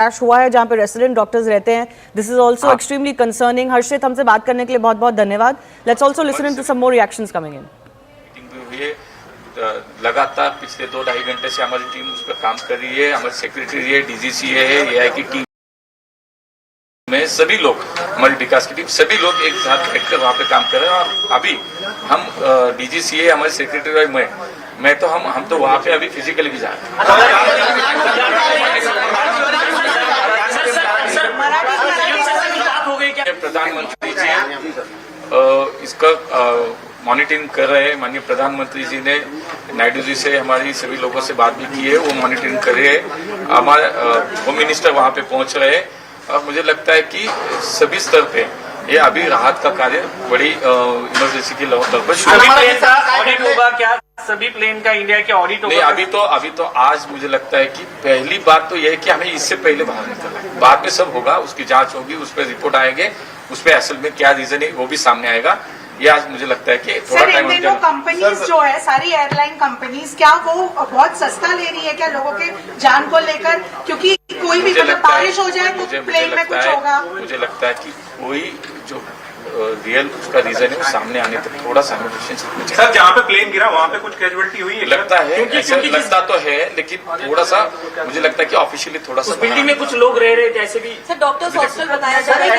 हुआ है जहां पे रेसिडेंट डॉक्टर्स रहते हैं. This is also extremely concerning. Harshit, हमसे बात करने के लिए बहुत बहुत धन्यवाद. Let's also listen to some more reactions coming in. लगातार पिछले 2-2.5 घंटे से हमारी टीम उस पर काम कर रही है. हमारी सेक्रेटरी है, डीजीसी है, एआई की टीम में सभी लोग, हमारी विकास की टीम, सभी लोग एक साथ बैठकर वहाँ पे काम कर रहे हैं. और अभी हम डीजीसी है, हमारे सेक्रेटरी मैं तो हम तो वहाँ पे अभी फिजिकली भी जा रहे हैं. प्रधानमंत्री जी इसका मॉनिटरिंग कर रहे हैं. माननीय प्रधानमंत्री जी ने नायडू जी से हमारी सभी लोगों से बात भी की है. वो मॉनिटरिंग कर रहे हैं. हमारे होम मिनिस्टर वहाँ पे पहुँच रहे हैं. और मुझे लगता है कि सभी स्तर पे ये अभी राहत का कार्य बड़ी इमरजेंसी के लेवल पर शुरू होगा. क्या सभी प्लेन का इंडिया के ऑडिट होगा? नहीं, अभी तो आज मुझे लगता है कि पहली बात तो यह है कि हमें इससे पहले बाहर निकलना है. बाद में सब होगा, उसकी जांच होगी, उस पर रिपोर्ट आएंगे, उस पर असल में क्या रीजन है वो भी सामने आएगा. ये आज मुझे लगता है कि थोड़ा टाइम इन दिनों कंपनीज जो है, सारी एयरलाइन कंपनीज, क्या वो बहुत सस्ता ले रही है क्या लोगों के जान को लेकर? क्योंकि कोई भी बारिश हो जाए तो प्लेन में कुछ होगा. मुझे लगता है कि कोई जो रियल उसका रीजन है वो सामने आने तक थोड़ा सा सर, जहाँ पे प्लेन गिरा वहाँ पे कुछ कैजुअल्टी हुई है? लगता है, ऐसा लगता तो है, लेकिन थोड़ा सा मुझे लगता है कि ऑफिशियली थोड़ा सा बिल्डिंग में कुछ लोग रह रहे थे ऐसे भी. सर, डॉक्टर्स हॉस्टल बताया जा रहा है.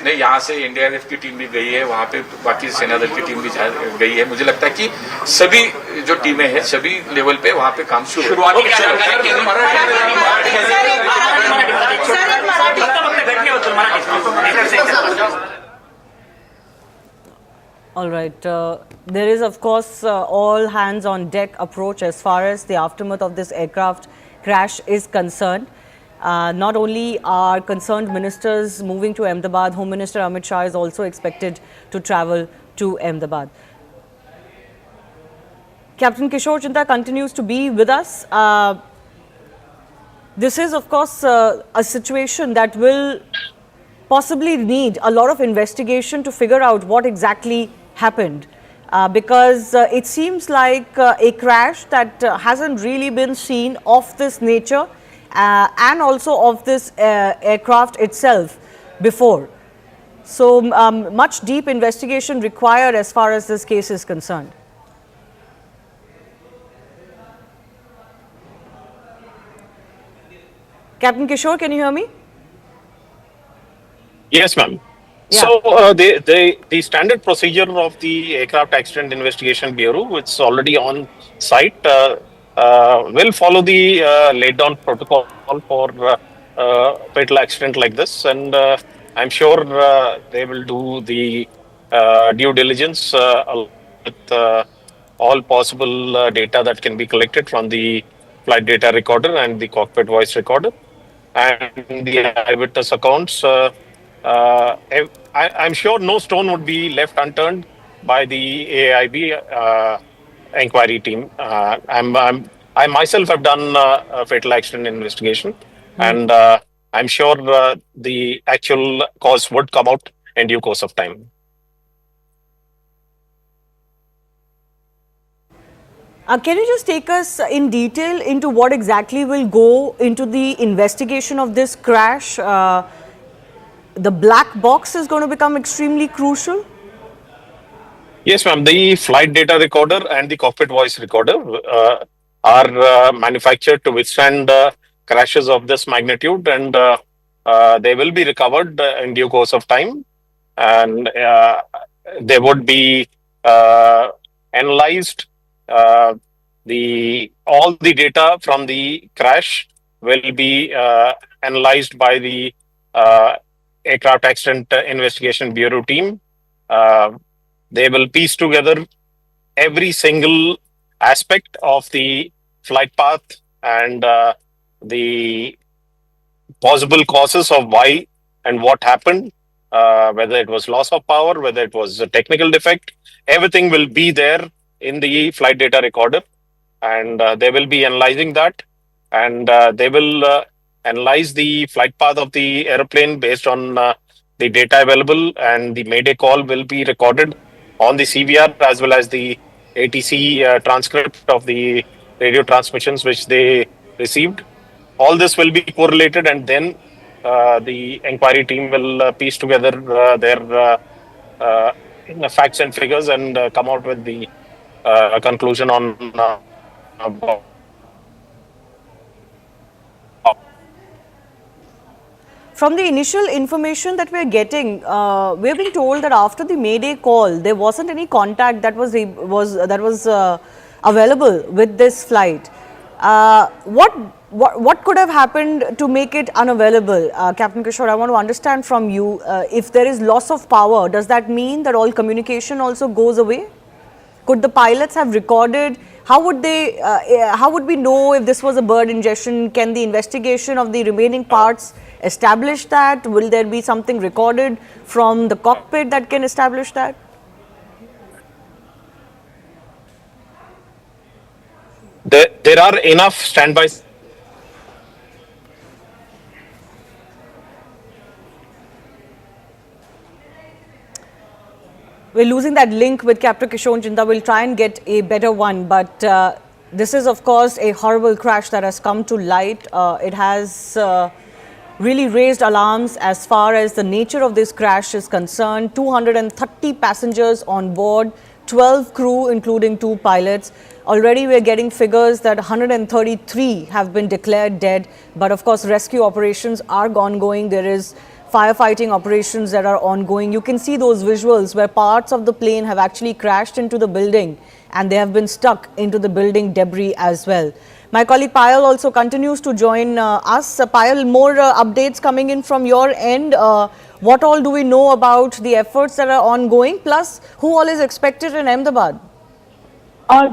नहीं, यहाँ से एनडीआरएफ की टीम भी गई है, वहाँ पे बाकी सेना दल की टीम भी गई है. मुझे लगता है कि सभी जो टीमें हैं सभी लेवल पे वहाँ पे काम शुरू. All right. There is, of course, all hands on deck approach as far as the aftermath of this aircraft crash is concerned. Not only are concerned ministers moving to Ahmedabad, Home Minister Amit Shah is also expected to travel to Ahmedabad. Captain Kishore Chinta continues to be with us. This is, of course, a situation that will possibly need a lot of investigation to figure out what exactly happened, because it seems like a crash that hasn't really been seen of this nature and also of this aircraft itself before. So much deep investigation required as far as this case is concerned. Captain Kishore, can you hear me? Yes, ma'am. Yeah. So the standard procedure of the Aircraft Accident Investigation Bureau, which is already on site, will follow the laid down protocol for fatal accident like this, and I'm sure they will do the due diligence with all possible data that can be collected from the flight data recorder and the cockpit voice recorder and the eyewitness accounts. I'm sure no stone would be left unturned by the AIB inquiry team. I myself have done a fatal accident investigation, and I'm sure the actual cause would come out in due course of time. Can you just take us in detail into what exactly will go into the investigation of this crash? The black box is going to become extremely crucial. Yes, ma'am. The flight data recorder and the cockpit voice recorder are manufactured to withstand crashes of this magnitude, and they will be recovered in due course of time, and they would be analyzed. All the data from the crash will be analyzed by the Aircraft Accident Investigation Bureau team. They will piece together every single aspect of the flight path and the possible causes of why and what happened, whether it was loss of power, whether it was a technical defect. Everything will be there in the flight data recorder, and they will be analyzing that, and they will analyze the flight path of the aeroplane based on the data available, and the Mayday call will be recorded on the CVR as well as the ATC transcript of the radio transmissions which they received. All this will be correlated, and then the inquiry team will piece together their facts and figures and come out with the conclusion on From the initial information that we're getting, we're being told that after the Mayday call, there wasn't any contact that was available with this flight. What could have happened to make it unavailable? Captain Kishore, I want to understand from you, if there is loss of power, does that mean that all communication also goes away? Could the pilots have recorded? How would they? How would we know if this was a bird ingestion? Can the investigation of the remaining parts establish that? Will there be something recorded from the cockpit that can establish that? There are enough standby. We're losing that link with Captain Kishore Jinda. We'll try and get a better one. But this is, of course, a horrible crash that has come to light. It has really raised alarms as far as the nature of this crash is concerned. 230 passengers on board, 12 crew, including 2 pilots. Already we're getting figures that 133 have been declared dead. But of course, rescue operations are ongoing. There is firefighting operations that are ongoing. You can see those visuals where parts of the plane have actually crashed into the building and they have been stuck into the building debris as well. My colleague Payal also continues to join us. Payal, more updates coming in from your end. What all do we know about the efforts that are ongoing? Plus, who all is expected in Ahmedabad?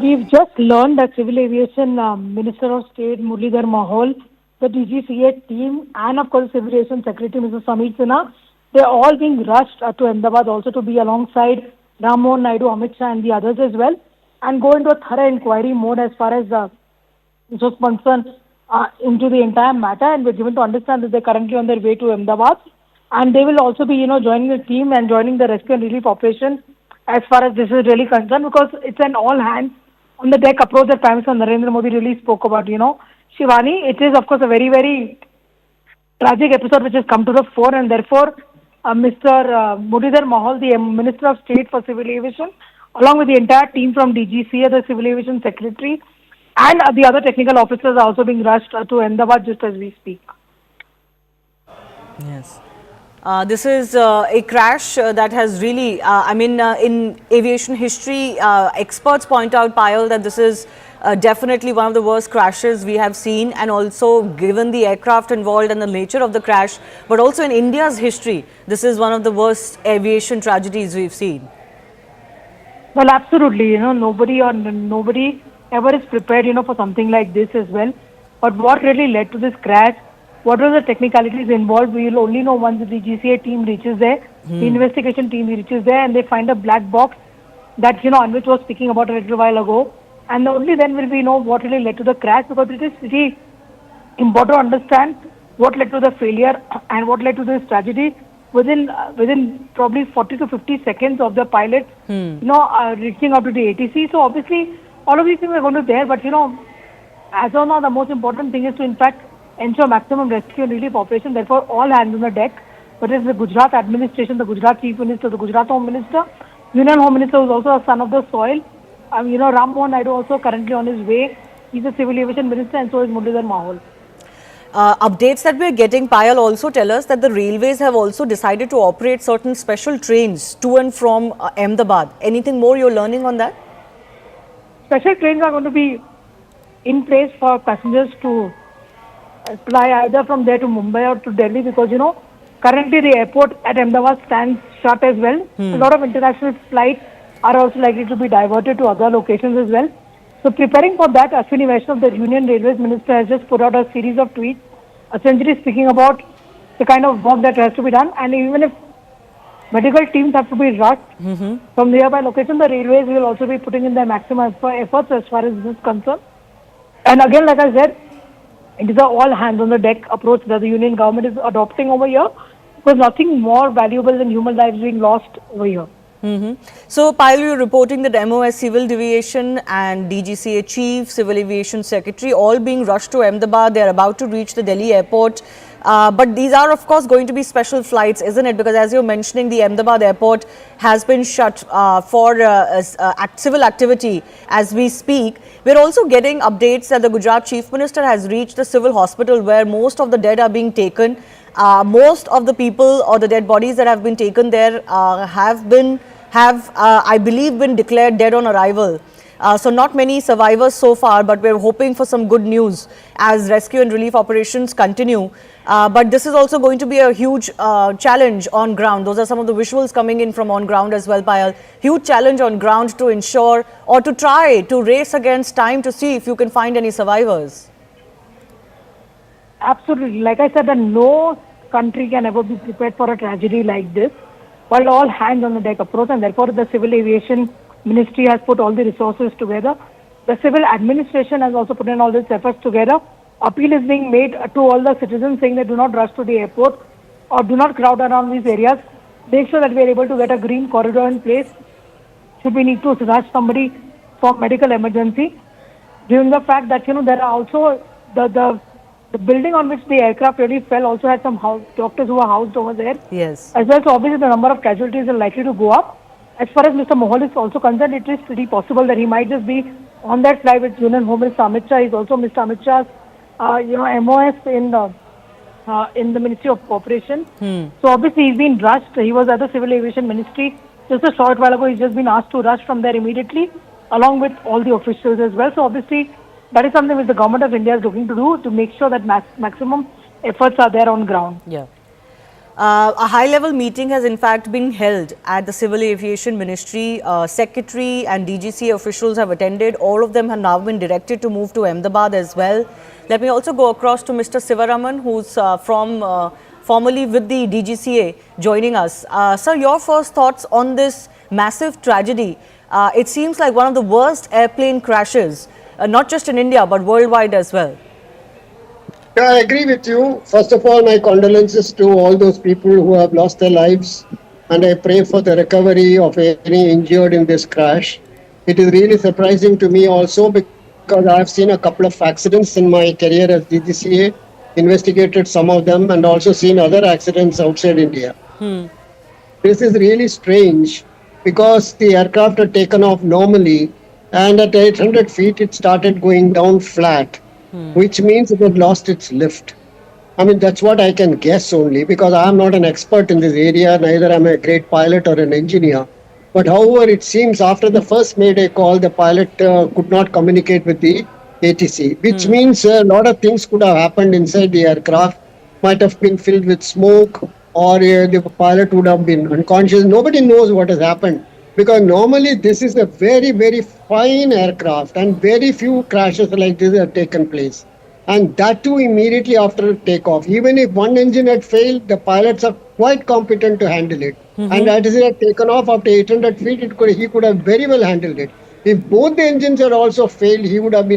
We've just learned that Civil Aviation Minister of State Muralidhar Mahol, the DGCA team, and of course Civil Aviation Secretary Mr. Samir Sinha, they're all being rushed to Ahmedabad also to be alongside Ram Mohan Naidu, Amit Shah and the others as well, and go into a thorough inquiry mode as far as this was concerned into the entire matter. And we're given to understand that they're currently on their way to Ahmedabad, and they will also be, joining the team and joining the rescue and relief operation as far as this is really concerned, because it's an all hands on the deck approach that Prime Minister Narendra Modi really spoke about. Shivani, it is of course a very, very tragic episode which has come to the fore, and therefore Mr. Muralidhar Mahol, the Minister of State for Civil Aviation, along with the entire team from DGCA, the Civil Aviation Secretary, and the other technical officers are also being rushed to Ahmedabad just as we speak. Yes. This is a crash that has really, in aviation history, experts point out, Payal, that this is definitely one of the worst crashes we have seen, and also given the aircraft involved and the nature of the crash, but also in India's history, this is one of the worst aviation tragedies we've seen. Well, absolutely. Nobody ever is prepared, for something like this as well. But what really led to this crash? What were the technicalities involved? We will only know once the DGCA team reaches there, the investigation team reaches there, and they find a black box that, Anvit was speaking about a little while ago. And only then will we know what really led to the crash, because it is pretty important to understand what led to the failure and what led to this tragedy within probably 40 to 50 seconds of the pilot, reaching out to the ATC. So obviously, all of these things are going to be there, but as of now, the most important thing is to in fact ensure maximum rescue and relief operation. Therefore, all hands on the deck. But it's the Gujarat administration, the Gujarat Chief Minister, the Gujarat Home Minister, Union Home Minister, who is also a son of the soil. Ram Mohan Naidu also currently on his way. He's a Civil Aviation Minister, and so is Muralidhar Mahol. Updates that we're getting, Payal, also tell us that the railways have also decided to operate certain special trains to and from Ahmedabad. Anything more you're learning on that? Special trains are going to be in place for passengers to fly either from there to Mumbai or to Delhi, because currently the airport at Ahmedabad stands shut as well. A lot of international flights are also likely to be diverted to other locations as well. So preparing for that, Ashwini Vaishnav, the Union Railways Minister, has just put out a series of tweets, essentially speaking about the kind of work that has to be done. And even if medical teams have to be rushed from nearby locations, the railways will also be putting in their maximum efforts as far as this is concerned. And again, like I said, it is an all hands on the deck approach that the Union government is adopting over here, because nothing more valuable than human lives being lost over here. So, Payal, you're reporting that MOS Civil Deviation and DGCA Chief, Civil Aviation Secretary, all being rushed to Ahmedabad. They're about to reach the Delhi airport. But these are, of course, going to be special flights, isn't it? Because as you're mentioning, the Ahmedabad airport has been shut for civil activity as we speak. We're also getting updates that the Gujarat Chief Minister has reached the civil hospital where most of the dead are being taken. Most of the people or the dead bodies that have been taken there have I believe been declared dead on arrival. So not many survivors so far, but we're hoping for some good news as rescue and relief operations continue. But this is also going to be a huge challenge on ground. Those are some of the visuals coming in from on ground as well, Payal. Huge challenge on ground to ensure or to try to race against time to see if you can find any survivors. Absolutely. Like I said, that no country can ever be prepared for a tragedy like this, while all hands on the deck approach, and therefore the Civil Aviation Ministry has put all the resources together. The civil administration has also put in all its efforts together. Appeal is being made to all the citizens saying that do not rush to the airport or do not crowd around these areas. Make sure that we are able to get a green corridor in place should we need to rush somebody for medical emergency. Given the fact that, there are also the building on which the aircraft really fell also had some doctors who were housed over there. Yes. As well, so obviously the number of casualties are likely to go up. As far as Mr. Mohal is also concerned, it is pretty possible that he might just be on that flight with Union Home Minister Amit Shah. He's also Mr. Amit Shah's, MOS in the Ministry of Cooperation. So obviously he's been rushed. He was at the Civil Aviation Ministry just a short while ago. He's just been asked to rush from there immediately, along with all the officials as well. So obviously that is something which the government of India is looking to do to make sure that maximum efforts are there on ground. Yeah. A high-level meeting has in fact been held at the Civil Aviation Ministry. Secretary and DGCA officials have attended. All of them have now been directed to move to Ahmedabad as well. Let me also go across to Mr. Sivaraman, who's formerly with the DGCA, joining us. Sir, your first thoughts on this massive tragedy. It seems like one of the worst airplane crashes, not just in India, but worldwide as well. Yeah, I agree with you. First of all, my condolences to all those people who have lost their lives, and I pray for the recovery of any injured in this crash. It is really surprising to me also because I have seen a couple of accidents in my career as DGCA, investigated some of them, and also seen other accidents outside India. This is really strange because the aircraft had taken off normally, and at 800 feet it started going down flat. Which means it had lost its lift. I mean, that's what I can guess only because I am not an expert in this area, neither am I a great pilot or an engineer. But however, it seems after the first Mayday call, the pilot could not communicate with the ATC, which means a lot of things could have happened inside the aircraft, might have been filled with smoke, or the pilot would have been unconscious. Nobody knows what has happened. Because normally this is a very, very fine aircraft and very few crashes like this have taken place. And that too immediately after takeoff. Even if one engine had failed, the pilots are quite competent to handle it. And as it had taken off after 800 feet, he could have very well handled it. If both the engines had also failed, it would have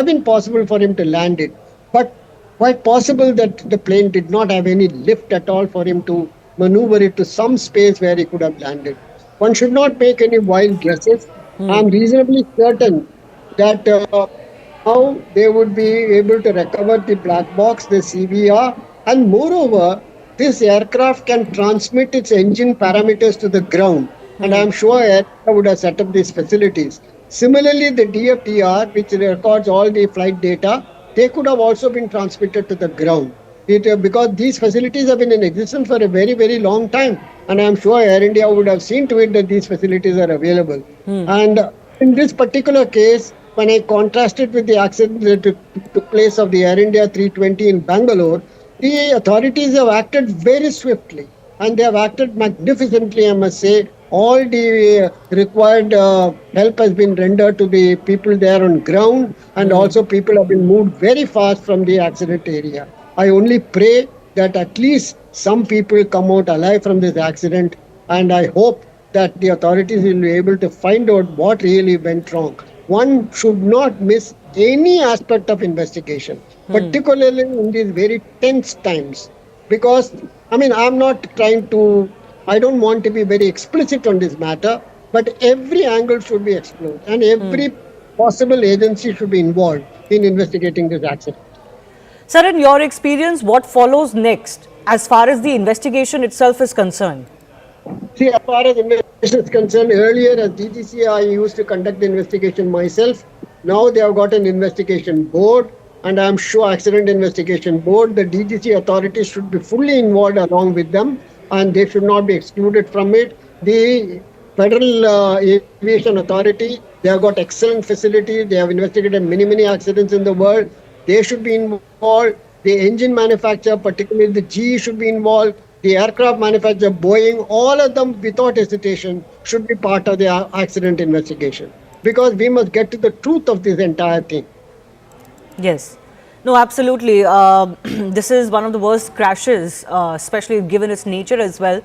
been possible for him to land it. But quite possible that the plane did not have any lift at all for him to maneuver it to some space where he could have landed. One should not make any wild guesses. I'm reasonably certain that now they would be able to recover the black box, the CVR, and moreover, this aircraft can transmit its engine parameters to the ground. And I'm sure Air India would have set up these facilities. Similarly, the DFTR, which records all the flight data, they could have also been transmitted to the ground. Because these facilities have been in existence for a very, very long time. And I'm sure Air India would have seen to it that these facilities are available. And in this particular case, when I contrasted with the accident that took place of the Air India 320 in Bangalore, the authorities have acted very swiftly. And they have acted magnificently, I must say. All the required help has been rendered to the people there on ground. And also people have been moved very fast from the accident area. I only pray that at least some people come out alive from this accident, and I hope that the authorities will be able to find out what really went wrong. One should not miss any aspect of investigation, particularly in these very tense times. Because, I'm not trying to I don't want to be very explicit on this matter, but every angle should be explored and every possible agency should be involved in investigating this accident. Sir, in your experience, what follows next as far as the investigation itself is concerned? See, as far as investigation is concerned, earlier as DGC, I used to conduct the investigation myself. Now they have got an investigation board, and I'm sure accident investigation board, the DGC authorities should be fully involved along with them, and they should not be excluded from it. The Federal Aviation Authority, they have got excellent facilities. They have investigated many accidents in the world. They should be involved. The engine manufacturer, particularly the GE, should be involved. The aircraft manufacturer, Boeing, all of them without hesitation should be part of the accident investigation, because we must get to the truth of this entire thing. Yes. No, absolutely. This is one of the worst crashes, especially given its nature as well.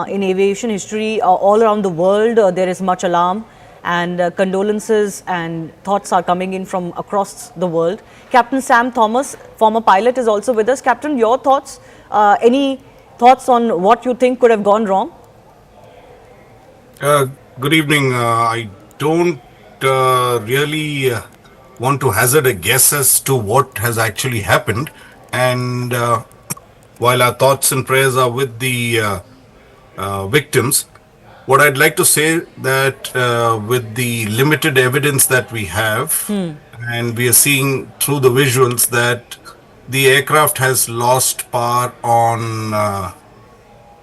In aviation history, all around the world, there is much alarm, and condolences and thoughts are coming in from across the world. Captain Sam Thomas, former pilot, is also with us. Captain, your thoughts? Any thoughts on what you think could have gone wrong? Good evening. I don't really want to hazard a guess as to what has actually happened. And while our thoughts and prayers are with the victims, what I'd like to say that with the limited evidence that we have, and we are seeing through the visuals that the aircraft has lost power on,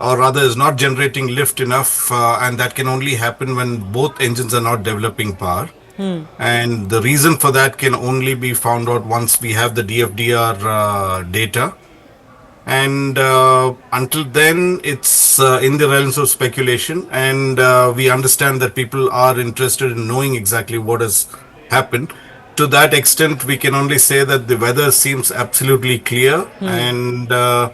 or rather is not generating lift enough, and that can only happen when both engines are not developing power. And the reason for that can only be found out once we have the DFDR data. And until then, it's in the realms of speculation, and we understand that people are interested in knowing exactly what has happened. To that extent, we can only say that the weather seems absolutely clear, and the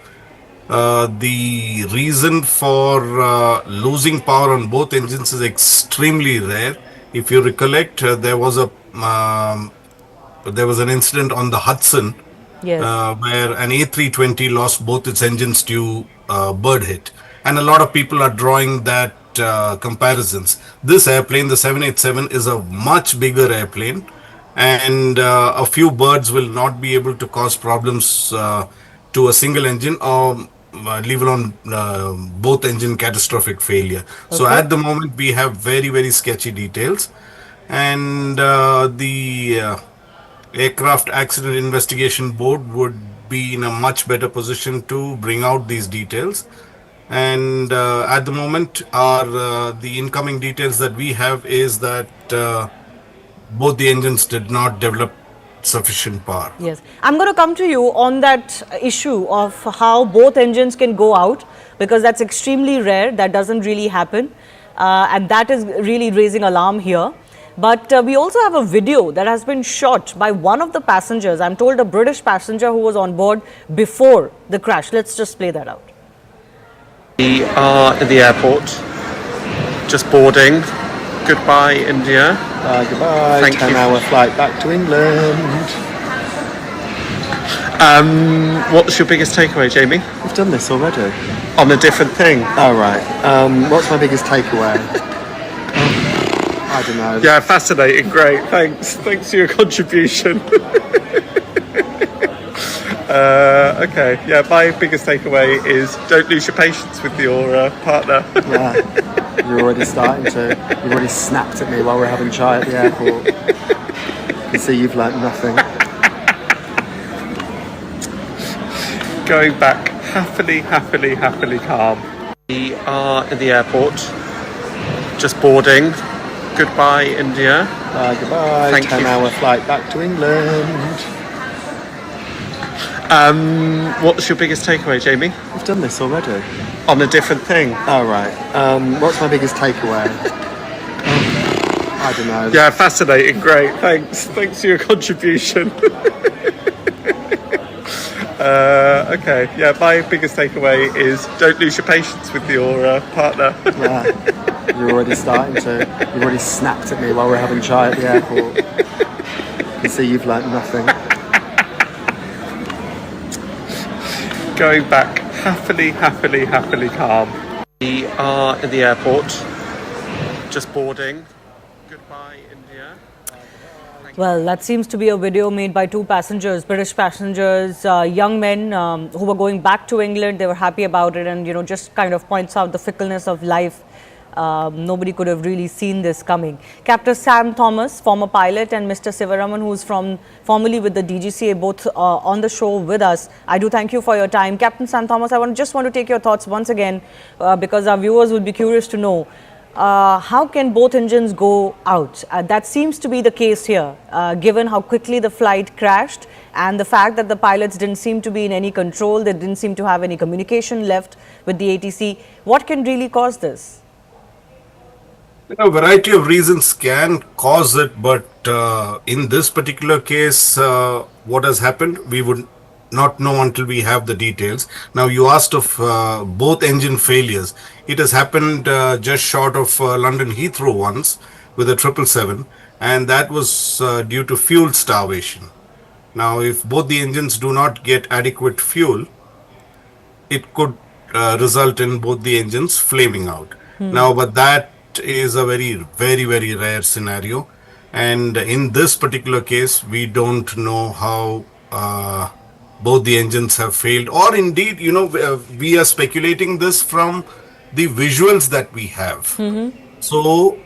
reason for losing power on both engines is extremely rare. If you recollect, there was an incident on the Hudson, Yes. where an A320 lost both its engines to bird hit, and a lot of people are drawing that comparisons. This airplane, the 787, is a much bigger airplane, and a few birds will not be able to cause problems to a single engine, or leave alone both engine catastrophic failure. So at the moment we have very sketchy details, and the Aircraft Accident Investigation Board would be in a much better position to bring out these details. And at the moment, the incoming details that we have is that both the engines did not develop sufficient power. Yes. I'm going to come to you on that issue of how both engines can go out, because that's extremely rare. That doesn't really happen. And that is really raising alarm here. But we also have a video that has been shot by one of the passengers. I'm told a British passenger who was on board before the crash. Let's just play that out. We are at the airport, just boarding. Goodbye, India. Goodbye. Thank you. 10-hour flight back to England. What's your biggest takeaway, Jamie? We've done this already. On a different thing. Oh, right. What's my biggest takeaway? I don't know. Yeah, fascinating. Great. Thanks for your contribution. Okay. Yeah, my biggest takeaway is don't lose your patience with your partner. Yeah. You're already starting to. You've already snapped at me while we're having chai at the airport. You see, you've learnt nothing. Going back happily calm. We are at the airport, just boarding. Goodbye, India. Goodbye. Thank you. 10-hour flight back to England. What's your biggest takeaway, Jamie? We've done this already. On a different thing. Oh, right. What's my biggest takeaway? I don't know. Yeah, fascinating. Great. Thanks for your contribution. Okay. Yeah, my biggest takeaway is don't lose your patience with your partner. Yeah. You're already starting to. You've already snapped at me while we're having chai at the airport. You see, you've learnt nothing. Going back happily calm. We are at the airport, just boarding. Goodbye, India. Well, that seems to be a video made by two passengers, British passengers, young men who were going back to England. They were happy about it, and just kind of points out the fickleness of life. Nobody could have really seen this coming. Captain Sam Thomas, former pilot, and Mr. Sivaraman, who is formerly with the DGCA, both on the show with us. I do thank you for your time. Captain Sam Thomas, I just want to take your thoughts once again because our viewers would be curious to know how can both engines go out? That seems to be the case here, given how quickly the flight crashed and the fact that the pilots didn't seem to be in any control. They didn't seem to have any communication left with the ATC. What can really cause this? A variety of reasons can cause it, but in this particular case, what has happened, we would not know until we have the details. Now, you asked of both engine failures. It has happened just short of London Heathrow once with a 777, and that was due to fuel starvation. Now, if both the engines do not get adequate fuel, it could result in both the engines flaming out. Now, but that is a very, very, very rare scenario. And in this particular case, we don't know how both the engines have failed, or indeed, we are speculating this from the visuals that we have. So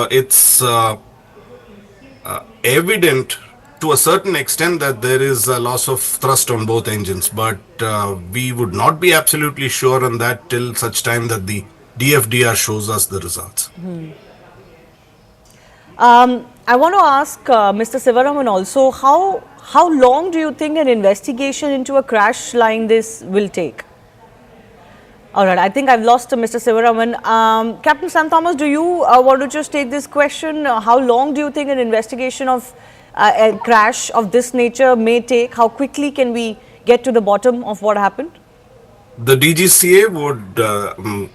it's evident to a certain extent that there is a loss of thrust on both engines, but we would not be absolutely sure on that till such time that the DFDR shows us the results. I want to ask Mr. Sivaraman also, how long do you think an investigation into a crash like this will take? All right, I think I've lost Mr. Sivaraman. Captain Sam Thomas, do you want to just take this question? How long do you think an investigation of a crash of this nature may take? How quickly can we get to the bottom of what happened? The DGCA would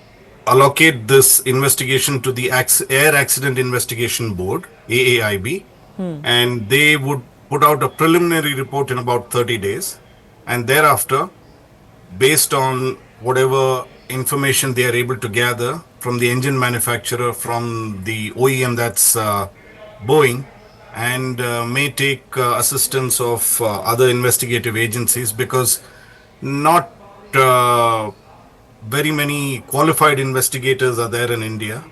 allocate this investigation to the Air Accident Investigation Board, AAIB, and they would put out a preliminary report in about 30 days. And thereafter, based on whatever information they are able to gather from the engine manufacturer, from the OEM, that's Boeing, and may take assistance of other investigative agencies, because not very many qualified investigators are there in India,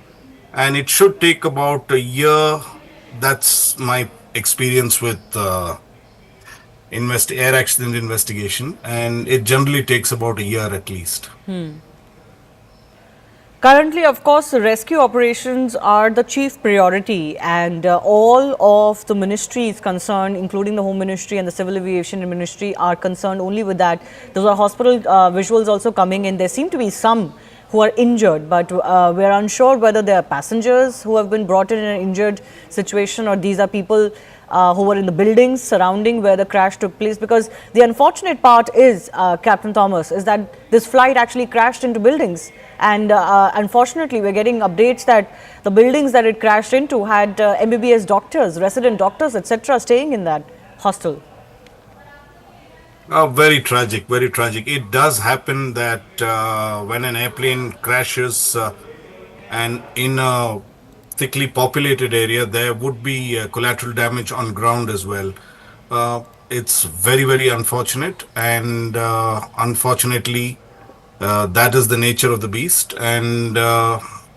and it should take about a year. That's my experience with air accident investigation, and it generally takes about a year at least. Currently, of course, rescue operations are the chief priority, and all of the ministries concerned, including the Home Ministry and the Civil Aviation Ministry, are concerned only with that. Those are hospital visuals also coming in. There seem to be some who are injured, but we're unsure whether they are passengers who have been brought in an injured situation, or these are people who were in the buildings surrounding where the crash took place. Because the unfortunate part is, Captain Thomas, is that this flight actually crashed into buildings, and unfortunately we're getting updates that the buildings that it crashed into had MBBS doctors, resident doctors, etc. staying in that hostel. Very tragic, very tragic. It does happen that when an airplane crashes and in a thickly populated area, there would be collateral damage on ground as well. It's very, very unfortunate, and unfortunately, that is the nature of the beast, and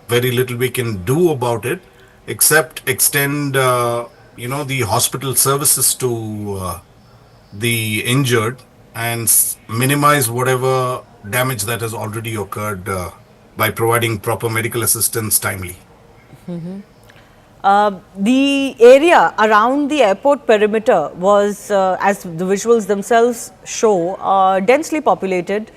very little we can do about it, except extend, the hospital services to the injured and minimize whatever damage that has already occurred by providing proper medical assistance timely. The area around the airport perimeter was, as the visuals themselves show, densely populated.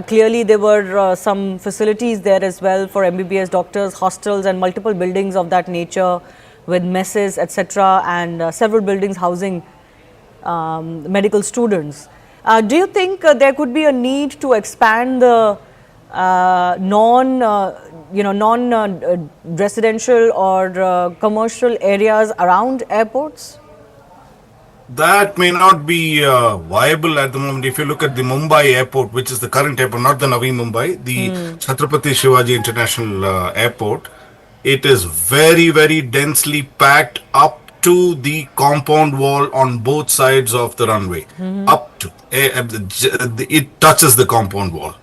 Clearly, there were some facilities there as well for MBBS doctors, hostels, and multiple buildings of that nature with messes, etc., and several buildings housing medical students. Do you think there could be a need to expand the non-residential or commercial areas around airports? That may not be viable at the moment. If you look at the Mumbai airport, which is the current airport, not the Navi Mumbai, the Chhatrapati Shivaji International Airport, it is very, very densely packed up to the compound wall on both sides of the runway. Up to it touches the compound wall.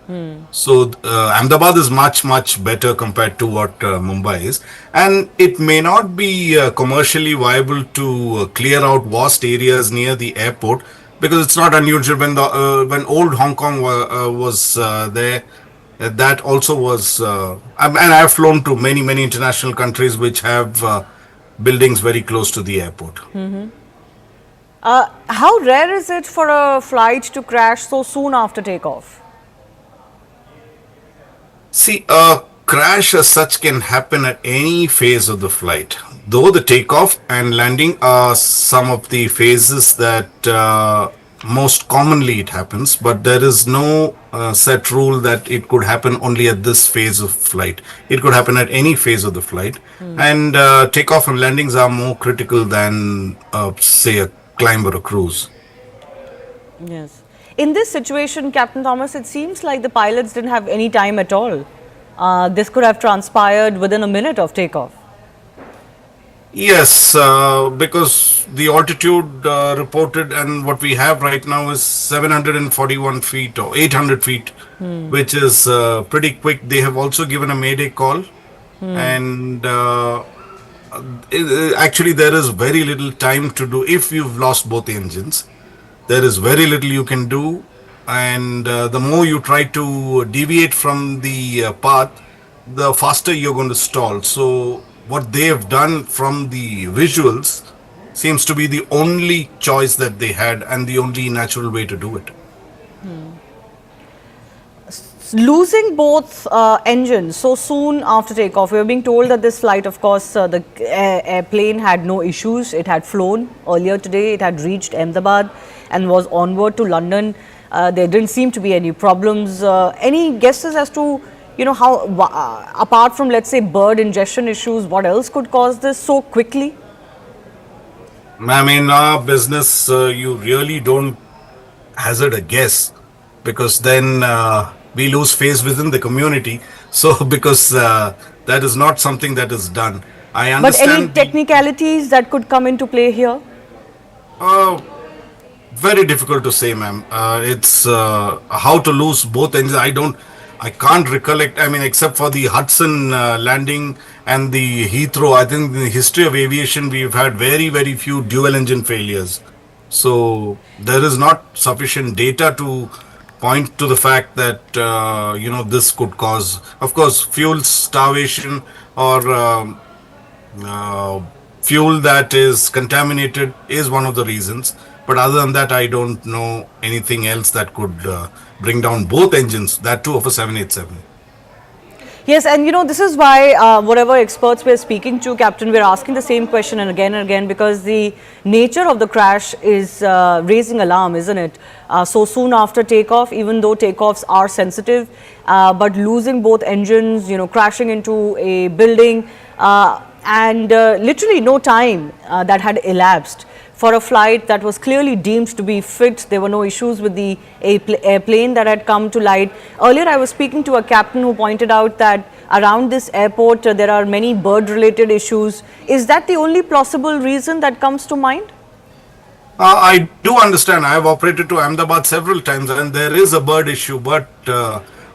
So Ahmedabad is much, much better compared to what Mumbai is. And it may not be commercially viable to clear out vast areas near the airport, because it's not unusual when old Hong Kong was there. That also was, and I've flown to many, many international countries which have buildings very close to the airport. How rare is it for a flight to crash so soon after takeoff? See, a crash as such can happen at any phase of the flight. Though the takeoff and landing are some of the phases that most commonly it happens, but there is no set rule that it could happen only at this phase of flight. It could happen at any phase of the flight. And takeoff and landings are more critical than, say, a climb or a cruise. Yes. In this situation, Captain Thomas, it seems like the pilots didn't have any time at all. This could have transpired within a minute of takeoff. Yes, because the altitude reported and what we have right now is 741 feet or 800 feet, which is pretty quick. They have also given a mayday call, and actually there is very little time to do. If you've lost both engines, there is very little you can do, and the more you try to deviate from the path, the faster you're going to stall. So what they have done from the visuals seems to be the only choice that they had and the only natural way to do it. Losing both engines so soon after takeoff, we were being told that this flight, of course, the airplane had no issues. It had flown earlier today. It had reached Ahmedabad and was onward to London. There didn't seem to be any problems. Any guesses as to, you know, how, apart from, let's say, bird ingestion issues, what else could cause this so quickly? I mean, our business, you really don't hazard a guess, because then we lose face within the community. So, because that is not something that is done. I understand. But any technicalities that could come into play here? Very difficult to say, ma'am. It's how to lose both engines. I can't recollect. I mean, except for the Hudson landing and the Heathrow, I think in the history of aviation, we've had very, very few dual engine failures. So there is not sufficient data to point to the fact that, this could cause, of course, fuel starvation or fuel that is contaminated is one of the reasons. But other than that, I don't know anything else that could bring down both engines, that too of a 787. Yes, and this is why whatever experts we're speaking to, Captain, we're asking the same question and again, because the nature of the crash is raising alarm, isn't it? So soon after takeoff, even though takeoffs are sensitive, but losing both engines, crashing into a building, and literally no time that had elapsed for a flight that was clearly deemed to be fit. There were no issues with the airplane that had come to light. Earlier, I was speaking to a captain who pointed out that around this airport, there are many bird-related issues. Is that the only plausible reason that comes to mind? I do understand. I have operated to Ahmedabad several times and there is a bird issue. But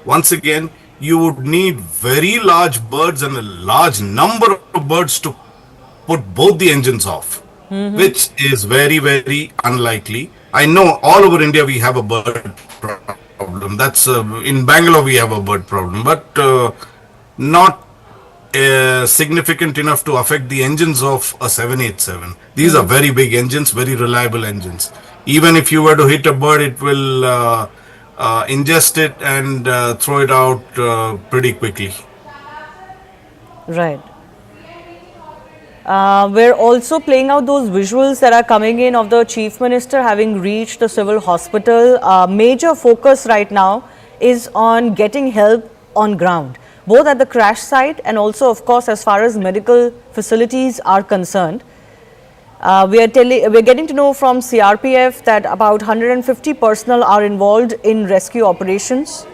once again, you would need very large birds and a large number of birds to put both the engines off. Which is very, very unlikely. I know all over India we have a bird problem. That's in Bangalore we have a bird problem, but not significant enough to affect the engines of a 787. These are very big engines, very reliable engines. Even if you were to hit a bird, it will ingest it and throw it out pretty quickly. Right. We're also playing out those visuals that are coming in of the Chief Minister having reached the civil hospital. Major focus right now is on getting help on ground, both at the crash site and also, of course, as far as medical facilities are concerned. We're getting to know from CRPF that about 150 personnel are involved in rescue operations,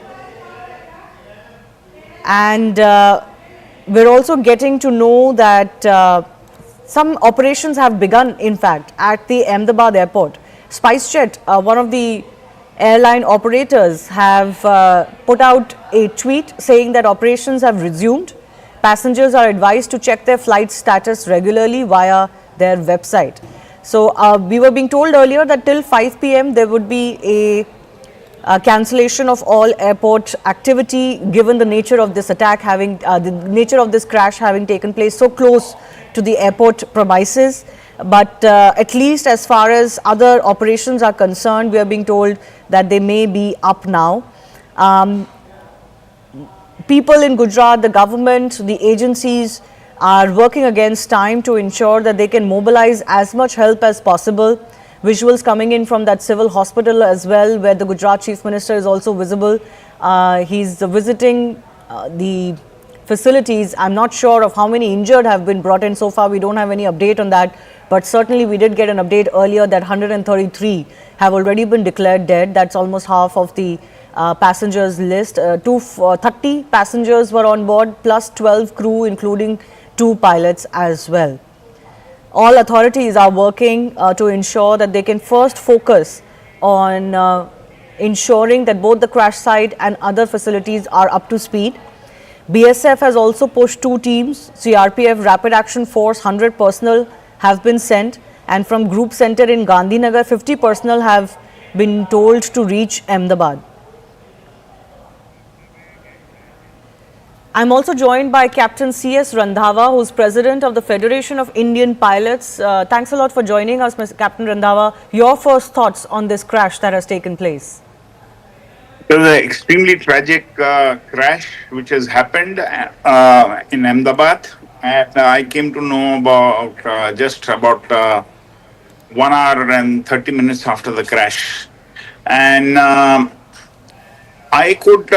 and we're also getting to know that some operations have begun, in fact, at the Ahmedabad airport. SpiceJet, one of the airline operators, have put out a tweet saying that operations have resumed. Passengers are advised to check their flight status regularly via their website. So we were being told earlier that till 5 p.m. there would be a cancellation of all airport activity, given the nature of this attack having, the nature of this crash having taken place so close to the airport premises. But at least as far as other operations are concerned, we are being told that they may be up now. People in Gujarat, the government, the agencies are working against time to ensure that they can mobilize as much help as possible. Visuals coming in from that civil hospital as well, where the Gujarat Chief Minister is also visible. He's visiting the facilities. I'm not sure of how many injured have been brought in so far. We don't have any update on that. But certainly we did get an update earlier that 133 have already been declared dead. That's almost half of the passengers list. 30 passengers were on board, plus 12 crew, including 2 pilots as well. All authorities are working to ensure that they can first focus on ensuring that both the crash site and other facilities are up to speed. BSF has also pushed 2 teams. CRPF Rapid Action Force 100 personnel have been sent, and from Group Center in Gandhinagar 50 personnel have been told to reach Ahmedabad. I'm also joined by Captain C.S. Randhawa, who's President of the Federation of Indian Pilots. Thanks a lot for joining us, Mr. Captain Randhawa. Your first thoughts on this crash that has taken place? It was an extremely tragic crash which has happened in Ahmedabad, and I came to know about just about 1 hour and 30 minutes after the crash, and I could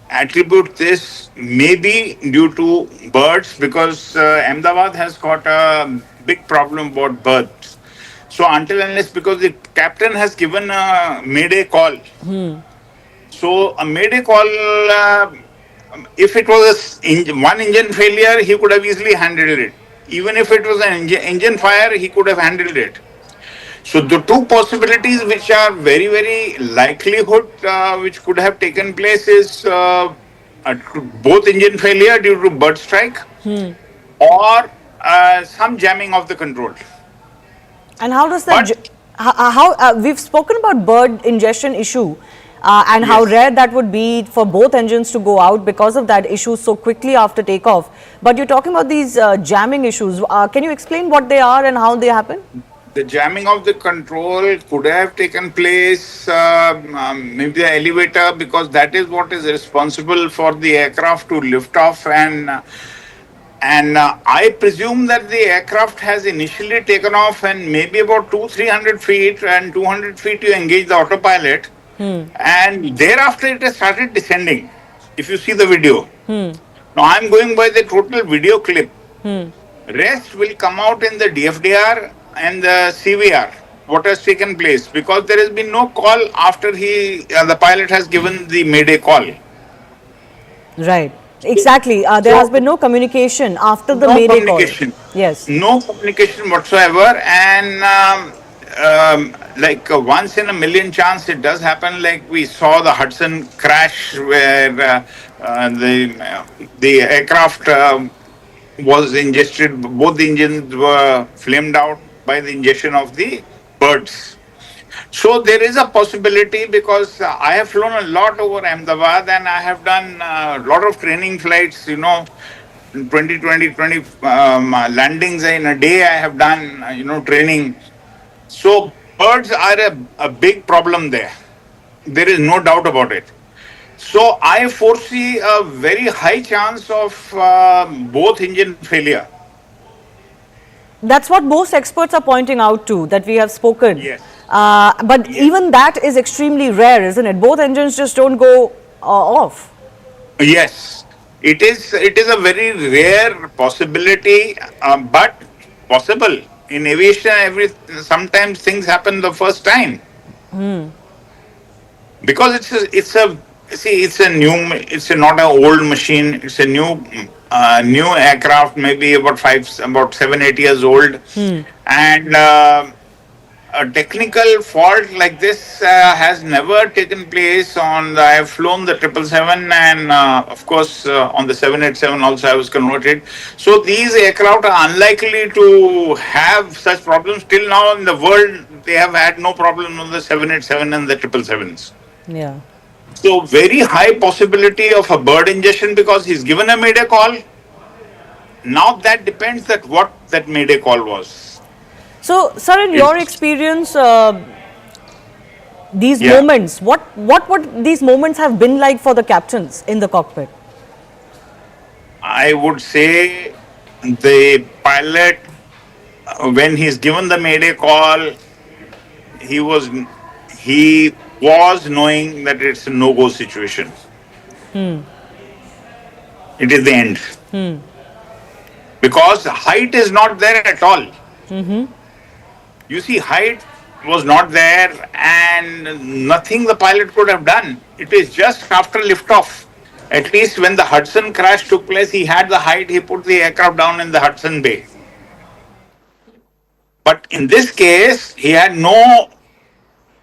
attribute this maybe due to birds, because Ahmedabad has got a big problem about birds. So until unless, because the captain has given a mayday call. So a mayday call, if it was one engine failure, he could have easily handled it. Even if it was an engine fire, he could have handled it. So the 2 possibilities which are very, very likelihood which could have taken place is both engine failure due to bird strike or some jamming of the control. And how does that, we've spoken about bird ingestion issue and how rare that would be for both engines to go out because of that issue so quickly after takeoff. But you're talking about these jamming issues. Can you explain what they are and how they happen? The jamming of the control could have taken place, maybe the elevator, because that is what is responsible for the aircraft to lift off, and I presume that the aircraft has initially taken off and maybe about 200-300 feet, and 200 feet you engage the autopilot, and thereafter it has started descending, if you see the video. Now I'm going by the total video clip. Rest will come out in the DFDR and the CVR, what has taken place, because there has been no call after the pilot has given the mayday call. Right. Exactly. There has been no communication after the mayday call. Yes. No communication whatsoever, and like once in a million chance it does happen, like we saw the Hudson crash where the aircraft was ingested, both the engines were flamed out by the ingestion of the birds. So there is a possibility, because I have flown a lot over Ahmedabad and I have done a lot of training flights, 20 landings in a day I have done, training. So birds are a big problem there. There is no doubt about it. So I foresee a very high chance of both engine failure. That's what most experts are pointing out to, that we have spoken. Yes. But even that is extremely rare, isn't it? Both engines just don't go off. Yes, it is a very rare possibility, but possible in aviation, sometimes things happen the first time. Because it's not an old machine. It's a new aircraft, maybe about 7, 8 years old, and a technical fault like this has never taken place on. I have flown the 777 and of course on the 787 also I was converted. So these aircraft are unlikely to have such problems. Till now in the world, they have had no problem on the 787 and the 777s. Yeah. So very high possibility of a bird ingestion because he's given a mayday call. Now that depends that what that mayday call was. So, sir, in your experience, these Yeah. moments, what would these moments have been like for the captains in the cockpit? I would say the pilot, when he's given the mayday call, he was knowing that it's a no-go situation. It is the end. Because height is not there at all. You see, height was not there and nothing the pilot could have done. It is just after liftoff. At least when the Hudson crash took place, he had the height, he put the aircraft down in the Hudson Bay. But in this case, he had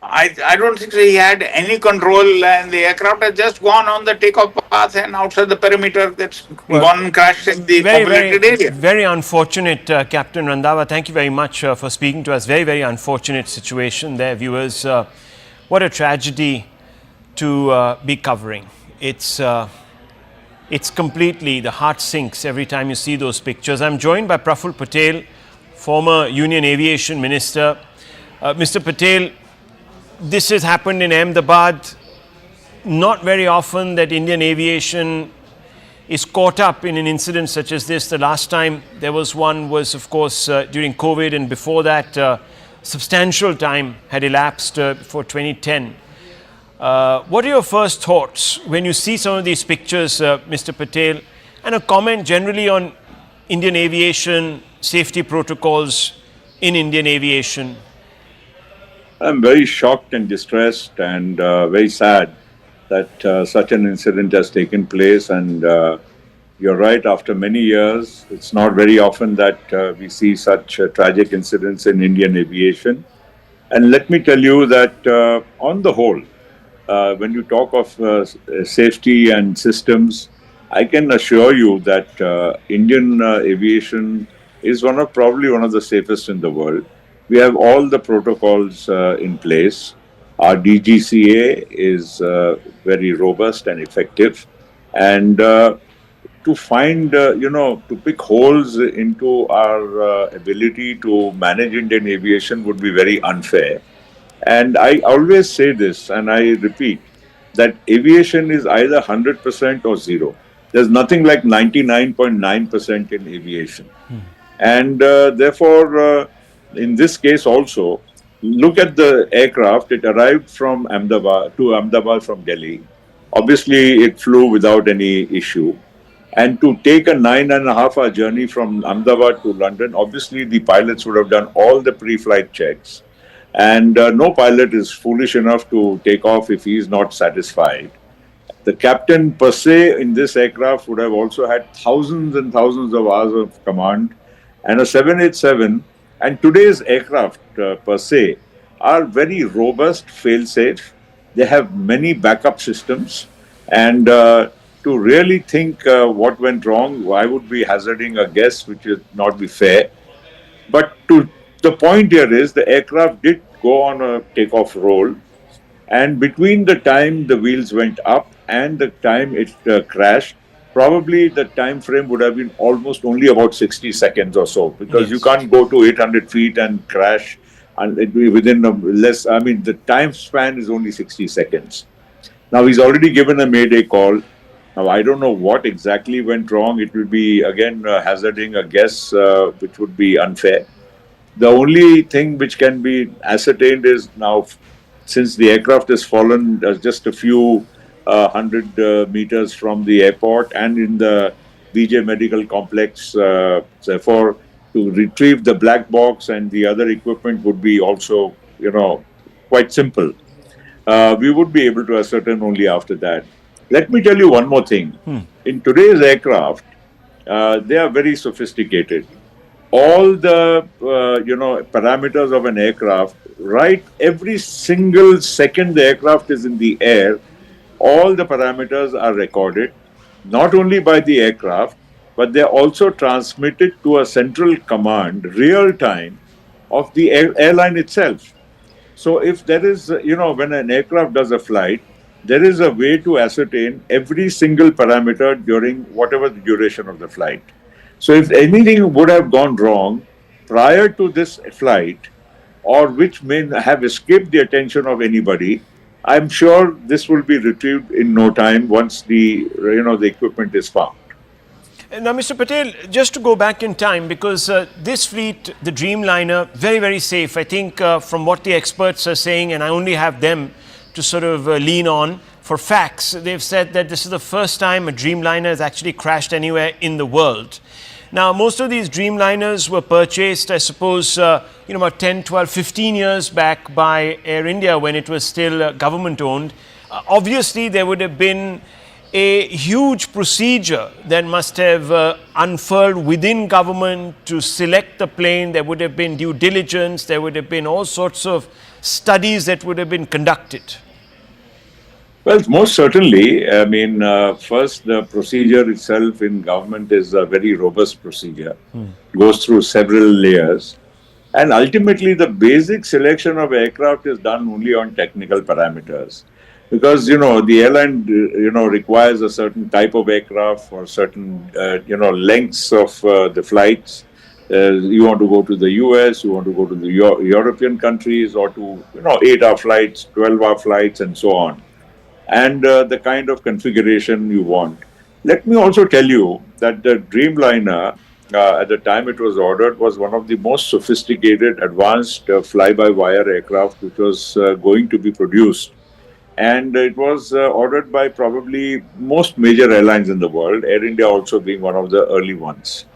I don't think so he had any control, and the aircraft had just gone on the takeoff path and outside the perimeter, that's gone and crashed in the populated area. Very unfortunate, Captain Randhawa. Thank you very much for speaking to us. Very, very unfortunate situation there, viewers. What a tragedy to be covering. It's completely, the heart sinks every time you see those pictures. I'm joined by Praful Patel, former Union Aviation Minister. Mr. Patel, this has happened in Ahmedabad. Not very often that Indian aviation is caught up in an incident such as this. The last time there was one was, of course, during COVID, and before that, substantial time had elapsed before 2010. What are your first thoughts when you see some of these pictures, Mr. Patel, and a comment generally on Indian aviation, safety protocols in Indian aviation? I'm very shocked and distressed and very sad that such an incident has taken place. And you're right, after many years, it's not very often that we see such tragic incidents in Indian aviation. And let me tell you that on the whole, when you talk of safety and systems, I can assure you that Indian aviation is probably one of the safest in the world. We have all the protocols in place. Our DGCA is very robust and effective. And to find, to pick holes into our ability to manage Indian aviation would be very unfair. And I always say this, and I repeat, that aviation is either 100% or zero. There's nothing like 99.9% in aviation. And therefore, in this case also, look at the aircraft. It arrived from Ahmedabad from Delhi. Obviously, it flew without any issue. And to take a 9.5-hour journey from Ahmedabad to London, obviously the pilots would have done all the pre-flight checks. And no pilot is foolish enough to take off if he is not satisfied. The captain per se in this aircraft would have also had thousands and thousands of hours of command. And a 787 and today's aircraft per se are very robust, fail-safe. They have many backup systems. And to really think what went wrong, I would be hazarding a guess, which would not be fair. But the point here is the aircraft did go on a takeoff roll. And between the time the wheels went up and the time it crashed, probably the time frame would have been almost only about 60 seconds or so, because you can't go to 800 feet and crash and it be within the time span is only 60 seconds. Now he's already given a mayday call. Now I don't know what exactly went wrong. It will be again hazarding a guess, which would be unfair. The only thing which can be ascertained is now, since the aircraft has fallen just a few 100 meters from the airport and in the BJ Medical Complex, therefore to retrieve the black box and the other equipment would be also, quite simple. We would be able to ascertain only after that. Let me tell you one more thing. In today's aircraft, they are very sophisticated. All the parameters of an aircraft, right? Every single second the aircraft is in the air, all the parameters are recorded, not only by the aircraft, but they are also transmitted to a central command, real time, of the airline itself. So if there is, when an aircraft does a flight, there is a way to ascertain every single parameter during whatever the duration of the flight. So if anything would have gone wrong prior to this flight, or which may have escaped the attention of anybody, I'm sure this will be retrieved in no time once the equipment is found. Now, Mr. Patel, just to go back in time, because this fleet, the Dreamliner, very, very safe. I think from what the experts are saying, and I only have them to sort of lean on for facts, they've said that this is the first time a Dreamliner has actually crashed anywhere in the world. Now, most of these Dreamliners were purchased, I suppose, about 10, 12, 15 years back by Air India when it was still government owned. Obviously, there would have been a huge procedure that must have unfurled within government to select the plane. There would have been due diligence. There would have been all sorts of studies that would have been conducted. Well, most certainly. I mean, first, the procedure itself in government is a very robust procedure. Goes through several layers. And ultimately, the basic selection of aircraft is done only on technical parameters. Because, the airline, requires a certain type of aircraft for certain, lengths of the flights. You want to go to the US, you want to go to the European countries, or to, 8-hour flights, 12-hour flights, and so on. And the kind of configuration you want. Let me also tell you that the Dreamliner, at the time it was ordered, was one of the most sophisticated, advanced fly-by-wire aircraft which was going to be produced. And it was ordered by probably most major airlines in the world, Air India also being one of the early ones.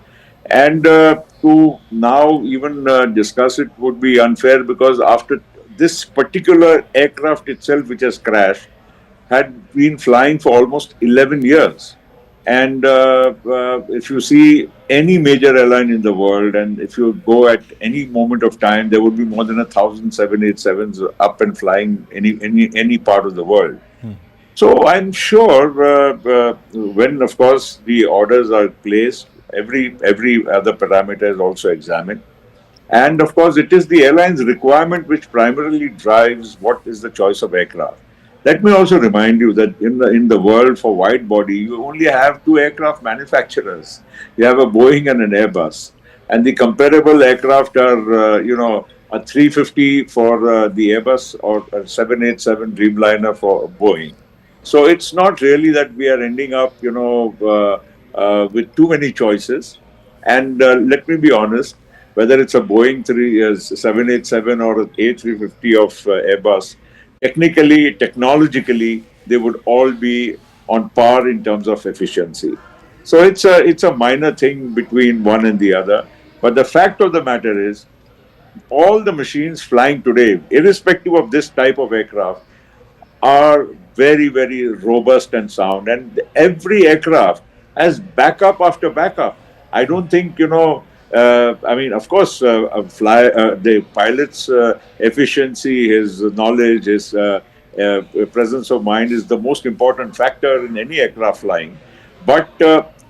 And to now even discuss it would be unfair, because after this particular aircraft itself, which has crashed, had been flying for almost 11 years. And if you see any major airline in the world, and if you go at any moment of time, there would be more than 1,000 787s up and flying any part of the world. So I'm sure when, of course, the orders are placed, every other parameter is also examined. And of course, it is the airline's requirement which primarily drives what is the choice of aircraft. Let me also remind you that in the world for wide body, you only have two aircraft manufacturers. You have a Boeing and an Airbus. And the comparable aircraft are, a 350 for the Airbus or a 787 Dreamliner for Boeing. So it's not really that we are ending up, with too many choices. And let me be honest, whether it's a Boeing 787 or an A350 of Airbus, technically, technologically, they would all be on par in terms of efficiency. So it's a minor thing between one and the other. But the fact of the matter is, all the machines flying today, irrespective of this type of aircraft, are very, very robust and sound. And every aircraft has backup after backup. I don't think, of course, the pilot's efficiency, his knowledge, his presence of mind is the most important factor in any aircraft flying. But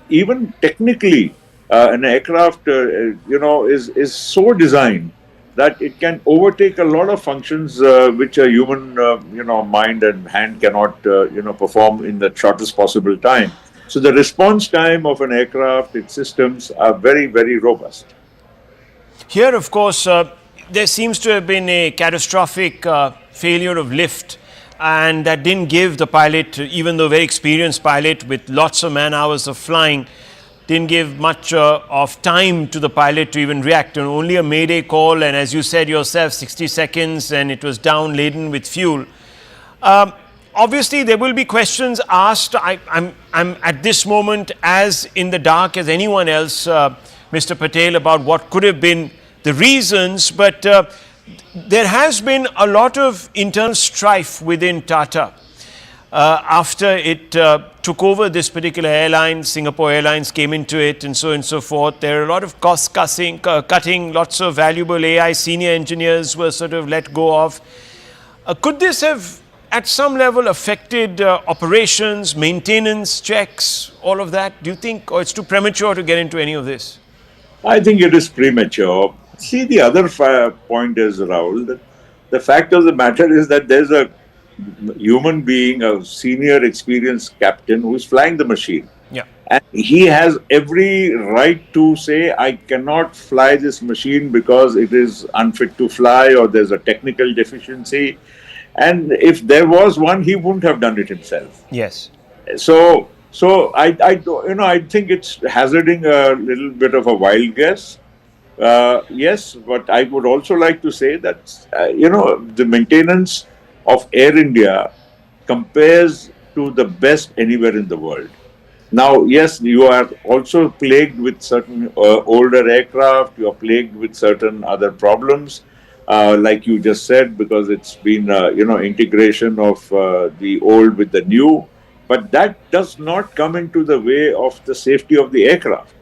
even technically, an aircraft, is so designed that it can overtake a lot of functions which a human, mind and hand cannot, perform in the shortest possible time. So the response time of an aircraft, its systems are very, very robust. Here, of course, there seems to have been a catastrophic failure of lift, and that didn't give the pilot, even though very experienced pilot with lots of man hours of flying, didn't give much of time to the pilot to even react. And only a mayday call, and as you said yourself, 60 seconds, and it was down laden with fuel. Obviously, there will be questions asked. I'm at this moment as in the dark as anyone else, Mr. Mr. Patel about what could have been the reasons, but there has been a lot of internal strife within Tata. After it took over this particular airline, Singapore Airlines came into it and so on and so forth. There are a lot of cost cutting, lots of valuable AI senior engineers were sort of let go of. Could this have at some level affected operations, maintenance, checks, all of that? Do you think, or it's too premature to get into any of this? I think it is premature. See, the other point is, Rahul, that the fact of the matter is that there's a human being, a senior experienced captain who is flying the machine. Yeah. And he has every right to say, I cannot fly this machine because it is unfit to fly or there's a technical deficiency. And if there was one, he wouldn't have done it himself. Yes. So I think it's hazarding a little bit of a wild guess. Yes, but I would also like to say that, the maintenance of Air India compares to the best anywhere in the world. Now, yes, you are also plagued with certain older aircraft, you are plagued with certain other problems. Like you just said, because it's been, integration of the old with the new. But that does not come into the way of the safety of the aircraft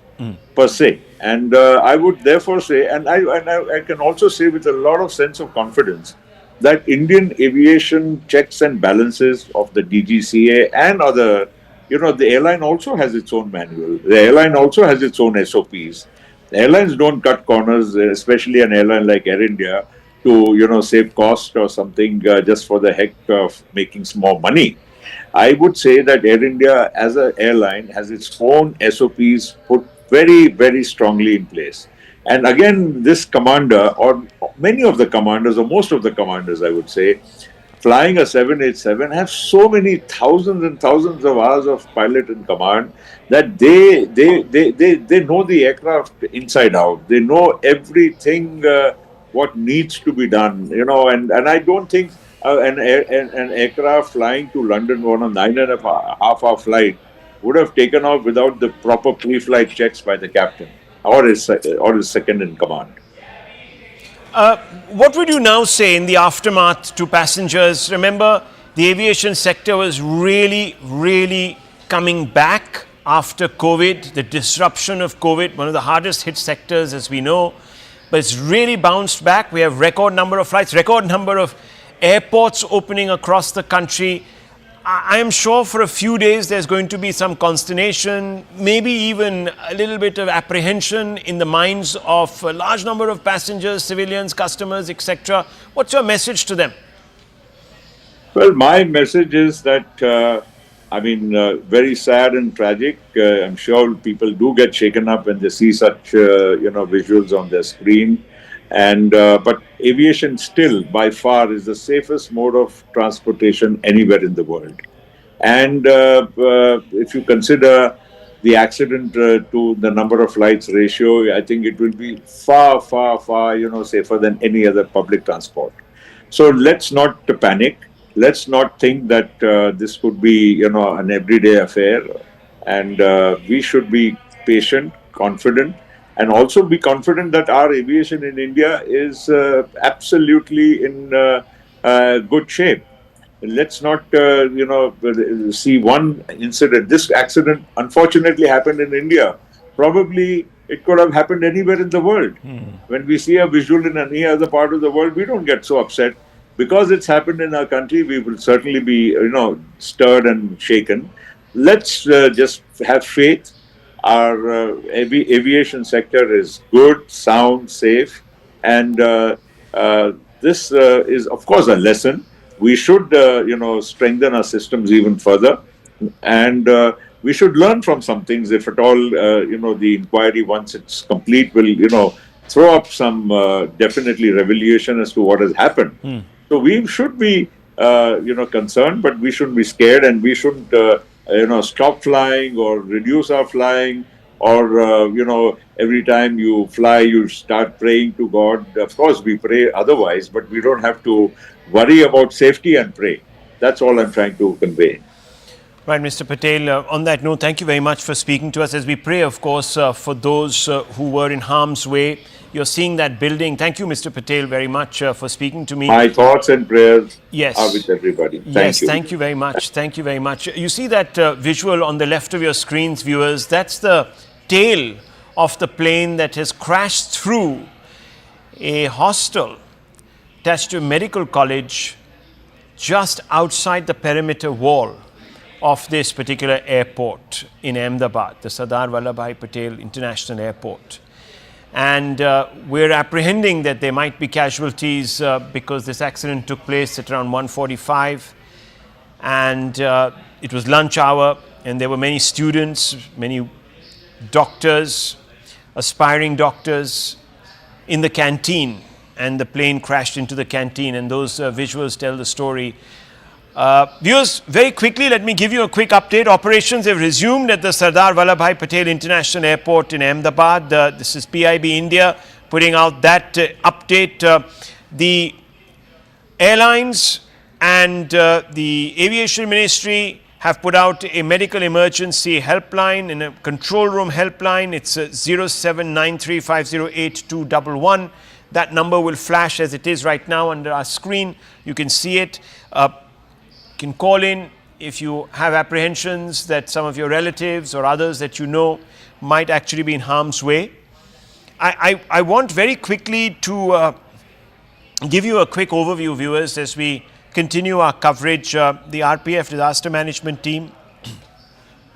per se. And I would therefore say, and I can also say with a lot of sense of confidence, that Indian aviation checks and balances of the DGCA and other, the airline also has its own manual. The airline also has its own SOPs. Airlines don't cut corners, especially an airline like Air India, to, save cost or something just for the heck of making some more money. I would say that Air India as an airline has its own SOPs put very, very strongly in place. And again, this commander, or many of the commanders, or most of the commanders, I would say, flying a 787 have so many thousands and thousands of hours of pilot in command that they know the aircraft inside out. They know everything what needs to be done, and I don't think an aircraft flying to London on a 9.5-hour flight would have taken off without the proper pre-flight checks by the captain or his second in command. What would you now say in the aftermath to passengers? Remember, the aviation sector was really, really coming back after COVID, the disruption of COVID, one of the hardest hit sectors, as we know. But it's really bounced back. We have record number of flights, record number of airports opening across the country. I am sure for a few days there's going to be some consternation, maybe even a little bit of apprehension in the minds of a large number of passengers, civilians, customers, etc. What's your message to them? Well, my message is that, very sad and tragic. I'm sure people do get shaken up when they see such, visuals on their screen. But aviation still, by far, is the safest mode of transportation anywhere in the world. And if you consider the accident to the number of flights ratio, I think it will be far, far, far, safer than any other public transport. So let's not panic. Let's not think that this could be, an everyday affair. And we should be patient, confident, and also be confident that our aviation in India is absolutely in good shape. Let's not, see one incident. This accident unfortunately happened in India. Probably it could have happened anywhere in the world. When we see a visual in any other part of the world, we don't get so upset. Because it's happened in our country, we will certainly be, stirred and shaken. Let's just have faith. Our aviation sector is good, sound, safe, and this is, of course, a lesson. We should, strengthen our systems even further, and we should learn from some things. If at all, the inquiry, once it's complete, will, throw up some definitely revelation as to what has happened. So we should be, concerned, but we shouldn't be scared, and we shouldn't, stop flying or reduce our flying, or, every time you fly, you start praying to God. Of course, we pray otherwise, but we don't have to worry about safety and pray. That's all I'm trying to convey. Right, Mr. Patel, on that note, thank you very much for speaking to us as we pray, of course, for those who were in harm's way. You're seeing that building. Thank you, Mr. Patel, very much for speaking to me. My thoughts and prayers Yes. are with everybody. Thank Yes, you. thank you very much. Thank you very much. You see that visual on the left of your screens, viewers? That's the tail of the plane that has crashed through a hostel attached to a medical college just outside the perimeter wall of this particular airport in Ahmedabad, the Sardar Vallabhbhai Patel International Airport. And we're apprehending that there might be casualties because this accident took place at around 1:45, and it was lunch hour, and there were many students, many doctors, aspiring doctors in the canteen, and the plane crashed into the canteen, and those visuals tell the story. Viewers, very quickly, let me give you a quick update. Operations have resumed at the Sardar Vallabhbhai Patel International Airport in Ahmedabad. This is PIB India putting out that update. The airlines and the Aviation Ministry have put out a medical emergency helpline and a control room helpline. It's 0793508211. That number will flash as it is right now under our screen. You can see it. You can call in if you have apprehensions that some of your relatives or others that you know might actually be in harm's way. I want very quickly to give you a quick overview, viewers, as we continue our coverage. The RPF disaster management team,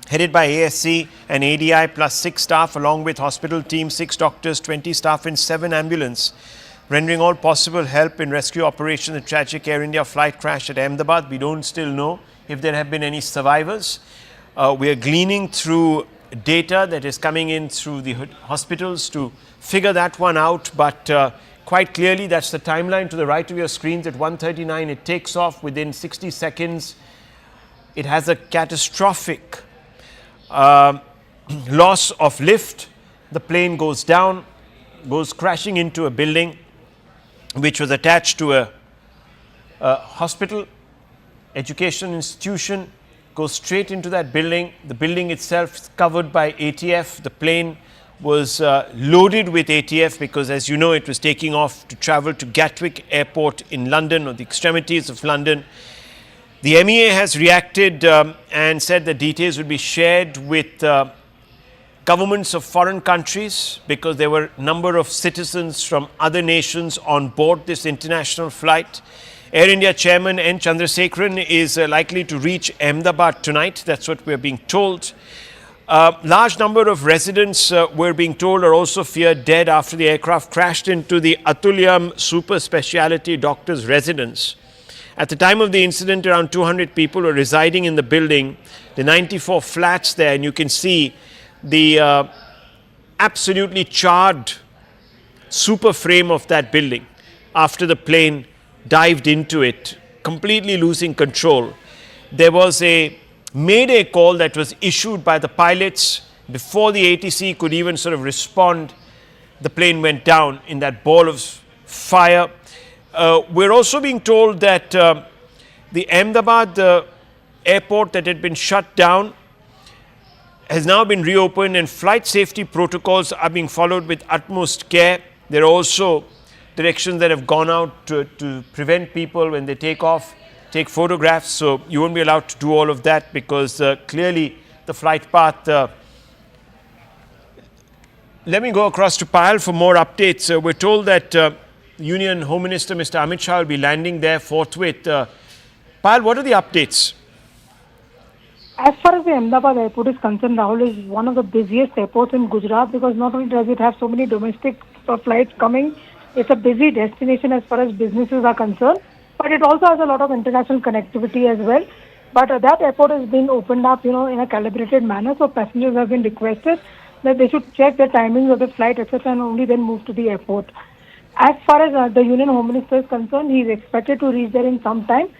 headed by ASC and ADI, plus 6 staff, along with hospital team, 6 doctors, 20 staff and 7 ambulance, rendering all possible help in rescue operation. The tragic Air India flight crash at Ahmedabad. We don't still know if there have been any survivors. We are gleaning through data that is coming in through the hospitals to figure that one out, but quite clearly that's the timeline to the right of your screens. At 1:39 it takes off. Within 60 seconds it has a catastrophic loss of lift. The plane goes down, goes crashing into a building which was attached to a hospital, education institution, goes straight into that building. The building itself is covered by ATF. The plane was loaded with ATF because, as you know, it was taking off to travel to Gatwick Airport in London, or the extremities of London. The MEA has reacted and said that details will be shared with governments of foreign countries, because there were a number of citizens from other nations on board this international flight. Air India chairman N. Chandrasekaran is likely to reach Ahmedabad tonight. That's what we're being told. Large number of residents, we're being told, are also feared dead after the aircraft crashed into the Atulyam super speciality doctor's residence. At the time of the incident, around 200 people were residing in the building, the 94 flats there, and you can see the absolutely charred super frame of that building after the plane dived into it, completely losing control. There was a mayday call that was issued by the pilots before the ATC could even sort of respond. The plane went down in that ball of fire. We're also being told that the Ahmedabad airport that had been shut down has now been reopened, and flight safety protocols are being followed with utmost care. There are also directions that have gone out to prevent people when they take off, take photographs. So you won't be allowed to do all of that, because clearly the flight path. Let me go across to Payal for more updates. We're told that Union Home Minister Mr. Amit Shah will be landing there forthwith. Payal, what are the updates? As far as the Ahmedabad airport is concerned, Rahul, is one of the busiest airports in Gujarat, because not only does it have so many domestic flights coming, it's a busy destination as far as businesses are concerned, but it also has a lot of international connectivity as well. But that airport has been opened up, in a calibrated manner, so passengers have been requested that they should check the timings of the flight, etc., and only then move to the airport. As far as the Union Home Minister is concerned, he is expected to reach there in some time,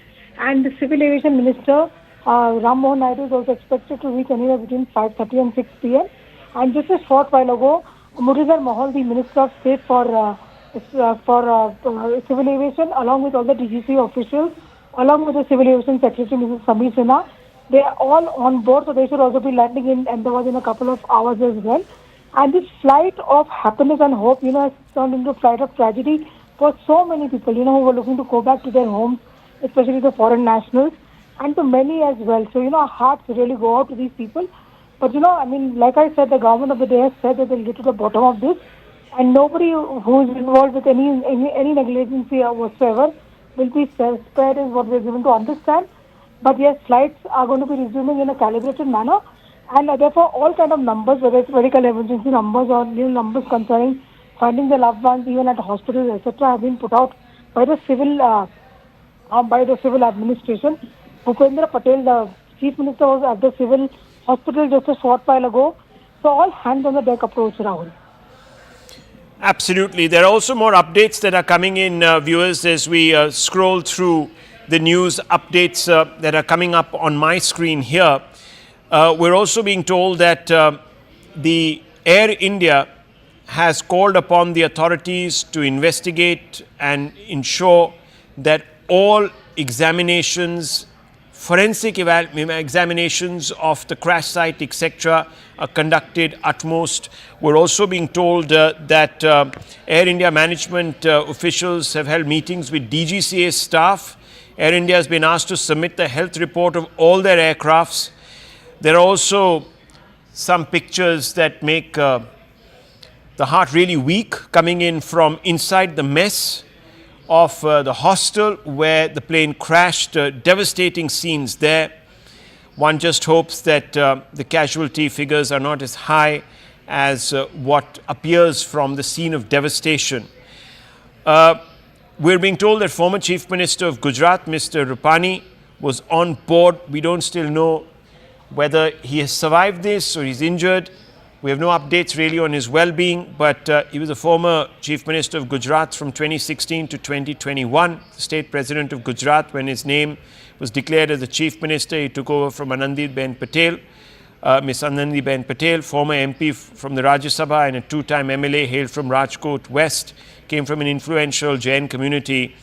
and the Civil Aviation Minister Ram Mohan Naidu is also expected to reach anywhere between 5:30 and 6 p.m. And just a short while ago, Muralidhar Mohal, the Minister of State for Civil Aviation, along with all the DGC officials, along with the Civil Aviation Secretary Mrs. Samir Sinha, They are all on board, so they should also be landing in Ahmedabad in a couple of hours as well. And this flight of happiness and hope, has turned into a flight of tragedy for so many people, who were looking to go back to their homes, especially the foreign nationals, and to many as well. So, our hearts really go out to these people. But, like I said, the government of the day has said that they'll get to the bottom of this, and nobody who is involved with any negligence whatsoever will be spared, is what we're given to understand. But yes, flights are going to be resuming in a calibrated manner, and therefore all kind of numbers, whether it's medical emergency numbers or numbers concerning finding the loved ones even at hospitals, etc., have been put out by the civil administration. Bhupendra Patel, the chief minister, was at the civil hospital just a short while ago. So all hands on the deck approach, Rahul. Absolutely. There are also more updates that are coming in, viewers, as we scroll through the news updates that are coming up on my screen here. We're also being told that the Air India has called upon the authorities to investigate and ensure that all examinations, forensic examinations of the crash site, etc., are conducted utmost. We're also being told that Air India management officials have held meetings with DGCA staff. Air India has been asked to submit the health report of all their aircrafts. There are also some pictures that make the heart really weak coming in from inside the mess of the hostel where the plane crashed. Devastating scenes there. One just hopes that the casualty figures are not as high as what appears from the scene of devastation. We're being told that former Chief Minister of Gujarat, Mr. Rupani, was on board. We don't still know whether he has survived this or he's injured. We have no updates really on his well-being, but he was a former Chief Minister of Gujarat from 2016 to 2021, the state president of Gujarat. When his name was declared as the Chief Minister, he took over from Anandiben Patel, Miss Anandiben Patel, former MP from the Rajya Sabha and a two-time MLA, hailed from Rajkot West, came from an influential Jain community.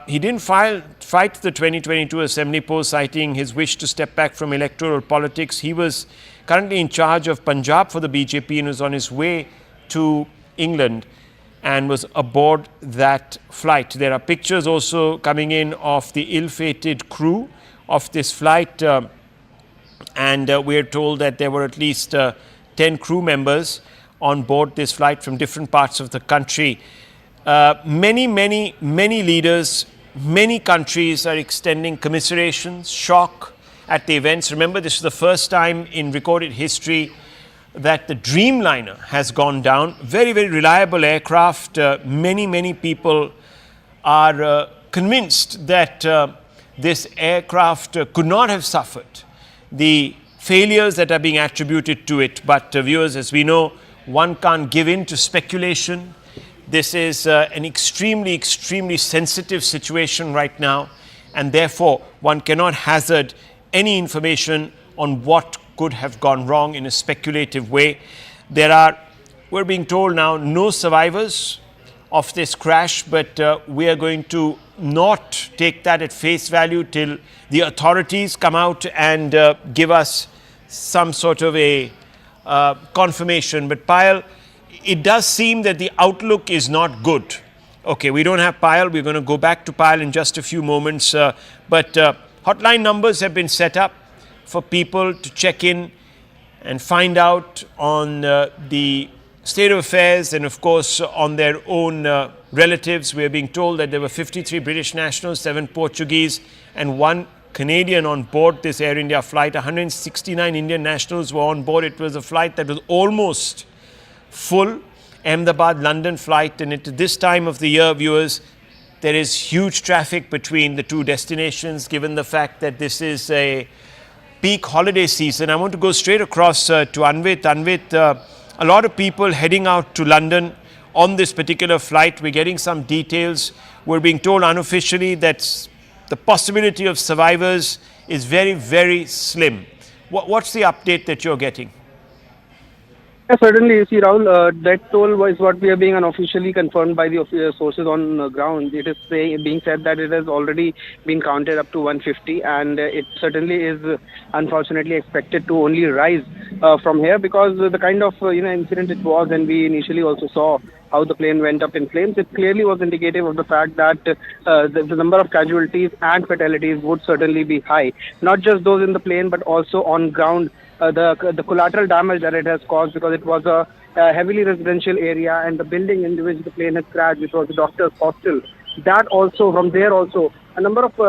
He didn't fight the 2022 Assembly poll, citing his wish to step back from electoral politics. He was currently in charge of Punjab for the BJP and was on his way to England and was aboard that flight. There are pictures also coming in of the ill-fated crew of this flight, and we are told that there were at least 10 crew members on board this flight from different parts of the country. Many leaders, many countries are extending commiserations, shock at the events. Remember, this is the first time in recorded history that the Dreamliner has gone down. Very, very reliable aircraft. Many people are convinced that this aircraft could not have suffered the failures that are being attributed to it. But viewers, as we know, one can't give in to speculation. This is an extremely sensitive situation right now, and therefore one cannot hazard any information on what could have gone wrong in a speculative way. We're being told now, no survivors of this crash, but we are going to not take that at face value till the authorities come out and give us some sort of a confirmation. But Payal, it does seem that the outlook is not good. Okay, we don't have Payal. We're going to go back to Payal in just a few moments. But hotline numbers have been set up for people to check in and find out on the state of affairs and, of course, on their own relatives. We are being told that there were 53 British nationals, 7 Portuguese, and 1 Canadian on board this Air India flight. 169 Indian nationals were on board. It was a flight that was almost full, Ahmedabad-London flight, and at this time of the year, viewers, there is huge traffic between the two destinations, given the fact that this is a peak holiday season. I want to go straight across to Anvit. Anvit, a lot of people heading out to London on this particular flight. We're getting some details. We're being told unofficially that the possibility of survivors is very, very slim. What's the update that you're getting? Yeah, certainly. You see, Rahul, that toll was what we are being unofficially confirmed by the sources on ground. It is being said that it has already been counted up to 150, and it certainly is unfortunately expected to only rise from here because the kind of incident it was, and we initially also saw how the plane went up in flames. It clearly was indicative of the fact that the number of casualties and fatalities would certainly be high, not just those in the plane but also on ground. The collateral damage that it has caused because it was a heavily residential area and the building in which the plane had crashed, which was the doctor's hostel. That also, from there also, a number of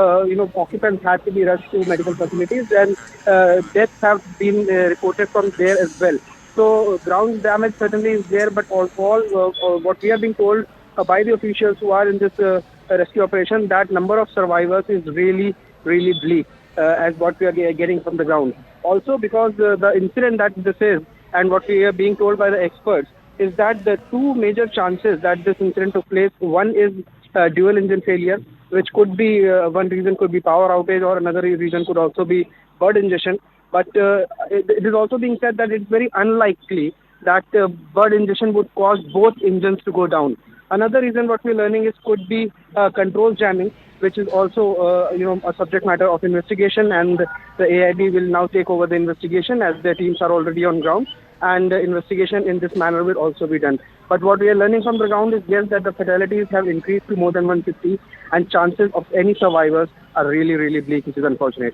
occupants had to be rushed to medical facilities, and deaths have been reported from there as well. So ground damage certainly is there, but all what we have been told by the officials who are in this rescue operation, that number of survivors is really, really bleak as what we are getting from the ground. Also, because the incident that this is, and what we are being told by the experts, is that the two major chances that this incident took place, one is dual engine failure, which could be one reason could be power outage, or another reason could also be bird ingestion. But it is also being said that it's very unlikely that bird ingestion would cause both engines to go down. Another reason what we're learning is could be control jamming, which is also a subject matter of investigation, and the AIB will now take over the investigation as their teams are already on ground, and investigation in this manner will also be done. But what we are learning from the ground is yes, that the fatalities have increased to more than 150, and chances of any survivors are really, really bleak, which is unfortunate.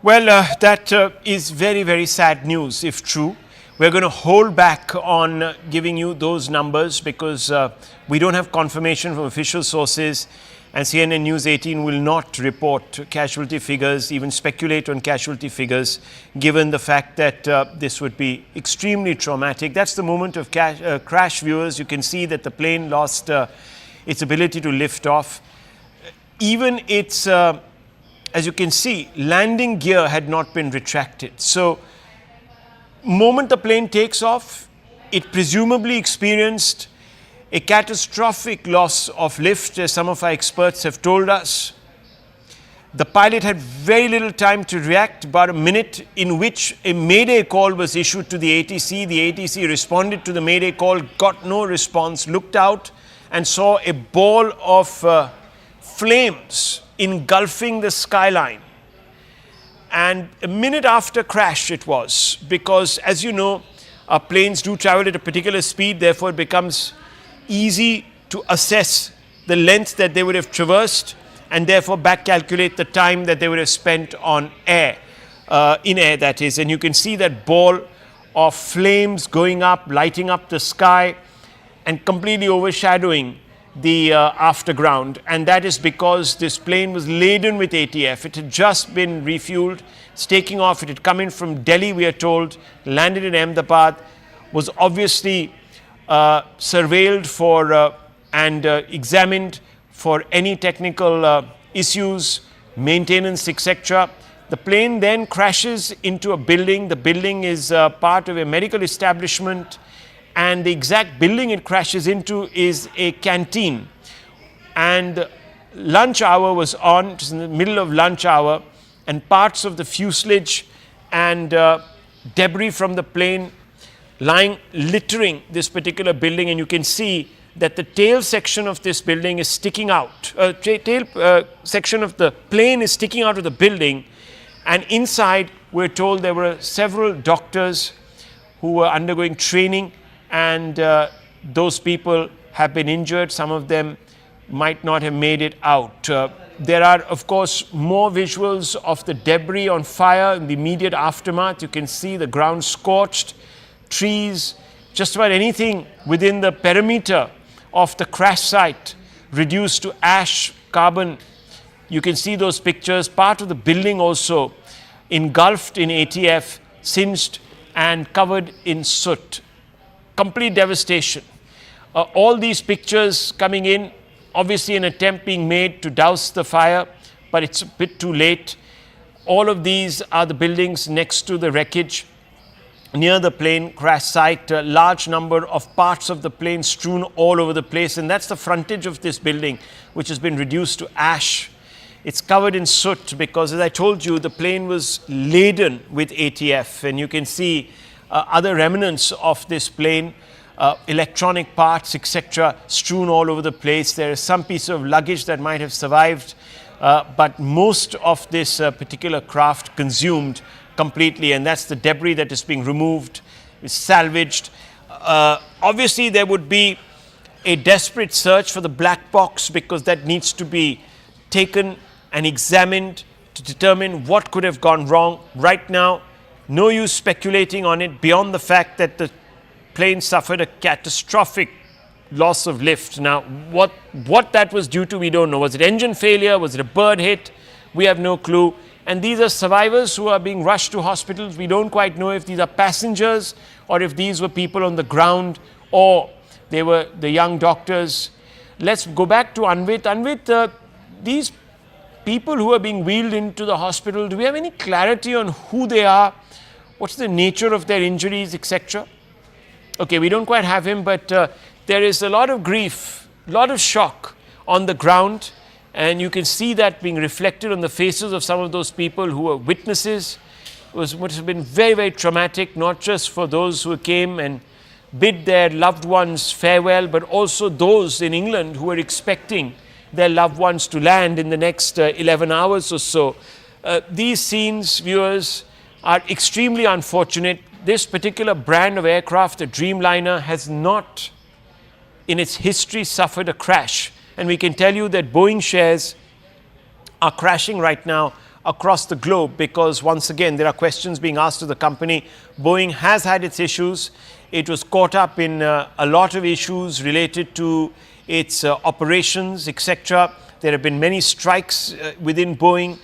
Well, that is very, very sad news if true. We're going to hold back on giving you those numbers because we don't have confirmation from official sources, and CNN News 18 will not report casualty figures, even speculate on casualty figures, given the fact that this would be extremely traumatic. That's the moment of crash, viewers. You can see that the plane lost its ability to lift off. Even its, as you can see, landing gear had not been retracted. So, moment the plane takes off, it presumably experienced a catastrophic loss of lift, as some of our experts have told us. The pilot had very little time to react, about a minute, in which a mayday call was issued to the ATC. The ATC responded to the mayday call, got no response, looked out and saw a ball of flames engulfing the skyline. And a minute after crash it was, because as you know, our planes do travel at a particular speed, therefore it becomes easy to assess the length that they would have traversed and therefore back calculate the time that they would have spent on air, in air that is. And you can see that ball of flames going up, lighting up the sky and completely overshadowing the afterground, and that is because this plane was laden with ATF. It had just been refueled. It's taking off. It had come in from Delhi, we are told, landed in Ahmedabad, was obviously surveilled for and examined for any technical issues, maintenance, etc. The plane then crashes into a building. The building is part of a medical establishment, and the exact building it crashes into is a canteen. And lunch hour was on, it was in the middle of lunch hour, and parts of the fuselage and debris from the plane lying littering this particular building, and you can see that the tail section of this building is sticking out. Tail section of the plane is sticking out of the building, and inside we're told there were several doctors who were undergoing training, and those people have been injured. Some of them might not have made it out. There are, of course, more visuals of the debris on fire in the immediate aftermath. You can see the ground scorched, trees, just about anything within the perimeter of the crash site reduced to ash, carbon. You can see those pictures. Part of the building also engulfed in ATF, singed and covered in soot. Complete devastation. All these pictures coming in, obviously an attempt being made to douse the fire, but it's a bit too late. All of these are the buildings next to the wreckage. Near the plane crash site, a large number of parts of the plane strewn all over the place, and that's the frontage of this building, which has been reduced to ash. It's covered in soot because, as I told you, the plane was laden with ATF, and you can see other remnants of this plane, electronic parts, etc., strewn all over the place. There is some piece of luggage that might have survived, but most of this particular craft consumed completely, and that's the debris that is being removed, is salvaged. Obviously, there would be a desperate search for the black box, because that needs to be taken and examined to determine what could have gone wrong. Right now, no use speculating on it beyond the fact that the plane suffered a catastrophic loss of lift. Now, what that was due to, we don't know. Was it engine failure? Was it a bird hit? We have no clue. And these are survivors who are being rushed to hospitals. We don't quite know if these are passengers or if these were people on the ground or they were the young doctors. Let's go back to Anvit. Anvit, these people who are being wheeled into the hospital, do we have any clarity on who they are? What's the nature of their injuries, etc.? Okay, we don't quite have him, but there is a lot of grief, a lot of shock on the ground, and you can see that being reflected on the faces of some of those people who were witnesses. It must have been very, very traumatic, not just for those who came and bid their loved ones farewell, but also those in England who were expecting their loved ones to land in the next 11 hours or so. These scenes, viewers, are extremely unfortunate. This particular brand of aircraft, the Dreamliner, has not in its history suffered a crash. And we can tell you that Boeing shares are crashing right now across the globe, because once again there are questions being asked of the company. Boeing has had its issues. It was caught up in a lot of issues related to its operations, etc. There have been many strikes within Boeing,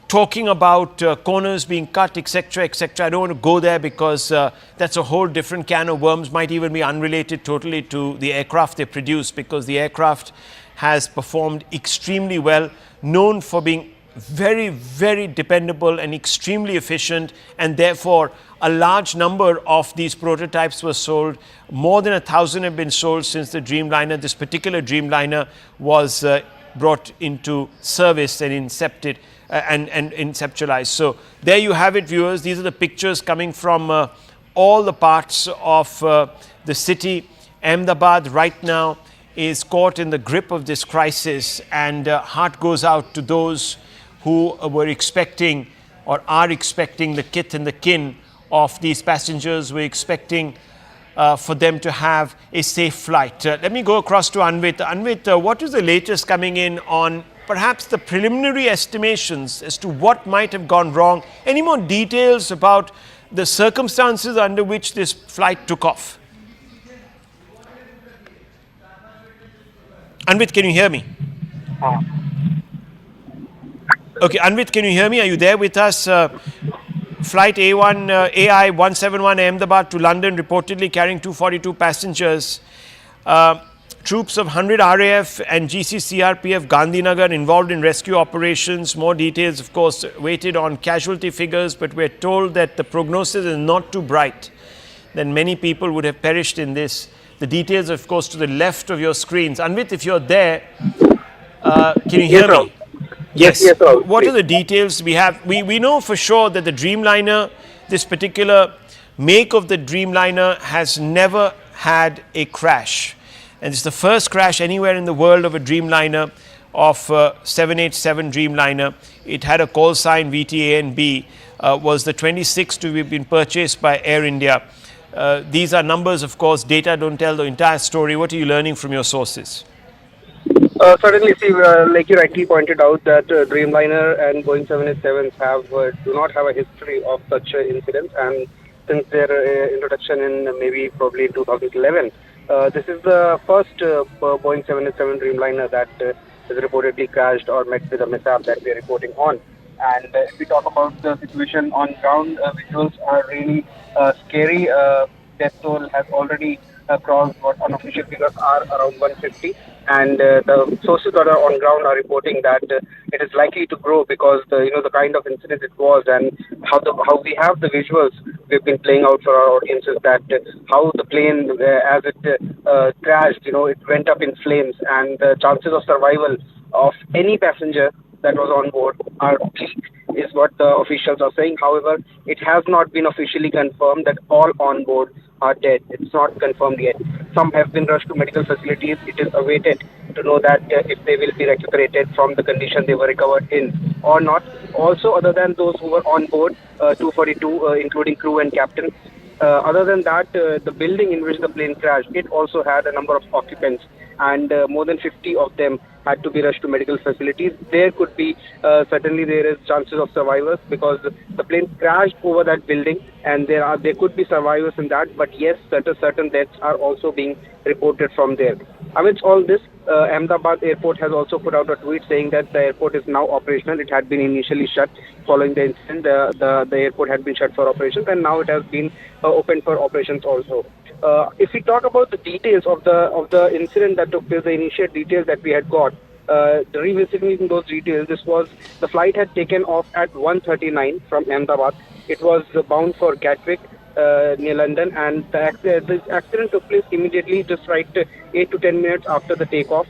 talking about corners being cut, etc., etc. I don't want to go there, because that's a whole different can of worms, might even be unrelated totally to the aircraft they produce, because the aircraft has performed extremely well, known for being very, very dependable and extremely efficient, and therefore a large number of these prototypes were sold. More than 1,000 have been sold since the Dreamliner, this particular Dreamliner, was brought into service and incepted and inceptualized. So there you have it, viewers. These are the pictures coming from all the parts of the city. Ahmedabad right now is caught in the grip of this crisis, and heart goes out to those who were expecting or are expecting the kith and the kin of these passengers. We're expecting for them to have a safe flight. Let me go across to Anvit. Anvit, what is the latest coming in on perhaps the preliminary estimations as to what might have gone wrong? Any more details about the circumstances under which this flight took off? Anvit, can you hear me? Okay, Anvit, can you hear me? Are you there with us? Flight AI 171 Ahmedabad to London, reportedly carrying 242 passengers. Troops of 100 RAF and GCCRPF Gandhinagar involved in rescue operations. More details, of course, waited on casualty figures, but we're told that the prognosis is not too bright, that many people would have perished in this. The details, of course, to the left of your screens. Anvit, if you're there, can you hear me? Yes. What are the details we have? We know for sure that the Dreamliner, this particular make of the Dreamliner, has never had a crash. And it's the first crash anywhere in the world of a Dreamliner, of 787 Dreamliner. It had a call sign VTA and B, was the 26th to have been purchased by Air India. These are numbers, of course. Data don't tell the entire story. What are you learning from your sources? Certainly, see, like you rightly pointed out, that Dreamliner and Boeing 787s do not have a history of such incidents, and since their introduction in probably 2011, this is the first Boeing 787 Dreamliner that is reportedly crashed or met with a mishap that we are reporting on. And if we talk about the situation on ground, visuals are really scary. Death toll has already crossed what unofficial figures are around 150, and the sources that are on ground are reporting that it is likely to grow, because the kind of incident it was, and how we have the visuals we've been playing out for our audiences, that how the plane as it crashed, it went up in flames, and the chances of survival of any passenger that was on board are bleak. is what the officials are saying. However, it has not been officially confirmed that all on board are dead. It's not confirmed yet. Some have been rushed to medical facilities. It is awaited to know that if they will be recuperated from the condition they were recovered in or not. Also, other than those who were on board, 242, including crew and captain, other than that, the building in which the plane crashed, it also had a number of occupants, and more than 50 of them had to be rushed to medical facilities. There could be, certainly there is chances of survivors because the plane crashed over that building, and there could be survivors in that, but yes, certain deaths are also being reported from there. Amidst all this, Ahmedabad airport has also put out a tweet saying that the airport is now operational. It had been initially shut following the incident. The airport had been shut for operations, and now it has been opened for operations also. If we talk about the details of the incident that took place, the initial details that we had got, revisiting those details, the flight had taken off at 1:39 from Ahmedabad. It was bound for Gatwick, near London, and the accident took place immediately, just right 8 to 10 minutes after the takeoff.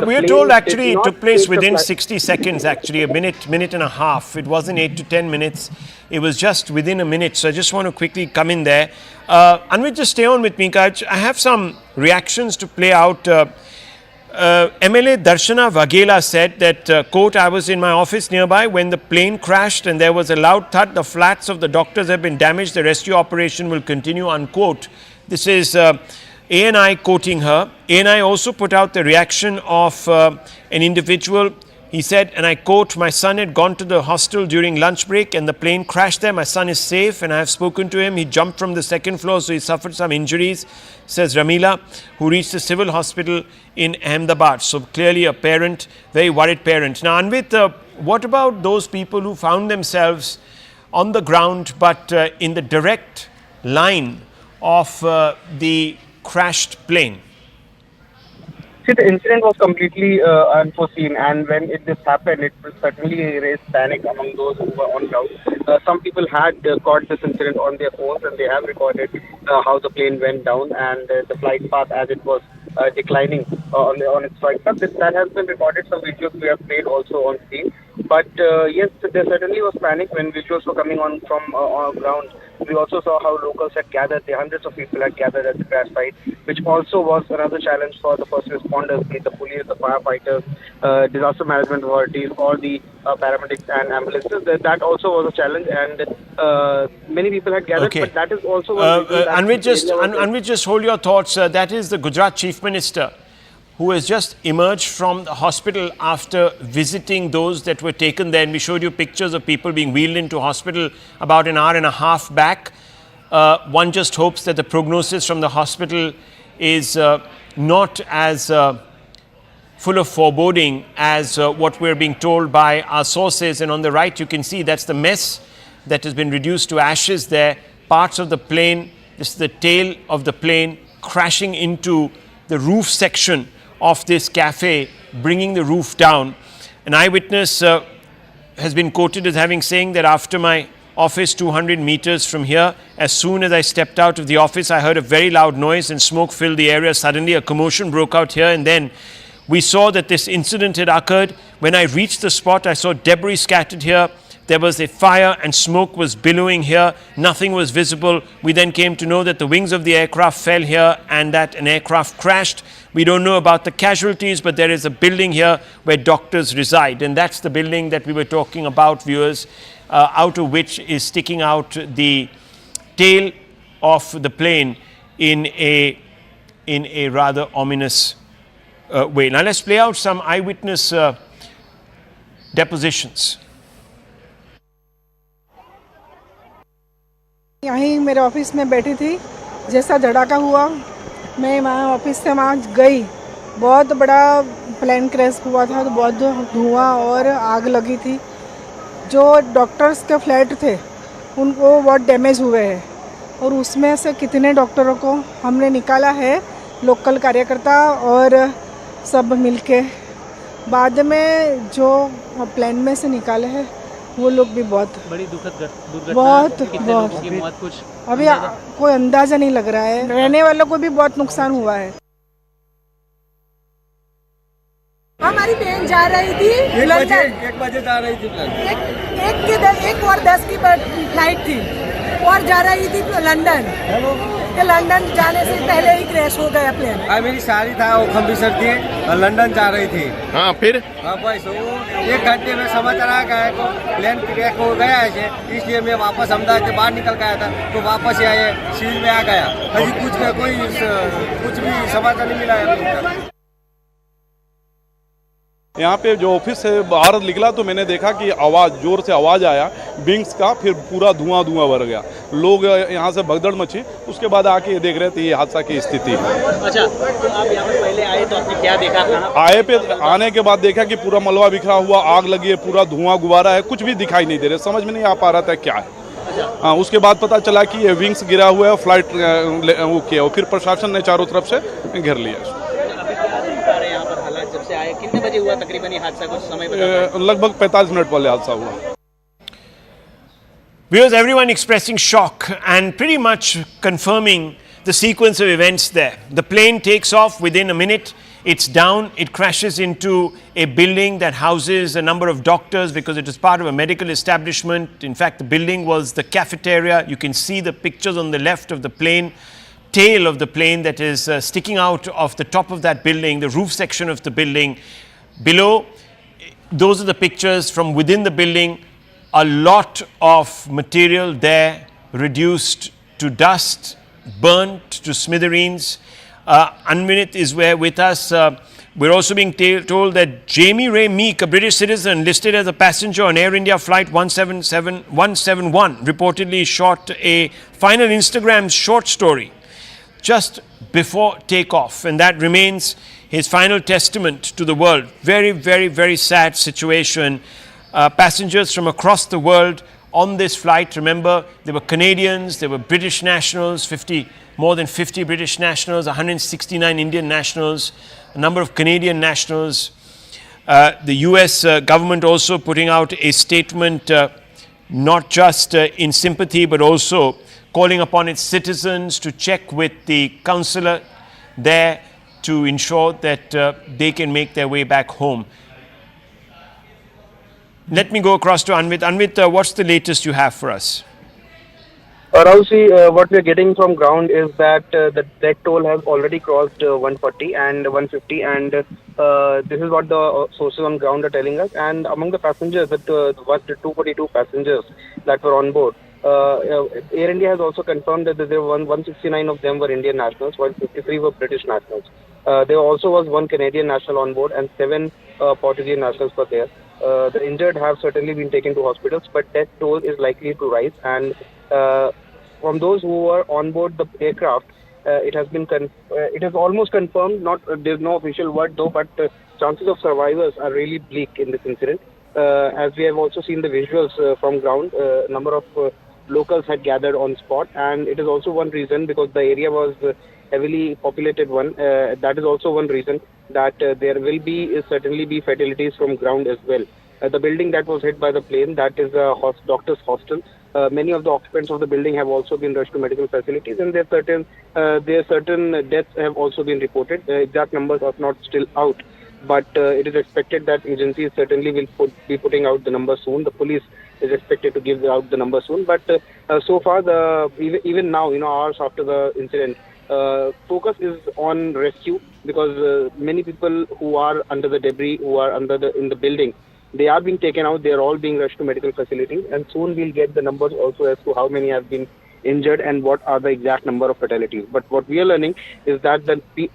We are told actually it took place within 60 seconds, actually, a minute and a half. It wasn't 8 to 10 minutes. It was just within a minute. So I just want to quickly come in there. Anvit, just stay on with me, Kaj. I have some reactions to play out. MLA Darshana Vaghela said that, quote, I was in my office nearby when the plane crashed and there was a loud thud. The flats of the doctors have been damaged. The rescue operation will continue, unquote. This is ANI quoting her. ANI also put out the reaction of an individual. He said, and I quote, my son had gone to the hostel during lunch break and the plane crashed there. My son is safe and I have spoken to him. He jumped from the second floor, so he suffered some injuries, says Ramila, who reached the civil hospital in Ahmedabad. So clearly a parent, very worried parent. Now, Anvit, what about those people who found themselves on the ground but in the direct line of the crashed plane? See, the incident was completely unforeseen, and when this happened, it certainly raised panic among those who were on ground. Some people had caught this incident on their phones, and they have recorded how the plane went down and the flight path as it was declining on its flight path. That has been recorded. Some videos we have played also on scene. But yes, there certainly was panic when visuals were coming on from ground. We also saw how locals had gathered, the hundreds of people had gathered at the crash site, which also was another challenge for the first responders, be it the police, the firefighters, disaster management authorities, or the paramedics and ambulances. That also was a challenge, and many people had gathered, but that is also Anvit, just hold your thoughts. That is the Gujarat Chief Minister, who has just emerged from the hospital after visiting those that were taken there. And we showed you pictures of people being wheeled into hospital about an hour and a half back. One just hopes that the prognosis from the hospital is not as full of foreboding as what we're being told by our sources. And on the right, you can see that's the mess that has been reduced to ashes there. Parts of the plane, this is the tail of the plane crashing into the roof section of this cafe, bringing the roof down. An eyewitness has been quoted as having saying that after my office 200 meters from here, as soon as I stepped out of the office, I heard a very loud noise and smoke filled the area. Suddenly a commotion broke out here, and then we saw that this incident had occurred. When I reached the spot, I saw debris scattered here. There was a fire and smoke was billowing here. Nothing was visible. We then came to know that the wings of the aircraft fell here and that an aircraft crashed. We don't know about the casualties, but there is a building here where doctors reside. And that's the building that we were talking about, viewers, out of which is sticking out the tail of the plane in a rather ominous way. Now let's play out some eyewitness depositions. यहीं मेरे office में बैठी थी, जैसा धड़ाका हुआ मैं वहाँ office से वहाँ गई। बहुत बड़ा प्लेन क्रैश हुआ था, तो बहुत धुआं और आग लगी थी। जो डॉक्टर्स के फ्लैट थे उनको बहुत डैमेज हुए हैं, और उसमें से कितने डॉक्टरों को हमने निकाला है, लोकल कार्यकर्ता और सब मिलके। बाद में जो प्लेन में से निकाले हैं वो लोग भी बहुत बड़ी दुखद दुर्घटना, बहुत की मौत कुछ अभी कोई अंदाजा नहीं लग रहा है। रहने वालों को भी बहुत नुकसान हुआ है। हमारी बहन जा रही थी लंदन, 1 बजे जा रही थी फ्लाइट, 1:10 की फ्लाइट थी और जा रही थी लंदन। कि लंदन जाने से पहले ही क्रैश हो गया प्लेन। मेरी सारी था वो खम्बीसर थी और लंदन जा रही थी। हाँ फिर बस वो 1 घंटे में समाचार आ गया तो प्लेन क्रैश हो गया है, इसलिए मैं वापस अहमदाबाद से बाहर निकल गया था तो वापस ही आए सील में आ गया। अभी कुछ भी समाचार नहीं मिला है अभी तक। यहाँ पे जो ऑफिस से बाहर निकला तो मैंने देखा कि आवाज़ जोर से आवाज़ आया विंग्स का, फिर पूरा धुआं भर गया, लोग यहाँ से भगदड़ मची। उसके बाद आके देख रहे थे ये हादसा की स्थिति है। अच्छा, तो आप यहाँ पर पहले आए तो आपने क्या देखा? आने के बाद देखा कि पूरा मलबा बिखरा हुआ, आग लगी है, पूरा धुआं गुब्बारा है, कुछ भी दिखाई नहीं दे रहा, समझ में नहीं आ पा रहा था क्या है। हाँ, उसके बाद पता चला कि ये विंग्स गिरा हुआ है, फ्लाइट वो किया, फिर प्रशासन ने चारों तरफ से घेर लिया। जब से आए कितने बजे हुआ तकरीबन ये हादसा, कुछ समय लगभग 45 मिनट पहले हादसा हुआ। Viewers, everyone expressing shock and pretty much confirming the sequence of events there. The plane takes off within a minute. It's down. It crashes into a building that houses a number of doctors because it is part of a medical establishment. In fact, the building was the cafeteria. You can see the pictures on the left of the plane. Tail of the plane that is sticking out of the top of that building, the roof section of the building. Below, those are the pictures from within the building. A lot of material there reduced to dust, burnt to smithereens. Anvinit is with us. We're also being told that Jamie Ray Meek, a British citizen listed as a passenger on Air India flight 171, reportedly shot a final Instagram short story just before takeoff, and that remains his final testament to the world. Very, very, very sad situation. Passengers from across the world on this flight, remember, there were Canadians, there were British nationals, more than 50 British nationals, 169 Indian nationals, a number of Canadian nationals. The US government also putting out a statement, not just in sympathy, but also calling upon its citizens to check with the consulate there to ensure that they can make their way back home. Let me go across to Anvit. Anvit, what's the latest you have for us? Rahul, what we are getting from ground is that the death toll has already crossed 140 and 150, and this is what the sources on ground are telling us. And among the passengers, the 242 passengers that were on board, Air India has also confirmed that there were 169 of them were Indian nationals, while 53 were British nationals. There also was 1 Canadian national on board and 7 Portuguese nationals were there. The injured have certainly been taken to hospitals, but death toll is likely to rise. And from those who were on board the aircraft, it has almost confirmed. There's no official word though, but chances of survivors are really bleak in this incident. As we have also seen the visuals from ground, a number of locals had gathered on spot, and it is also one reason because the area was heavily populated one. That is also one reason that there will certainly be fatalities from ground as well. The building that was hit by the plane, that is a doctor's hostel. Many of the occupants of the building have also been rushed to medical facilities, and there certain deaths have also been reported. The exact numbers are not still out, but it is expected that agencies certainly will be putting out the numbers soon. The police is expected to give out the numbers soon, but so far, even now, hours after the incident, focus is on rescue because many people who are under the debris, who are in the building, they are being taken out. They are all being rushed to medical facilities, and soon we'll get the numbers also as to how many have been injured and what are the exact number of fatalities. But what we are learning is that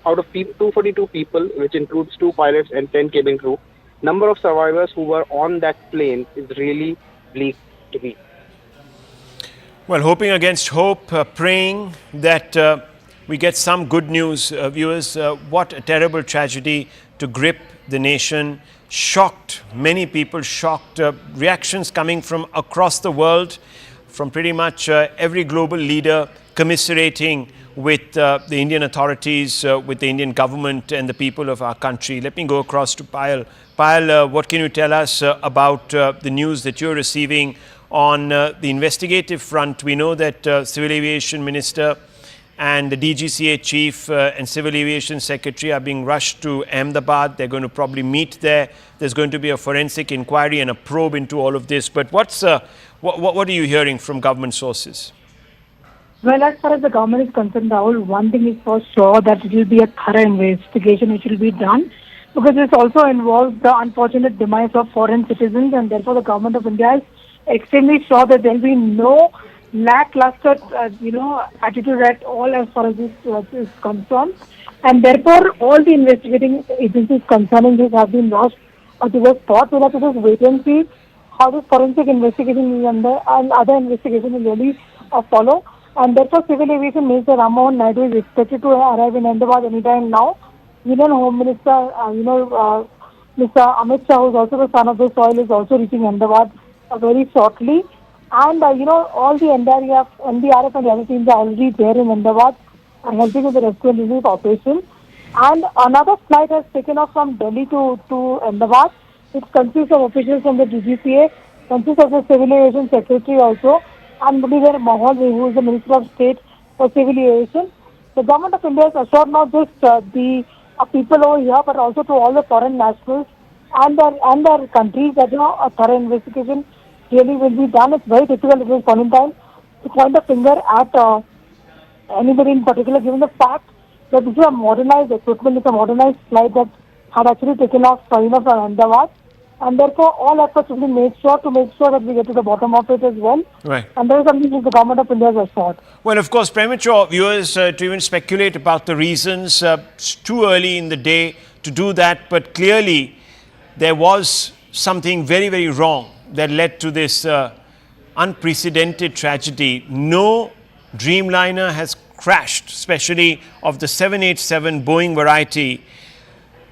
out of 242 people, which includes 2 pilots and 10 cabin crew, number of survivors who were on that plane is really bleak to me. Well, hoping against hope, praying that we get some good news, viewers. What a terrible tragedy to grip the nation. Shocked, many people shocked. Reactions coming from across the world, from pretty much every global leader commiserating with the Indian authorities, with the Indian government and the people of our country. Let me go across to Payal. Payal, what can you tell us about the news that you're receiving on the investigative front? We know that Civil Aviation Minister and the DGCA chief and Civil Aviation Secretary are being rushed to Ahmedabad. They're going to probably meet there. There's going to be a forensic inquiry and a probe into all of this. But what are you hearing from government sources? Well, as far as the government is concerned, Rahul, one thing is for sure that it will be a thorough investigation which will be done, because this also involves the unfortunate demise of foreign citizens, and therefore the government of India is extremely sure that there will be no lackluster, attitude at all as far as this is concerned. And therefore, all the investigating agencies concerning this have been lost to the spot. We'll have to just wait and see how this forensic investigation and other investigation will really follow. And therefore, Civil Aviation Minister Rammohan Naidu is expected to arrive in Ahmedabad anytime now. Union Home Minister, Mr. Amit Shah, who is also the son of the soil, is also reaching Ahmedabad very shortly. And, all the NDRF and the other teams are already there in Ahmedabad and helping with the rescue and relief operation. And another flight has taken off from Delhi to Ahmedabad. It consists of officials from the DGCA, consists of the Civil Aviation Secretary also, and Muligar Mahal, who is the Minister of State for Civil Aviation. The government of India has assured not just the people over here, but also to all the foreign nationals and their countries that a thorough investigation really will be done. It's very difficult at this point in time to point a finger at anybody in particular, given the fact that this is a modernized equipment, it's a modernized flight that had actually taken off from Ahmedabad. And therefore, all efforts will be made sure that we get to the bottom of it as well. Right. And there is something that the government of India has assured. Well, of course, premature viewers to even speculate about the reasons. It's too early in the day to do that. But clearly, there was something very, very wrong that led to this unprecedented tragedy. No Dreamliner has crashed, especially of the 787 Boeing variety,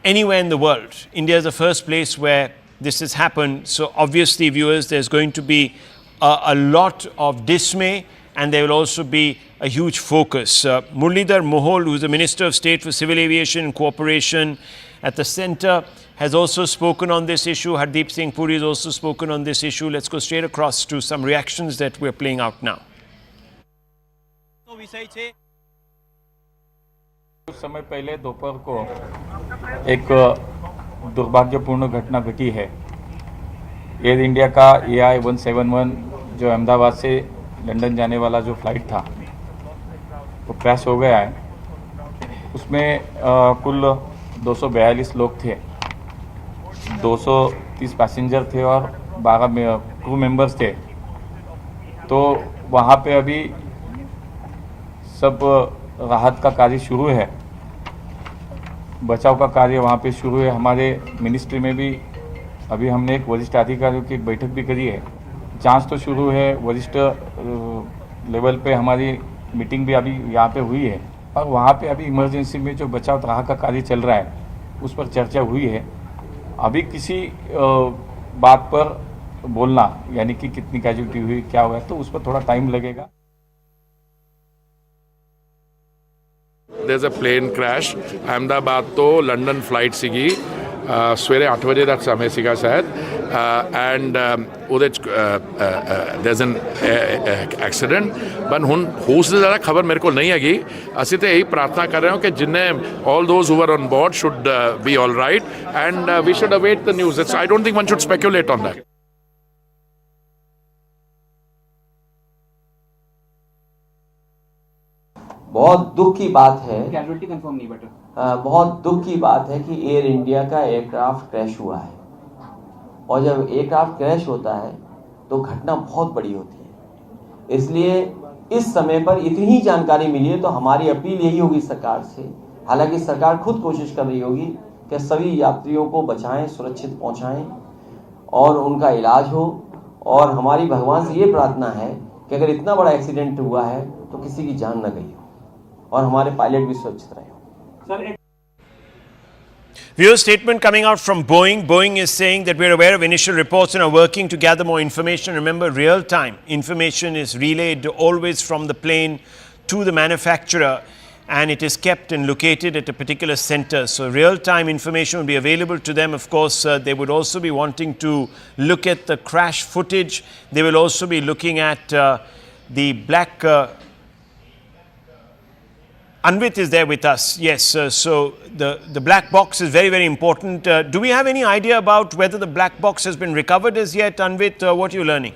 anywhere in the world. India is the first place where this has happened. So obviously, viewers, there's going to be a lot of dismay, and there will also be a huge focus. Muralidhar Mohol, who is the Minister of State for Civil Aviation and Cooperation at the centre, has also spoken on this issue. Hardeep Singh Puri has also spoken on this issue. Let's go straight across to some reactions that we're playing out now. कुछ समय पहले दोपहर को एक दुर्भाग्यपूर्ण घटना घटी है। एयर इंडिया का AI-171 जो अहमदाबाद से लंदन जाने वाला जो फ्लाइट था वो क्रैश हो गया है। उसमें कुल 242 लोग थे, 230 पैसेंजर थे और 12 क्रू मेंबर्स थे। तो वहाँ पे अभी सब राहत का कार्य शुरू है, बचाव का कार्य वहाँ पे शुरू है। हमारे मिनिस्ट्री में भी अभी हमने एक वरिष्ठ अधिकारियों की एक बैठक भी करी है। जांच तो शुरू है, वरिष्ठ लेवल पे हमारी मीटिंग भी अभी यहाँ पे हुई है और वहाँ पे अभी इमरजेंसी में जो बचाव राहत का कार्य चल रहा है उस पर चर्चा हुई है। अभी किसी बात पर बोलना, यानी कि कितनी कैजुअल्टी हुई, क्या हुआ, तो उस पर थोड़ा टाइम लगेगा। There's a plane crash. Ahmedabad to London flight ਸੀਗੀ ਸਵੇਰੇ 8 ਵਜੇ ਦਾ ਸਮੇਂ ਸੀਗਾ ਸ਼ਾਇਦ ਐਂਡ ਉਹਦੇ there's an accident but ਹੁਣ ਉਸ ਦੀ ਜ਼ਿਆਦਾ ਖਬਰ ਮੇਰੇ ਕੋਲ ਨਹੀਂ ਹੈਗੀ। ਅਸੀਂ ਤੇ ਇਹੀ ਪ੍ਰਾਰਥਨਾ ਕਰ ਰਹੇ ਹਾਂ ਕਿ ਜਿੰਨੇ all those who were on board should be all right and we should await the news. I don't think one should speculate on that. बहुत दुख की बात है, कैजुअल्टी कंफर्म नहीं बटा, बहुत दुख की बात है कि एयर इंडिया का एयरक्राफ्ट क्रैश हुआ है और जब एयरक्राफ्ट क्रैश होता है तो घटना बहुत बड़ी होती है। इसलिए इस समय पर इतनी जानकारी मिली है तो हमारी अपील यही होगी सरकार से, हालांकि सरकार खुद कोशिश कर रही होगी कि सभी यात्रियों को बचाएं, सुरक्षित पहुंचाएं और उनका इलाज हो। और हमारी भगवान से ये प्रार्थना है कि अगर इतना बड़ा एक्सीडेंट हुआ है तो किसी की जान न गई हो और हमारे पायलट भी सुरक्षित रहे हो। Viewer statement coming out from Boeing. Boeing is saying that we're aware of initial reports and are working to gather more information. Remember, real-time information is relayed always from the plane to the manufacturer, and it is kept and located at a particular center. So real-time information will be available to them. Of course, they would also be wanting to look at the crash footage. They will also be looking at the black Anvit is there with us. Yes, so the black box is very, very important. Do we have any idea about whether the black box has been recovered as yet, Anvit? What are you learning?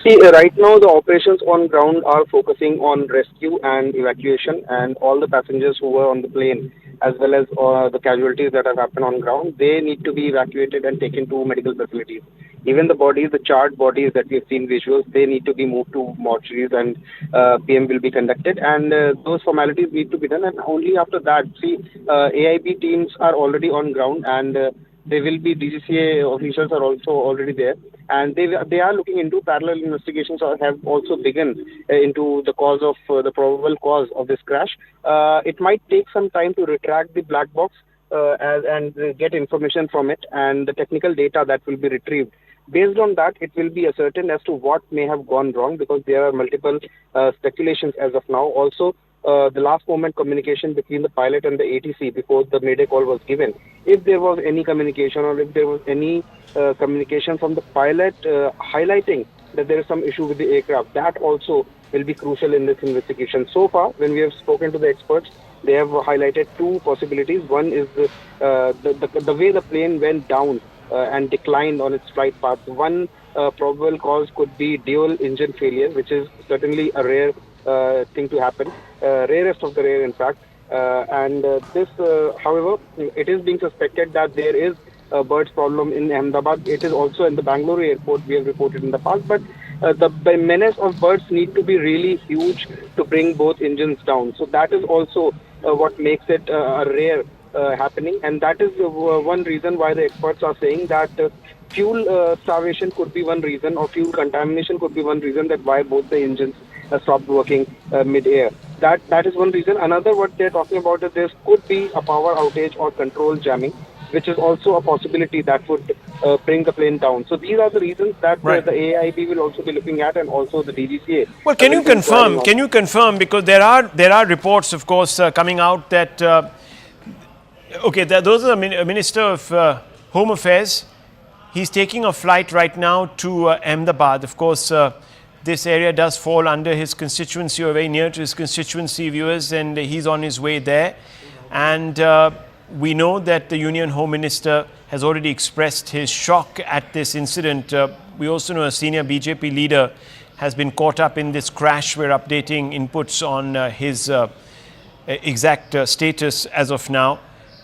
See, right now the operations on ground are focusing on rescue and evacuation, and all the passengers who were on the plane, as well as the casualties that have happened on ground, they need to be evacuated and taken to medical facilities. Even the bodies, the charred bodies that we've seen visuals, they need to be moved to mortuaries, and PM will be conducted, and those formalities need to be done. And only after that, see, AIB teams are already on ground, and there will be DGCA officials are also already there, and they are looking into parallel investigations or have also begun into the cause of the probable cause of this crash. It might take some time to retract the black box and get information from it and the technical data that will be retrieved. Based on that, it will be ascertained as to what may have gone wrong, because there are multiple speculations as of now. Also, the last moment communication between the pilot and the ATC before the mayday call was given. If there was any communication, or if there was any communication from the pilot highlighting that there is some issue with the aircraft, that also will be crucial in this investigation. So far, when we have spoken to the experts, they have highlighted two possibilities. One is the way the plane went down and declined on its flight path. One probable cause could be dual engine failure, which is certainly a rare thing to happen, rarest of the rare, in fact. This, however, it is being suspected that there is a birds problem in Ahmedabad. It is also in the Bangalore airport, we have reported in the past, but the menace of birds need to be really huge to bring both engines down. So that is also what makes it a rare happening, and that is one reason why the experts are saying that fuel starvation could be one reason, or fuel contamination could be one reason that why both the engines stopped working mid-air. That is one reason. Another, what they're talking about, is there could be a power outage or control jamming, which is also a possibility that would bring the plane down. So these are the reasons that the AIB will also be looking at, and also the DGCA. Well, can you confirm? Can you confirm? Because there are reports, of course, coming out that those are the Minister of Home Affairs. He's taking a flight right now to Ahmedabad. Of course, this area does fall under his constituency, or very near to his constituency, viewers, and he's on his way there. And we know that the Union Home Minister has already expressed his shock at this incident. We also know a senior BJP leader has been caught up in this crash. We're updating inputs on his exact status as of now.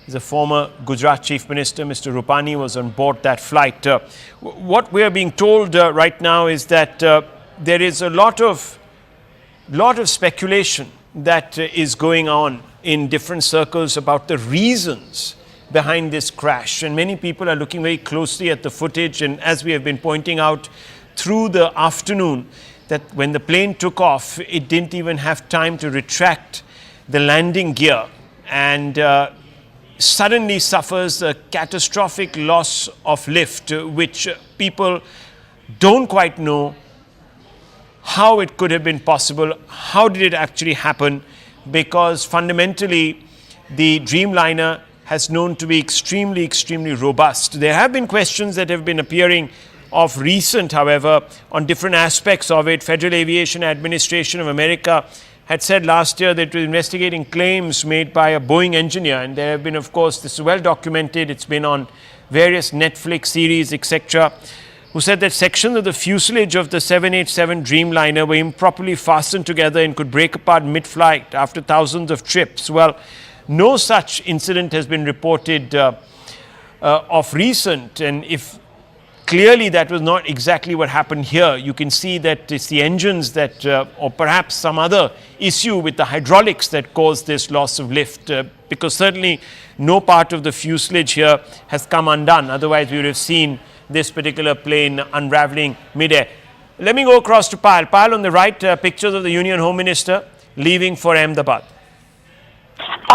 He's a former Gujarat Chief Minister. Mr. Rupani was on board that flight. What we are being told right now is that there is a lot of speculation that is going on in different circles about the reasons behind this crash. And many people are looking very closely at the footage. And as we have been pointing out through the afternoon, that when the plane took off, it didn't even have time to retract the landing gear, and suddenly suffers a catastrophic loss of lift, which people don't quite know how it could have been possible. How did it actually happen? Because fundamentally, the Dreamliner has known to be extremely, extremely robust. There have been questions that have been appearing of recent, however, on different aspects of it. Federal Aviation Administration of America had said last year that it was investigating claims made by a Boeing engineer, and there have been, of course, this is well documented, it's been on various Netflix series, etc., who said that sections of the fuselage of the 787 Dreamliner were improperly fastened together and could break apart mid-flight after thousands of trips. Well, no such incident has been reported of recent, and if clearly that was not exactly what happened here, you can see that it's the engines that, or perhaps some other issue with the hydraulics that caused this loss of lift, because certainly no part of the fuselage here has come undone. Otherwise, we would have seen this particular plane unraveling mid-air. Let me go across to Payal. Payal, on the right, pictures of the Union Home Minister leaving for Ahmedabad.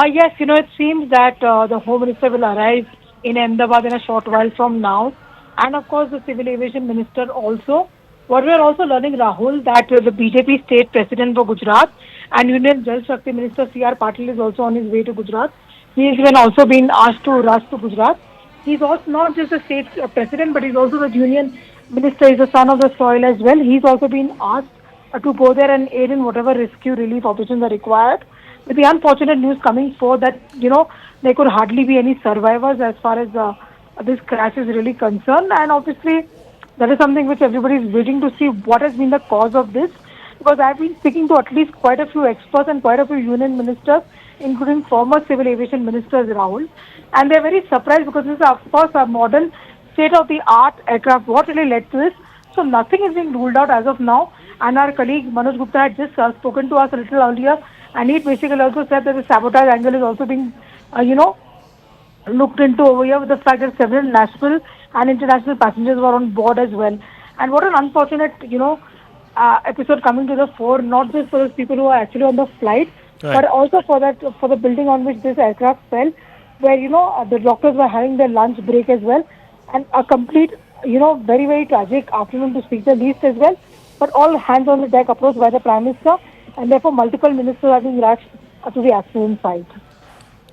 Yes, it seems that the Home Minister will arrive in Ahmedabad in a short while from now. And of course, the Civil Aviation Minister also. What we are also learning, Rahul, that the BJP State President for Gujarat and Union Jal Shakti Minister C.R. Patil is also on his way to Gujarat. He has even also been asked to rush to Gujarat. He's also not just the state president, but he's also the union minister. He's the son of the soil as well. He's also been asked to go there and aid in whatever rescue relief operations are required. With the unfortunate news coming forth that, there could hardly be any survivors as far as this crash is really concerned. And obviously, that is something which everybody is waiting to see what has been the cause of this. Because I've been speaking to at least quite a few experts and quite a few union ministers, including former civil aviation ministers, Rahul. And they're very surprised because this is, of course, a modern state-of-the-art aircraft. What really led to this? So nothing is being ruled out as of now. And our colleague Manoj Gupta had just spoken to us a little earlier, and he basically also said that the sabotage angle is also being, looked into over here, with the fact that several national and international passengers were on board as well. And what an unfortunate, episode coming to the fore, not just for those people who are actually on the flight, but also for the building on which this aircraft fell, where, the doctors were having their lunch break as well, and a complete, very, very tragic afternoon to speak the least as well. But all hands on the deck approached by the Prime Minister, and therefore multiple ministers are being rushed to the accident site.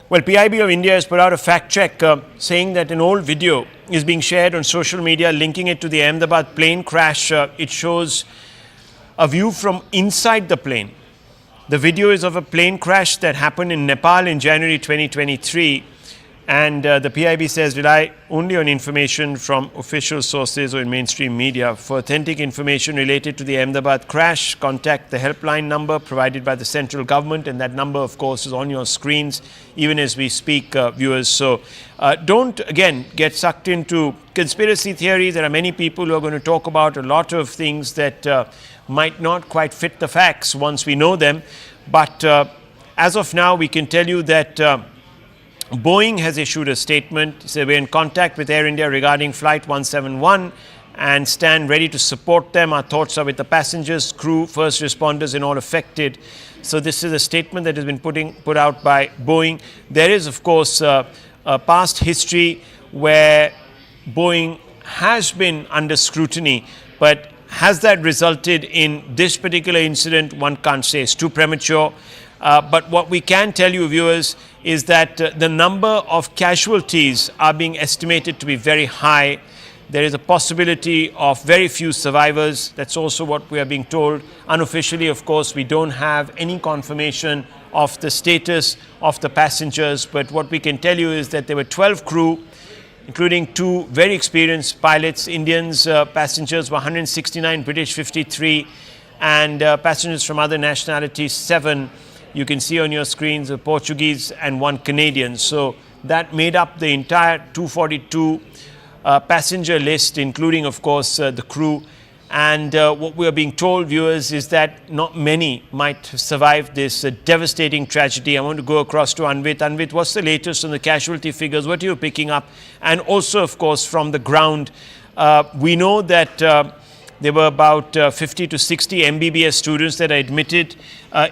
Well, PIB of India has put out a fact check saying that an old video is being shared on social media linking it to the Ahmedabad plane crash. It shows a view from inside the plane. The video is of a plane crash that happened in Nepal in January 2023. And the PIB says rely only on information from official sources or in mainstream media. For authentic information related to the Ahmedabad crash, contact the helpline number provided by the central government. And that number, of course, is on your screens even as we speak, viewers. So don't, again, get sucked into conspiracy theories. There are many people who are going to talk about a lot of things that might not quite fit the facts once we know them. But as of now, we can tell you that Boeing has issued a statement. So we're in contact with Air India regarding Flight 171 and stand ready to support them. Our thoughts are with the passengers, crew, first responders and all affected. So this is a statement that has been put out by Boeing. There is, of course, a past history where Boeing has been under scrutiny, but has that resulted in this particular incident? One can't say. It's too premature. But what we can tell you, viewers, is that the number of casualties are being estimated to be very high. There is a possibility of very few survivors. That's also what we are being told. Unofficially, of course, we don't have any confirmation of the status of the passengers. But what we can tell you is that there were 12 crew, including 2 very experienced pilots. Indians, passengers were 169, British 53, and passengers from other nationalities 7. You can see on your screens a Portuguese and 1 Canadian. So that made up the entire 242 passenger list, including, of course, the crew. And what we are being told, viewers, is that not many might survive this devastating tragedy. I want to go across to Anvit. Anvit, what's the latest on the casualty figures? What are you picking up? And also, of course, from the ground, we know that there were about 50 to 60 MBBS students that are admitted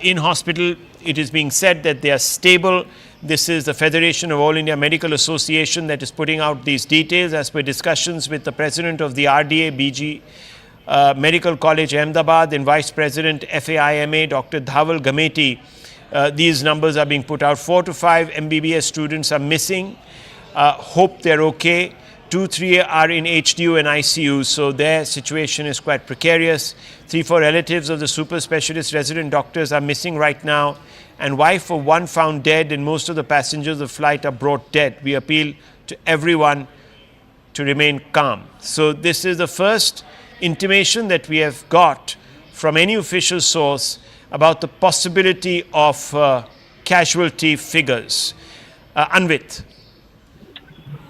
in hospital. It is being said that they are stable. This is the Federation of All India Medical Association that is putting out these details as per discussions with the president of the RDA BG Medical College Ahmedabad and Vice President FAIMA Dr. Dhaval Gameti. These numbers are being put out. 4 to 5 MBBS students are missing. Hope they're okay. 2-3 are in HDU and ICU, so their situation is quite precarious. 3-4 relatives of the super specialist resident doctors are missing right now, and wife of 1 found dead, and most of the passengers of the flight are brought dead. We appeal to everyone to remain calm. So this is the first intimation that we have got from any official source about the possibility of casualty figures. Anvit.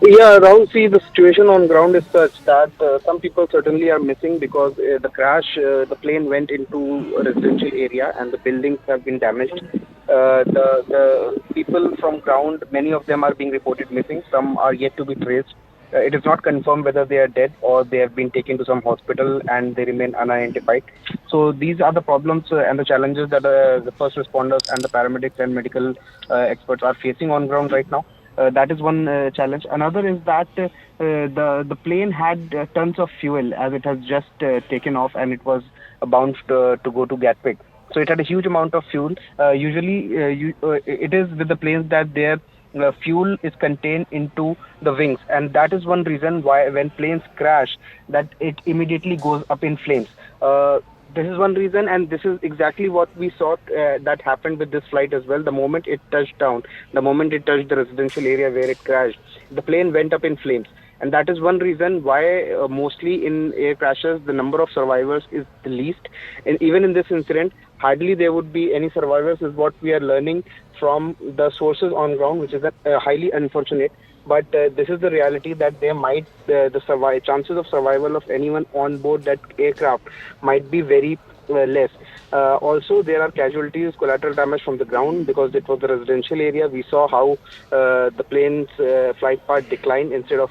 Yeah, Rahul, see, the situation on ground is such that some people certainly are missing because the crash, the plane went into a residential area and the buildings have been damaged. The people from ground, many of them are being reported missing. Some are yet to be traced. It is not confirmed whether they are dead or they have been taken to some hospital and they remain unidentified. So these are the problems and the challenges that the first responders and the paramedics and medical experts are facing on ground right now. That is one challenge. Another is that the plane had tons of fuel as it has just taken off and it was bound to go to Gatwick. So it had a huge amount of fuel. Usually it is with the planes that their fuel is contained into the wings, and that is one reason why when planes crash that it immediately goes up in flames. This is one reason, and this is exactly what we saw that happened with this flight as well. The moment it touched down, the moment it touched the residential area where it crashed, the plane went up in flames. And that is one reason why mostly in air crashes, the number of survivors is the least. And even in this incident, hardly there would be any survivors is what we are learning from the sources on ground, which is highly unfortunate. But this is the reality that there might, the chances of survival of anyone on board that aircraft might be very less. Also, there are casualties, collateral damage from the ground because it was the residential area. We saw how the plane's flight path declined instead of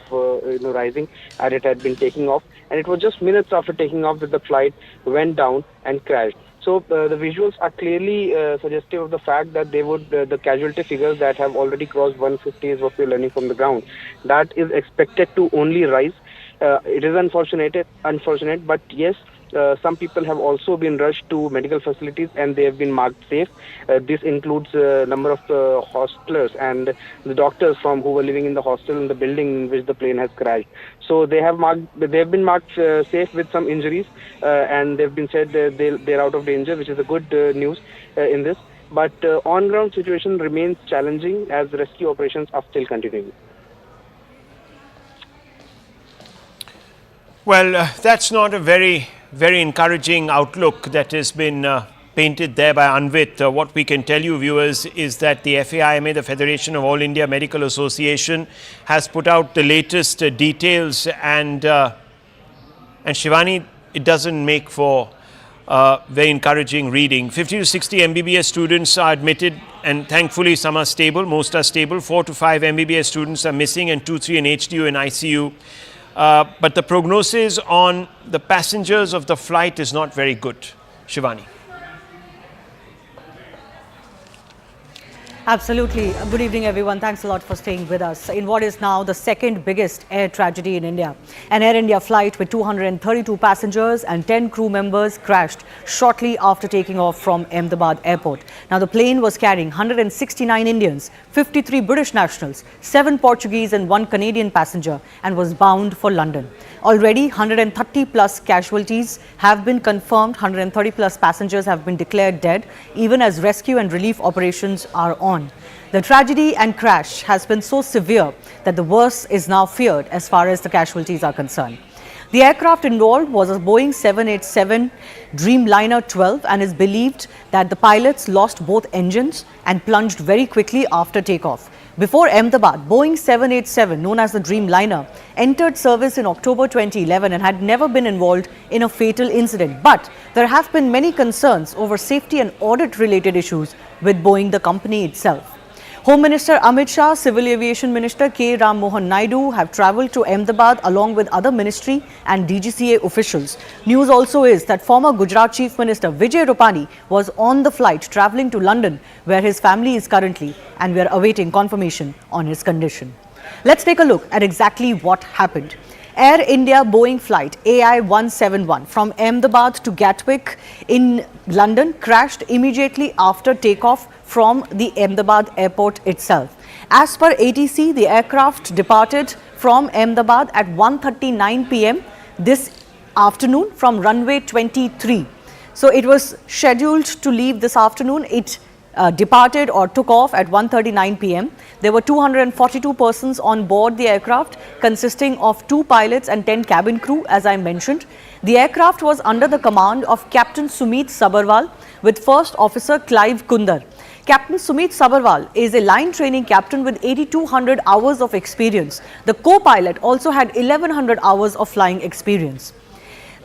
rising, and it had been taking off. And it was just minutes after taking off that the flight went down and crashed. So the visuals are clearly suggestive of the fact that they would the casualty figures that have already crossed 150 is what we're learning from the ground. That is expected to only rise. It is unfortunate, but yes. Some people have also been rushed to medical facilities and they have been marked safe. This includes a number of hostelers and the doctors who were living in the hostel in the building in which the plane has crashed. So they have been marked safe with some injuries, and they've been said they're out of danger, which is a good news in this. But on-ground situation remains challenging as rescue operations are still continuing. Well, that's not a very encouraging outlook that has been painted there by Anvit. What we can tell you, viewers, is that the FAIMA, the Federation of All India Medical Association, has put out the latest details, and Shivani, it doesn't make for very encouraging reading. 50 to 60 MBBS students are admitted, and thankfully some are stable, most are stable. 4 to 5 MBBS students are missing, and 2-3 in HDU and ICU. But the prognosis on the passengers of the flight is not very good. Shivani. Absolutely. Good evening, everyone. Thanks a lot for staying with us. In what is now the second biggest air tragedy in India, an Air India flight with 232 passengers and 10 crew members crashed shortly after taking off from Ahmedabad airport. Now, the plane was carrying 169 Indians, 53 British nationals, 7 Portuguese and 1 Canadian passenger, and was bound for London. Already, 130 plus casualties have been confirmed. 130 plus passengers have been declared dead, even as rescue and relief operations are on. The tragedy and crash has been so severe that the worst is now feared as far as the casualties are concerned. The aircraft involved was a Boeing 787 Dreamliner 12 and is believed that the pilots lost both engines and plunged very quickly after takeoff. Before Ahmedabad, Boeing 787, known as the Dreamliner, entered service in October 2011 and had never been involved in a fatal incident. But there have been many concerns over safety and audit-related issues with Boeing, the company itself. Home Minister Amit Shah, Civil Aviation Minister K. Ram Mohan Naidu have travelled to Ahmedabad along with other ministry and DGCA officials. News also is that former Gujarat Chief Minister Vijay Rupani was on the flight travelling to London, where his family is currently, and we are awaiting confirmation on his condition. Let's take a look at exactly what happened. Air India Boeing flight AI-171 from Ahmedabad to Gatwick in London crashed immediately after takeoff from the Ahmedabad airport itself. As per ATC, the aircraft departed from Ahmedabad at 1:39 p.m. this afternoon from runway 23. So it was scheduled to leave this afternoon. It departed or took off at 1:39 p.m. There were 242 persons on board the aircraft, consisting of 2 pilots and 10 cabin crew, as I mentioned. The aircraft was under the command of Captain Sumit Sabharwal with First Officer Clive Kundar. Captain Sumit Sabharwal is a line training captain with 8,200 hours of experience. The co-pilot also had 1,100 hours of flying experience.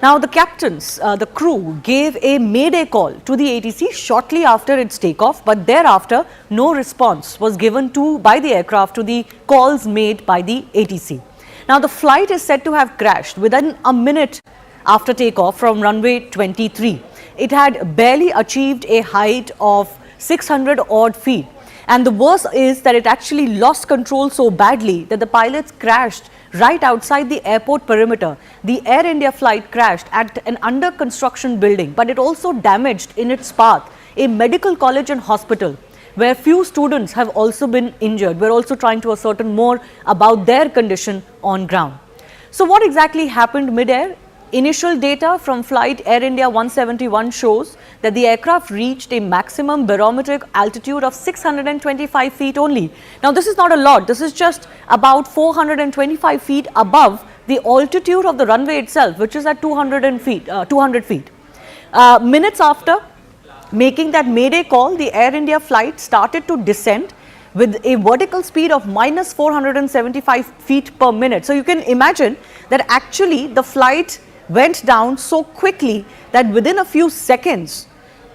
Now, the captains, the crew gave a mayday call to the ATC shortly after its takeoff, but thereafter no response was given by the aircraft to the calls made by the ATC. Now, the flight is said to have crashed within a minute after takeoff from runway 23. It had barely achieved a height of 600 odd feet. And the worst is that it actually lost control so badly that the pilots crashed right outside the airport perimeter. The Air India flight crashed at an under construction building, but it also damaged in its path a medical college and hospital, where few students have also been injured. We're also trying to ascertain more about their condition on ground. So what exactly happened mid-air? Initial data from flight Air India 171 shows that the aircraft reached a maximum barometric altitude of 625 feet only. Now, this is not a lot. This is just about 425 feet above the altitude of the runway itself, which is at 200 feet. Minutes after making that mayday call, the Air India flight started to descend with a vertical speed of minus 475 feet per minute. So you can imagine that actually the flight went down so quickly that within a few seconds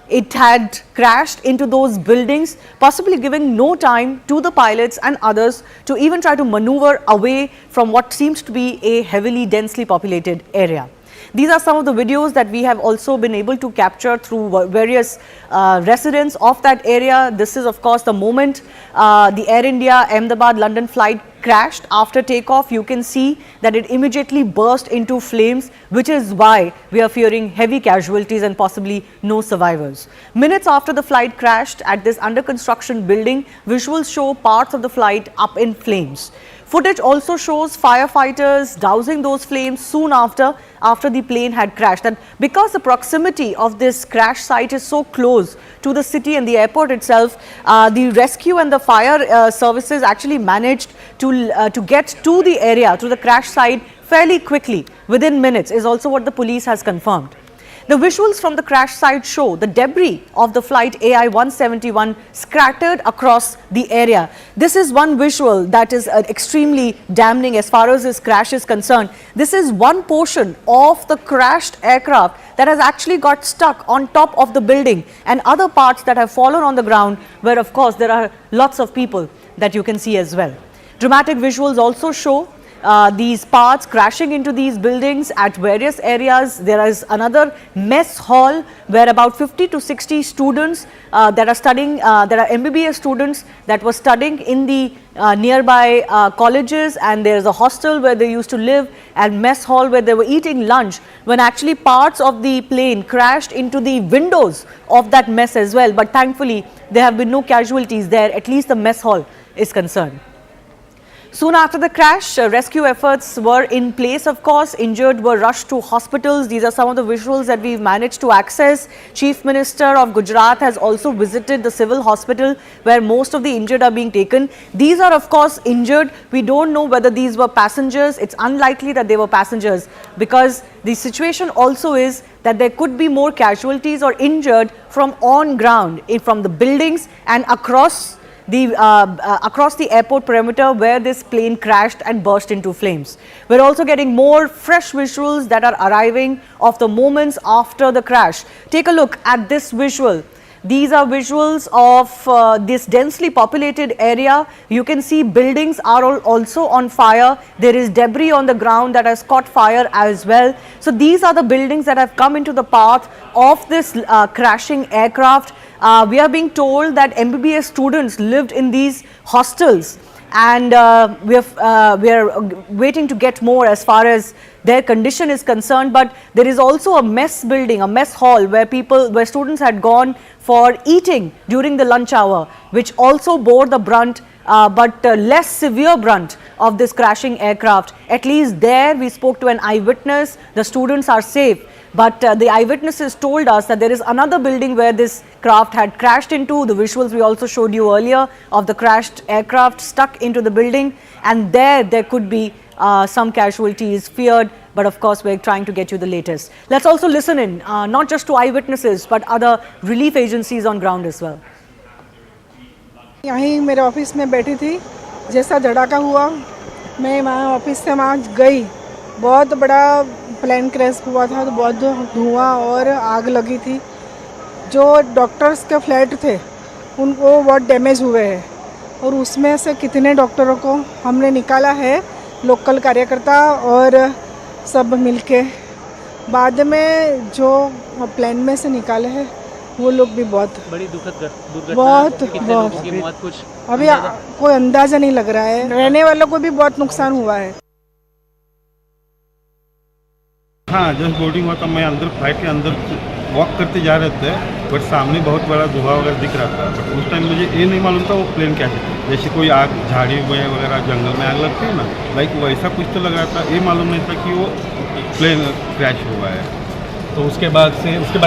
it had crashed into those buildings, possibly giving no time to the pilots and others to even try to maneuver away from what seems to be a heavily densely populated area. These are some of the videos that we have also been able to capture through various residents of that area. This is of course the moment the Air India Ahmedabad-London flight crashed. After takeoff, you can see that it immediately burst into flames, which is why we are fearing heavy casualties and possibly no survivors. Minutes after the flight crashed at this under construction building, visuals show parts of the flight up in flames. Footage also shows firefighters dousing those flames soon after the plane had crashed. And because the proximity of this crash site is so close to the city and the airport itself, the rescue and the fire services actually managed to get to the area, to the crash site fairly quickly, within minutes, is also what the police has confirmed. The visuals from the crash site show the debris of the flight AI-171 scattered across the area. This is one visual that is extremely damning as far as this crash is concerned. This is one portion of the crashed aircraft that has actually got stuck on top of the building, and other parts that have fallen on the ground, where of course there are lots of people that you can see as well. Dramatic visuals also show these parts crashing into these buildings at various areas. There is another mess hall where about 50 to 60 students that are studying, there are MBBS students that were studying in the nearby colleges, and there is a hostel where they used to live, and mess hall where they were eating lunch, when actually parts of the plane crashed into the windows of that mess as well. But thankfully there have been no casualties there, at least the mess hall is concerned. Soon after the crash, rescue efforts were in place, of course. Injured were rushed to hospitals. These are some of the visuals that we've managed to access. Chief Minister of Gujarat has also visited the civil hospital where most of the injured are being taken. These are of course injured. We don't know whether these were passengers. It's unlikely that they were passengers, because the situation also is that there could be more casualties or injured from on ground, from the buildings and across the airport perimeter where this plane crashed and burst into flames. We're also getting more fresh visuals that are arriving of the moments after the crash. Take a look at this visual. These are visuals of this densely populated area. You can see buildings are also on fire. There is debris on the ground that has caught fire as well. So these are the buildings that have come into the path of this crashing aircraft. We are being told that MBBS students lived in these hostels, and we are waiting to get more as far as their condition is concerned. But there is also a mess building, a mess hall where students had gone for eating during the lunch hour, which also bore the brunt, but less severe brunt of this crashing aircraft. At least there we spoke to an eyewitness. The students are safe. But the eyewitnesses told us that there is another building where this craft had crashed into. The visuals we also showed you earlier of the crashed aircraft stuck into the building, and there could be some casualties feared. But of course we're trying to get you the latest. Let's also listen in, not just to eyewitnesses but other relief agencies on ground as well. यहीं मेरे office में बैठी थी, जैसा धड़ाका हुआ मैं वहाँ office से वहाँ गई। बहुत बड़ा प्लेन क्रैश हुआ था, तो बहुत धुआं और आग लगी थी। जो डॉक्टर्स के फ्लैट थे उनको बहुत डैमेज हुए हैं, और उसमें से कितने डॉक्टरों को हमने निकाला है, लोकल कार्यकर्ता और सब मिलके। बाद में जो प्लेन में से निकाले हैं वो लोग भी बहुत बड़ी दुखद दुर्घटना, बहुत लोगों की मौत कुछ अभी कोई अंदाजा नहीं लग रहा है। रहने वालों को भी बहुत नुकसान हुआ है। हाँ, जस्ट बोर्डिंग हुआ था, मैं अंदर फ्लाइट के अंदर वॉक करते जा रहे थे, बट सामने बहुत बड़ा धुआं वगैरह दिख रहा था। बट उस टाइम मुझे ये नहीं मालूम था वो प्लेन क्या है। जैसे कोई आग, झाड़ी वगैरह जंगल में आग लगती है ना, लाइक वैसा कुछ तो लग रहा था। ये मालूम नहीं था कि वो प्लेन क्रैश हुआ है। तो उसके बाद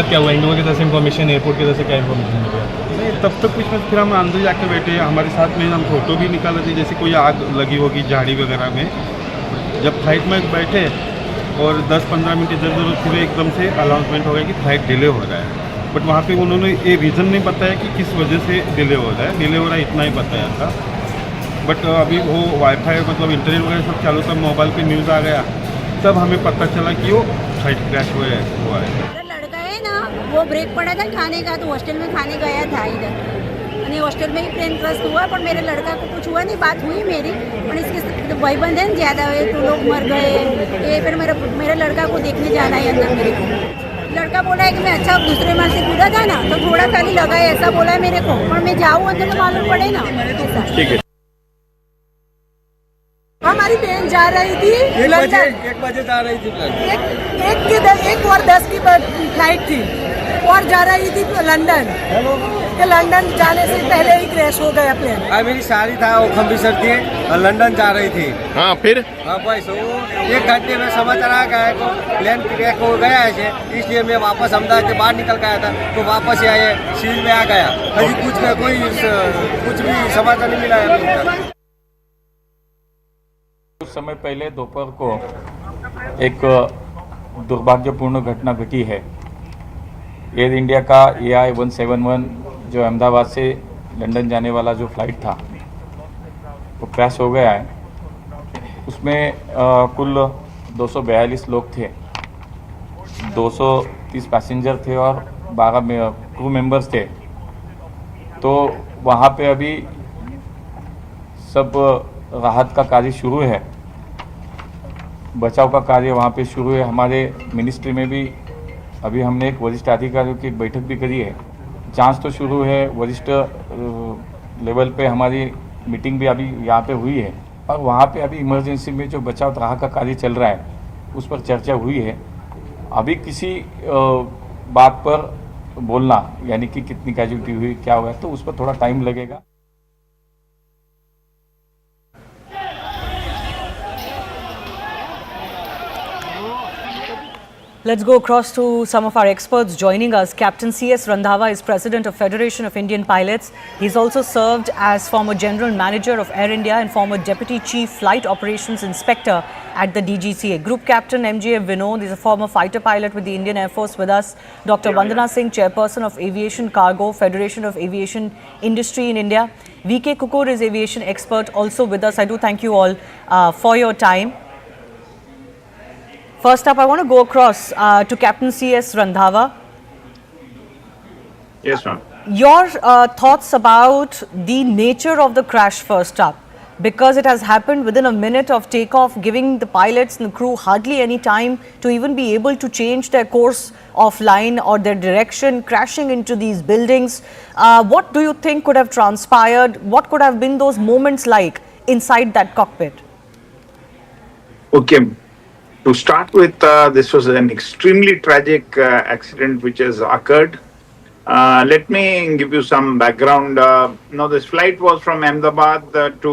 क्या हुआ, इंडिगो की तरफ से इन्फॉर्मेशन, एयरपोर्ट की तरफ से क्या इन्फॉर्मेशन मिला? नहीं, तब तक कुछ नहीं, फिर हम अंदर जाके बैठे, हमारे साथ में हम फोटो भी निकाले थे, जैसे कोई आग लगी होगी झाड़ी वगैरह में। जब फ्लाइट में बैठे और 10-15 मिनट इधर उधर फिर एकदम से अनाउंसमेंट हो गया कि फ्लाइट डिले हो रहा है। बट वहाँ पे उन्होंने ये रीज़न नहीं बताया कि किस वजह से डिले हो रहा है। डिले हो रहा है इतना ही बताया था। बट अभी वो वाईफाई मतलब इंटरनेट वगैरह सब चालू था, मोबाइल पे न्यूज़ आ गया, तब हमें पता चला कि वो फ्लाइट क्रैश हुआ है। मेरा लड़का है ना, वो ब्रेक पड़ा था खाने का, तो हॉस्टल में खाने गया था इधर, यानी हॉस्टल में ही प्लेन क्रैश हुआ। पर मेरे लड़का को कुछ हुआ नहीं, बात हुई मेरी, और इसके भाईबंद है ज़्यादा हुए तो लोग मर गए। ये फिर मेरे लड़का को देखने जाना है अंदर। मेरे को लड़का बोला है कि मैं अच्छा दूसरे माल से कूदा था ना, तो थोड़ा खाली लगा है, ऐसा बोला है मेरे को। पर मैं जाऊँ अंदर तो मालूम पड़े ना। ठीक है। हमारी ट्रेन जा रही थी 1 बजे जा रही थी प्लेन। 1:10 की फ्लाइट थी और जा रही थी लंदन। लंदन जाने से पहले ही क्रैश हो गया प्लेन। मेरी सारी था वो खम्बीसर थी और लंदन जा रही थी। हाँ फिर बस वो 1 घंटे में समाचार आ गया को प्लेन क्रैश हो गया है, इसलिए मैं वापस अहमदाबाद से बाहर निकल गया था, तो वापस आए सील में आ गया। अभी कुछ भी समाचार नहीं मिला है। कुछ समय पहले दोपहर को एक दुर्भाग्यपूर्ण घटना घटी है। एयर इंडिया का AI-171 जो अहमदाबाद से लंदन जाने वाला जो फ्लाइट था वो क्रैश हो गया है। उसमें कुल 242 लोग थे, 230 पैसेंजर थे और 12 क्रू मेंबर्स थे। तो वहाँ पे अभी सब राहत का कार्य शुरू है, बचाव का कार्य वहाँ पे शुरू है। हमारे मिनिस्ट्री में भी अभी हमने एक वरिष्ठ अधिकारियों की एक बैठक भी करी है। जांच तो शुरू है, वरिष्ठ लेवल पे हमारी मीटिंग भी अभी यहाँ पे हुई है, और वहाँ पे अभी इमरजेंसी में जो बचाव राहत का कार्य चल रहा है उस पर चर्चा हुई है। अभी किसी बात पर बोलना, यानी कि कितनी कैजुअल्टी हुई, क्या हुआ, तो उस पर थोड़ा टाइम लगेगा। Let's go across to some of our experts joining us. Captain C.S. Randhawa is President of Federation of Indian Pilots. He's also served as former General Manager of Air India and former Deputy Chief Flight Operations Inspector at the DGCA. Group Captain M.J. Vinod is a former fighter pilot with the Indian Air Force with us. Dr. Vandana Singh, Chairperson of Aviation Cargo, Federation of Aviation Industry in India. V.K. Kukur is aviation expert also with us. I do thank you all for your time. First up, I want to go across to Captain C.S. Randhawa. Yes, ma'am. Your thoughts about the nature of the crash first up, because it has happened within a minute of takeoff, giving the pilots and the crew hardly any time to even be able to change their course of line or their direction, crashing into these buildings. What do you think could have transpired? What could have been those moments like inside that cockpit? Okay. To start with, this was an extremely tragic accident which has occurred. Let me give you some background. This flight was from Ahmedabad to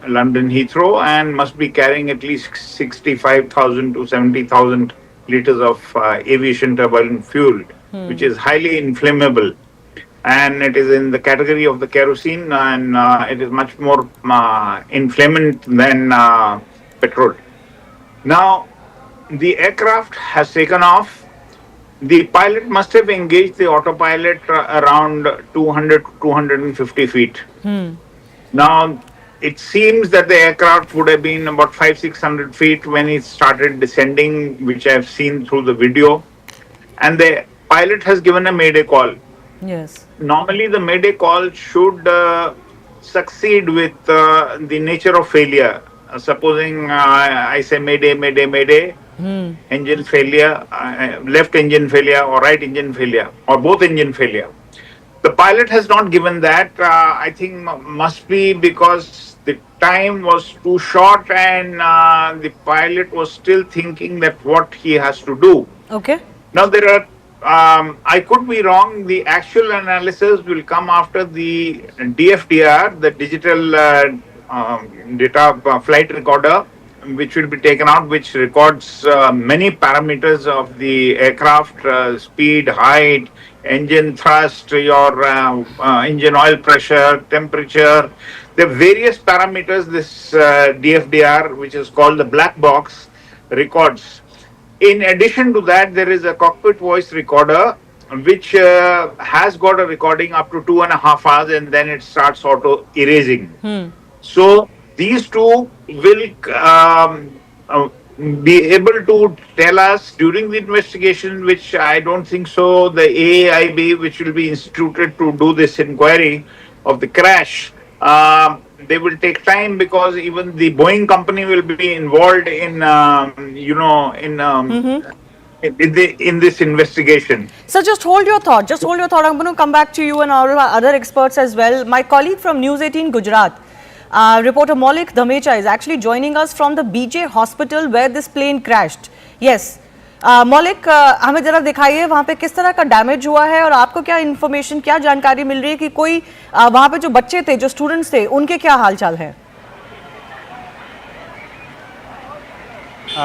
London Heathrow and must be carrying at least 65,000 to 70,000 liters of aviation turbulent fuel, which is highly inflammable. And it is in the category of the kerosene, and it is much more inflammant than petrol. Now, the aircraft has taken off. The pilot must have engaged the autopilot around 200 to 250 feet. Now, it seems that the aircraft would have been about 500-600 feet when it started descending, which I have seen through the video. And the pilot has given a mayday call. Yes. Normally, the mayday call should succeed with the nature of failure. Supposing I say mayday, mayday, mayday, engine failure, left engine failure or right engine failure or both engine failure. The pilot has not given that. I think must be because the time was too short and the pilot was still thinking that what he has to do. Okay. Now there are, I could be wrong, the actual analysis will come after the DFDR, the digital data flight recorder, which will be taken out, which records many parameters of the aircraft, speed, height, engine thrust, your engine oil pressure, temperature. There are various parameters this DFDR, which is called the black box, records. In addition to that, there is a cockpit voice recorder, which has got a recording up to 2.5 hours, and then it starts auto erasing. So these two will be able to tell us during the investigation, which I don't think so, the AAIB, which will be instituted to do this inquiry of the crash, they will take time because even the Boeing company will be involved in, in this investigation. So just hold your thought. Just hold your thought. I'm going to come back to you and our other experts as well. My colleague from News 18 Gujarat, reporter Maulik Dhamecha, is actually joining us from the BJ hospital where this plane crashed. Yes, मौलिक, हमें जरा दिखाइए वहाँ पे किस तरह का damage हुआ है और आपको क्या इन्फॉर्मेशन, क्या जानकारी मिल रही है कि कोई वहाँ पे जो बच्चे थे, जो स्टूडेंट्स थे, उनके क्या हालचाल है?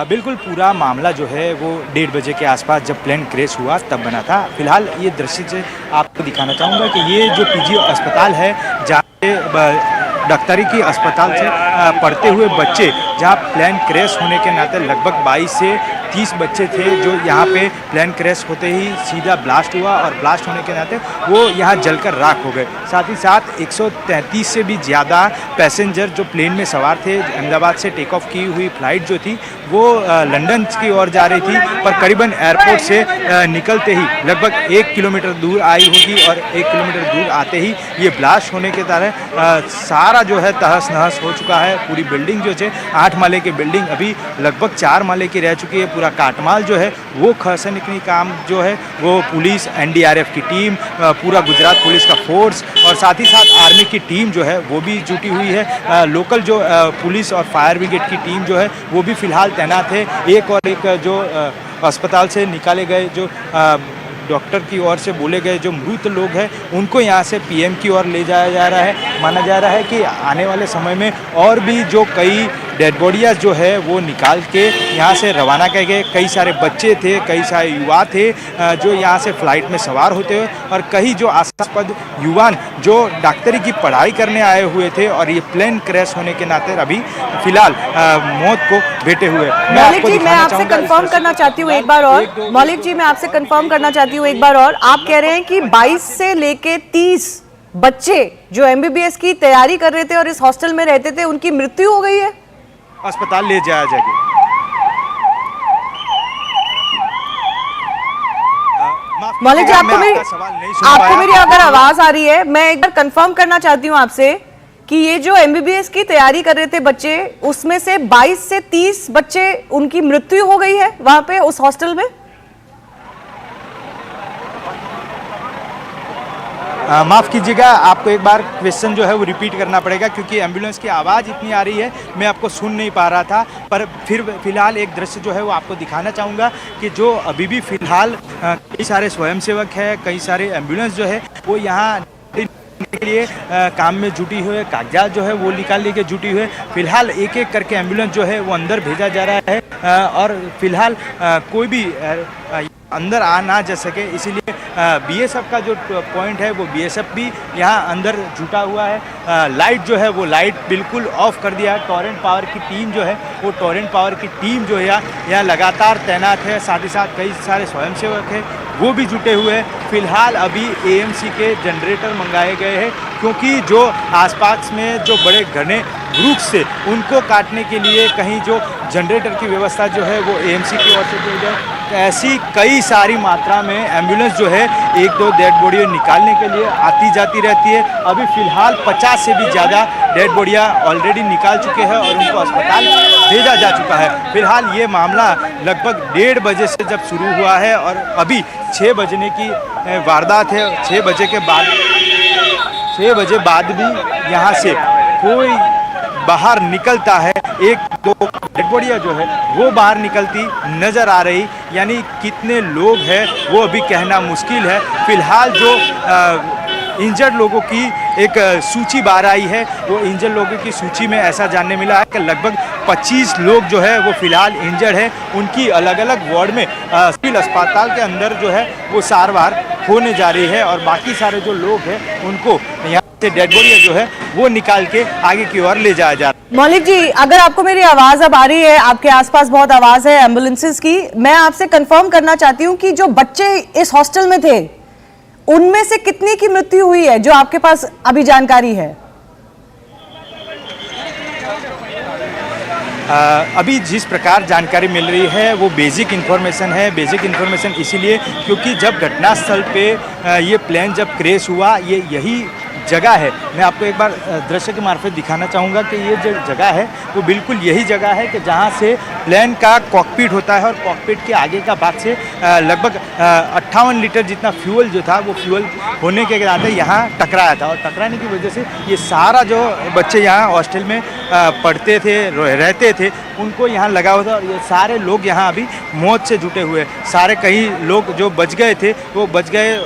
बिल्कुल पूरा मामला जो है वो 1:30 बजे के आसपास जब प्लेन क्रैश हुआ तब बना था। फिलहाल ये दृश्य से आपको दिखाना चाहूँगा कि ये जो पीजी अस्पताल है, जहाँ डॉक्टरी की अस्पताल से पढ़ते हुए बच्चे, जहाँ प्लेन क्रैश होने के नाते लगभग 22 से 30 बच्चे थे जो यहाँ पे प्लेन क्रैश होते ही सीधा ब्लास्ट हुआ और ब्लास्ट होने के नाते वो यहाँ जलकर राख हो गए। साथ ही साथ 133 से भी ज़्यादा पैसेंजर जो प्लेन में सवार थे, अहमदाबाद से टेक ऑफ की हुई फ़्लाइट जो थी वो लंदन की ओर जा रही थी, पर करीबन एयरपोर्ट से निकलते ही लगभग 1 किलोमीटर दूर आई होगी और 1 किलोमीटर दूर आते ही ये ब्लास्ट होने के कारण सारा जो है तहस नहस हो चुका है। पूरी बिल्डिंग जो है 8 माले की बिल्डिंग अभी लगभग 4 माले की रह चुकी है। पूरा काटमाल जो है वो खसने की काम जो है वो पुलिस, NDRF की टीम, पूरा गुजरात पुलिस का फोर्स और साथ ही साथ आर्मी की टीम जो है वो भी जुटी हुई है। लोकल जो पुलिस और फायर ब्रिगेड की टीम जो है वो भी फिलहाल तैनात है। एक जो अस्पताल से निकाले गए जो डॉक्टर की ओर से बोले गए जो मृत लोग हैं उनको यहाँ से PM की ओर ले जाया जा रहा है। माना जा रहा है कि आने वाले समय में और भी जो कई डेड बॉडियाँ जो है वो निकाल के यहाँ से रवाना किए गए। कई सारे बच्चे थे, कई सारे युवा थे जो यहाँ से फ़्लाइट में सवार होते हुए और कई जो आशास्पद युवान जो डॉक्टरी की पढ़ाई करने आए हुए थे और ये प्लेन क्रैश होने के नाते अभी फिलहाल मौत को भेटे हुए। मौलिक जी, मैं आपसे कंफर्म करना चाहती हूँ एक बार और। मौलिक जी, मैं आपसे कंफर्म करना चाहती हूँ एक बार और। आप कह रहे हैं कि 22 से लेके 30 बच्चे जो MBBS की तैयारी कर रहे थे और इस हॉस्टल में रहते थे, उनकी मृत्यु हो गई है, अस्पताल ले जाया जाएगा। मौलिक जी, आपको मेरी अगर आवाज आ रही है, मैं एक बार कंफर्म करना चाहती हूँ आपसे कि ये जो MBBS की तैयारी कर रहे थे बच्चे, उसमें से 22 से 30 बच्चे उनकी मृत्यु हो गई है वहां पे उस हॉस्टल में। माफ़ कीजिएगा, आपको एक बार क्वेश्चन जो है वो रिपीट करना पड़ेगा क्योंकि एम्बुलेंस की आवाज़ इतनी आ रही है, मैं आपको सुन नहीं पा रहा था। पर फिलहाल एक दृश्य जो है वो आपको दिखाना चाहूँगा कि जो अभी भी फिलहाल कई सारे स्वयंसेवक हैं, कई सारे एम्बुलेंस जो है वो यहाँ के लिए काम में जुटी हुई है, कागजात जो है वो निकालने के जुटी हुई है। फिलहाल एक एक करके एम्बुलेंस जो है वो अंदर भेजा जा रहा है और फिलहाल कोई भी अंदर आ ना जा सके, इसीलिए BSF का जो पॉइंट है वो BSF भी यहाँ अंदर जुटा हुआ है। लाइट जो है वो लाइट बिल्कुल ऑफ कर दिया है। टॉरेंट पावर की टीम जो है वो टॉरेंट पावर की टीम जो है यहाँ लगातार तैनात है। साथ ही साथ कई सारे स्वयंसेवक हैं वो भी जुटे हुए हैं। फिलहाल अभी AMC के जनरेटर मंगाए गए हैं क्योंकि जो आसपास में जो बड़े घने वृक्ष से उनको काटने के लिए कहीं जो जनरेटर की व्यवस्था जो है वो AMC की ओर से की जाए। ऐसी कई सारी मात्रा में एम्बुलेंस जो है एक दो डेड बॉडी निकालने के लिए आती जाती रहती है। अभी फ़िलहाल 50 से भी ज़्यादा डेड बॉडियाँ ऑलरेडी निकाल चुके हैं और उनको अस्पताल भेजा जा चुका है। फिलहाल ये मामला लगभग 1:30 बजे से जब शुरू हुआ है और अभी 6 बजने की वारदात है। 6 बजे के बाद 6 बजे बाद भी यहाँ से कोई बाहर निकलता है, एक दो डेड बॉडियाँ जो है वो बाहर निकलती नज़र आ रही, यानी कितने लोग हैं वो अभी कहना मुश्किल है। फिलहाल जो इंजर्ड लोगों की एक सूची बाहर आई है, वो इंजर्ड लोगों की सूची में ऐसा जानने मिला है कि लगभग 25 लोग जो है वो फिलहाल इंजर्ड है। उनकी अलग अलग वार्ड में सिविल अस्पताल के अंदर जो है वो सारवार होने जा रही है, और बाकी सारे जो लोग हैं उनको यहाँ से डेड बॉडी जो है वो निकाल के आगे की ओर ले जाया जा रहा है। मौलिक जी, अगर आपको मेरी आवाज अब आ रही है, आपके आसपास बहुत आवाज है एम्बुलेंसेस की, मैं आपसे कंफर्म करना चाहती हूँ कि जो बच्चे इस हॉस्टल में थे उनमें से कितने की मृत्यु हुई है, जो आपके पास अभी जानकारी है? अभी जिस प्रकार जानकारी मिल रही है वो बेसिक इन्फॉर्मेशन है। बेसिक इन्फॉर्मेशन इसीलिए क्योंकि जब घटनास्थल पे ये प्लेन जब क्रैश हुआ, ये यही जगह है। मैं आपको एक बार दृश्य के मार्फत दिखाना चाहूँगा कि ये जो जगह है वो बिल्कुल यही जगह है कि जहाँ से प्लेन का कॉकपिट होता है, और कॉकपिट के आगे का भाग से लगभग 58 लीटर जितना फ्यूल जो था वो फ्यूल होने के नाते यहाँ टकराया था, और टकराने की वजह से ये सारा जो बच्चे यहाँ हॉस्टल में पढ़ते थे, रहते थे, उनको यहाँ लगा हुआ था, और ये सारे लोग यहाँ अभी मौत से जुटे हुए। सारे कई लोग जो बच गए थे वो बच गए,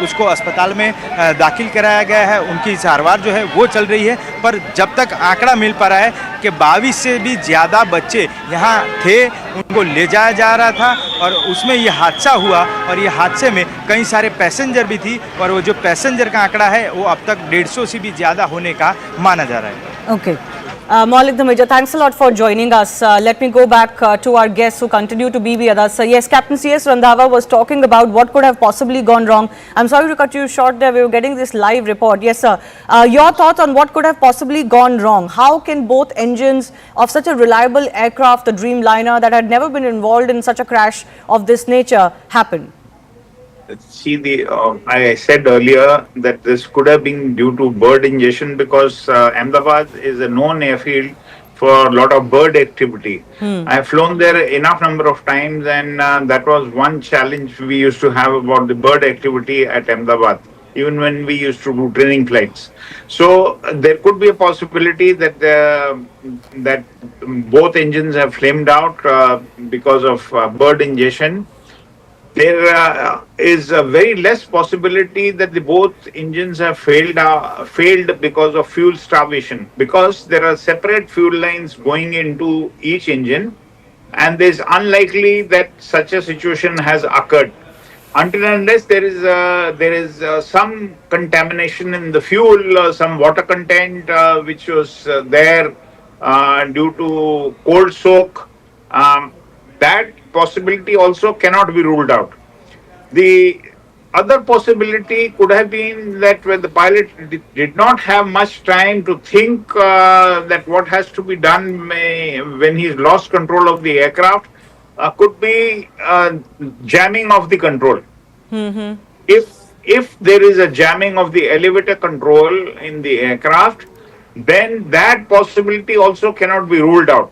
उसको अस्पताल में दाखिल कराया गया है, उनकी सारवार जो है वो चल रही है। पर जब तक आंकड़ा मिल पा रहा है कि 22 से भी ज़्यादा बच्चे यहाँ थे, उनको ले जाया जा रहा था, और उसमें ये हादसा हुआ, और ये हादसे में कई सारे पैसेंजर भी थी, और वो जो पैसेंजर का आंकड़ा है वो अब तक 150 से भी ज़्यादा होने का माना जा रहा है। Okay, Maulik Dhameja, thanks a lot for joining us. Let me go back to our guests who continue to be with us. Yes, Captain C.S. Randhawa was talking about what could have possibly gone wrong. I'm sorry to cut you short there. We were getting this live report. Yes, sir. Your thoughts on what could have possibly gone wrong? How can both engines of such a reliable aircraft, the Dreamliner, that had never been involved in such a crash of this nature, happen? See, I said earlier that this could have been due to bird ingestion, because Ahmedabad is a known airfield for a lot of bird activity. I have flown there enough number of times, and that was one challenge we used to have about the bird activity at Ahmedabad, even when we used to do training flights. So there could be a possibility that that both engines have flamed out because of bird ingestion. There is a very less possibility that the both engines have failed because of fuel starvation, because there are separate fuel lines going into each engine, and it is unlikely that such a situation has occurred until and unless there is some contamination in the fuel, some water content which was there due to cold soak. That possibility also cannot be ruled out. The other possibility could have been that when the pilot did not have much time to think that what has to be done when he's lost control of the aircraft, could be jamming of the control. If there is a jamming of the elevator control in the aircraft, then that possibility also cannot be ruled out.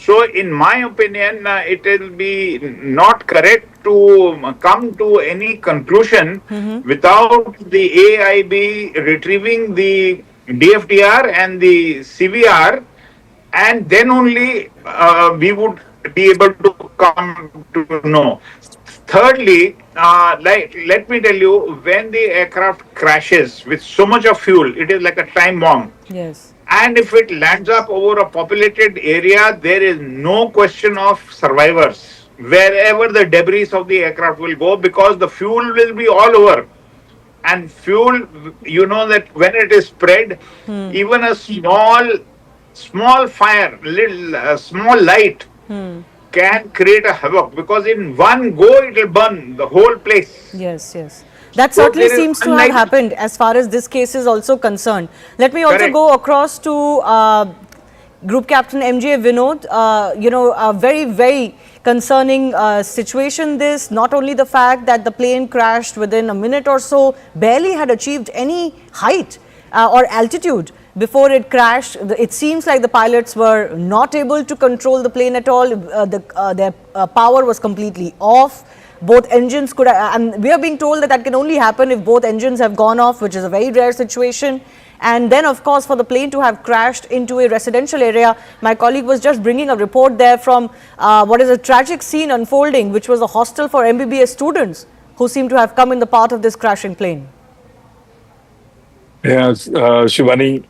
So, in my opinion, it will be not correct to come to any conclusion without the AIB retrieving the DFDR and the CVR, and then only we would be able to come to know. Thirdly, let me tell you, when the aircraft crashes with so much of fuel, it is like a time bomb. Yes. And if it lands up over a populated area, there is no question of survivors wherever the debris of the aircraft will go, because the fuel will be all over. And fuel, you know that when it is spread, even a small fire, small light can create a havoc, because in one go it will burn the whole place. Yes, yes. That certainly seems to have happened as far as this case is also concerned. Let me also go across to Group Captain MJ Vinod. A very, very concerning situation this. Not only the fact that the plane crashed within a minute or so, barely had achieved any height or altitude before it crashed. It seems like the pilots were not able to control the plane at all. Their power was completely off. Both engines could have, and we are being told that can only happen if both engines have gone off, which is a very rare situation. And then, of course, for the plane to have crashed into a residential area, my colleague was just bringing a report there from what is a tragic scene unfolding, which was a hostel for MBBS students who seem to have come in the path of this crashing plane. Yes, Shivani,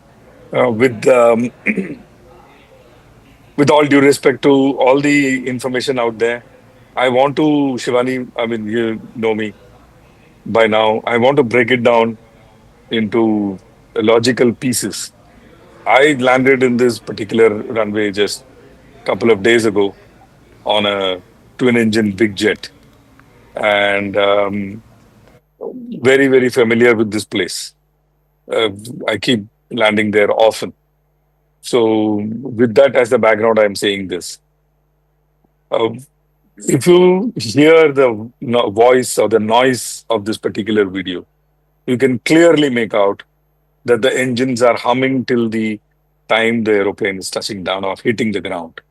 with with all due respect to all the information out there, I want to, Shivani, I mean, you know me by now. I want to break it down into logical pieces. I landed in this particular runway just a couple of days ago on a twin engine big jet, and very, very familiar with this place. Uh, I keep landing there often. So, with that as the background, I'm saying this. Uh, if you hear the voice or the noise of this particular video, you can clearly make out that the engines are humming till the time the aeroplane is touching down or hitting the ground.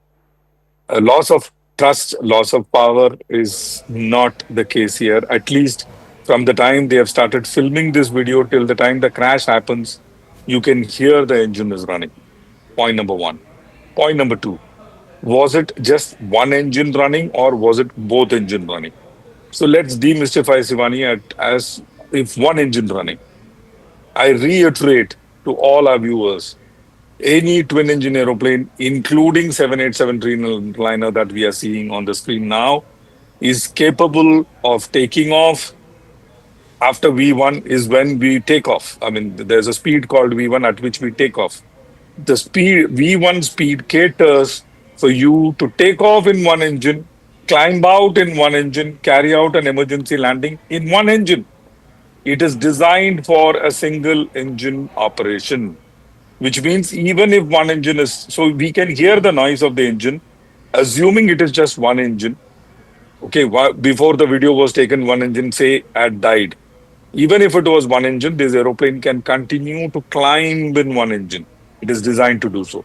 A loss of thrust, loss of power is not the case here. At least from the time they have started filming this video till the time the crash happens, you can hear the engine is running. Point number one. Point number two, was it just one engine running or was it both engine running? So let's demystify Sivani as if one engine running. I reiterate to all our viewers, any twin engine aeroplane, including 787 Dreamliner that we are seeing on the screen now, is capable of taking off after V1 is when we take off. I mean, there's a speed called V1 at which we take off. The speed V1 speed caters for you to take off in one engine, climb out in one engine, carry out an emergency landing in one engine. It is designed for a single engine operation, which means even if one engine is, so we can hear the noise of the engine, assuming it is just one engine. Okay, before the video was taken, one engine, say, had died. Even if it was one engine, this aeroplane can continue to climb in one engine. It is designed to do so.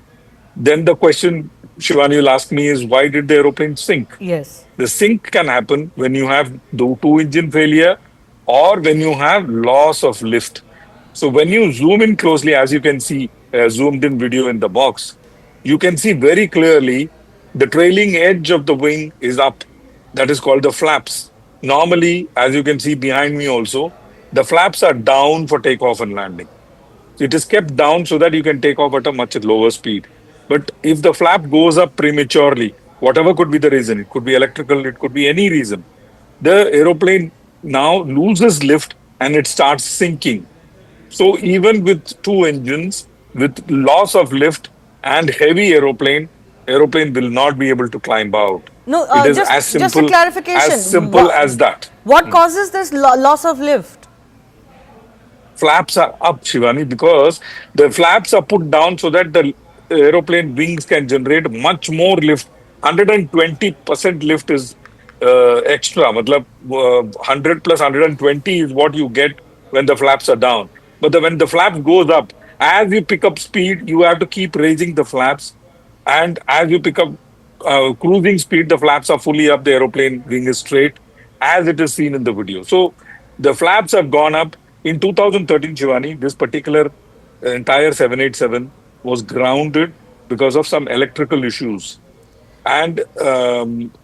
Then the question, Shivani will ask me is, why did the aeroplane sink? Yes. The sink can happen when you have the two engine failure or when you have loss of lift. So when you zoom in closely, as you can see, zoomed in video in the box, you can see very clearly the trailing edge of the wing is up. That is called the flaps. Normally, as you can see behind me also, the flaps are down for takeoff and landing. It is kept down so that you can take off at a much lower speed. But if the flap goes up prematurely, whatever could be the reason, it could be electrical, it could be any reason, the aeroplane now loses lift and it starts sinking. So even with two engines, with loss of lift and heavy aeroplane will not be able to climb out. No, It is just a clarification. as simple as that. What causes this loss of lift? Flaps are up, Shivani, because the flaps are put down so that the aeroplane wings can generate much more lift. 120% lift is extra. Matlab, 100 plus 120 is what you get when the flaps are down. But when the flap goes up, as you pick up speed, you have to keep raising the flaps. And as you pick up cruising speed, the flaps are fully up, the aeroplane wing is straight, as it is seen in the video. So the flaps have gone up. In 2013, Shivani, this particular entire 787 was grounded because of some electrical issues. And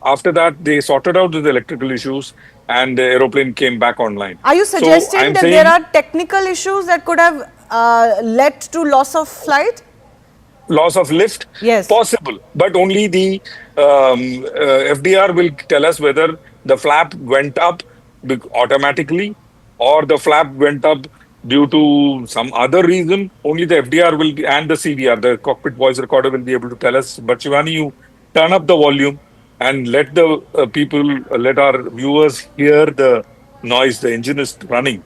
after that, they sorted out the electrical issues and the aeroplane came back online. Are you suggesting that there are technical issues that could have led to loss of flight? Loss of lift? Yes. Possible. But only the FDR will tell us whether the flap went up automatically or the flap went up due to some other reason. Only the FDR will, and the CVR, the cockpit voice recorder, will be able to tell us. But Shivani, you turn up the volume and let the let our viewers hear the noise. The engine is running.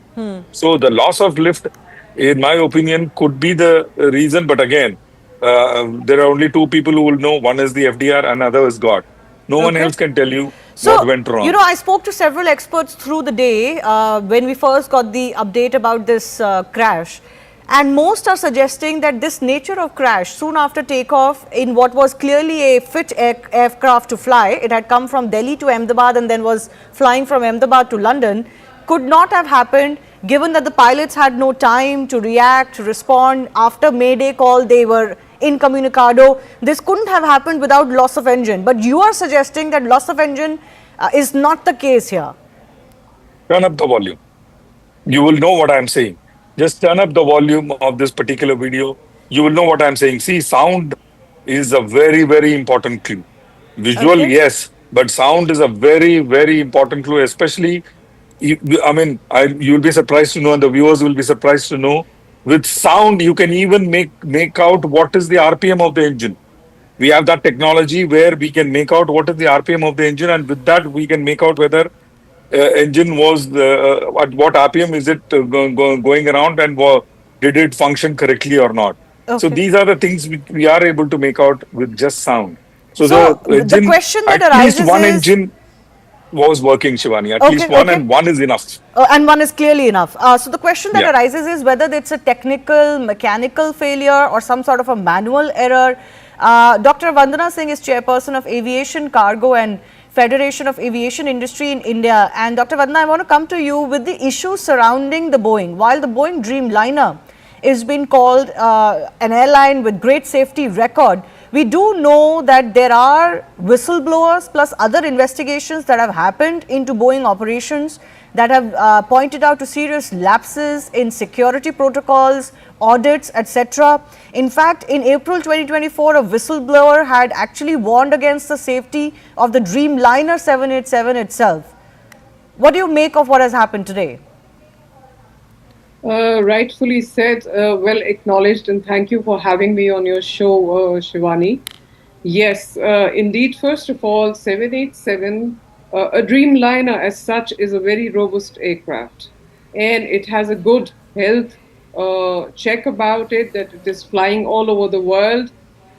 So the loss of lift, in my opinion, could be the reason. But again, there are only two people who will know. One is the FDR and other is God. No one else can tell you what went wrong. You know, I spoke to several experts through the day when we first got the update about this crash. And most are suggesting that this nature of crash soon after takeoff in what was clearly a fit aircraft to fly, it had come from Delhi to Ahmedabad and then was flying from Ahmedabad to London, could not have happened given that the pilots had no time to react, to respond. After Mayday call, they were incommunicado. This couldn't have happened without loss of engine. But you are suggesting that loss of engine is not the case here. Turn up the volume. You will know what I am saying. Just turn up the volume of this particular video. You will know what I'm saying. See, sound is a very, very important clue. Visual, Okay. yes, but sound is a very, very important clue, especially. You'll be surprised to know, and the viewers will be surprised to know. With sound, you can even make out what is the RPM of the engine. We have that technology where we can make out what is the RPM of the engine, and with that, we can make out whether engine was at what RPM is it going around, and did it function correctly or not. So Okay. these are the things we are able to make out with just sound. So the So the engine, question that at least arises one is, engine was working, Shivani. At least okay, one, okay. and one is enough. And one is clearly enough. So the question that Yeah. arises is whether it's a technical, mechanical failure or some sort of a manual error. Dr. Vandana Singh is chairperson of Aviation, Cargo and Federation of Aviation Industry in India. And Dr. Vandana, I want to come to you with the issues surrounding the Boeing. While the Boeing Dreamliner is being called an airline with great safety record, we do know that there are whistleblowers plus other investigations that have happened into Boeing operations that have pointed out to serious lapses in security protocols, audits, etc. In fact, in April 2024, a whistleblower had actually warned against the safety of the Dreamliner 787 itself. What do you make of what has happened today? Rightfully said, well acknowledged, and thank you for having me on your show, Shivani. Yes, indeed, first of all, 787, a Dreamliner as such is a very robust aircraft, and it has a good health check about it, that it is flying all over the world,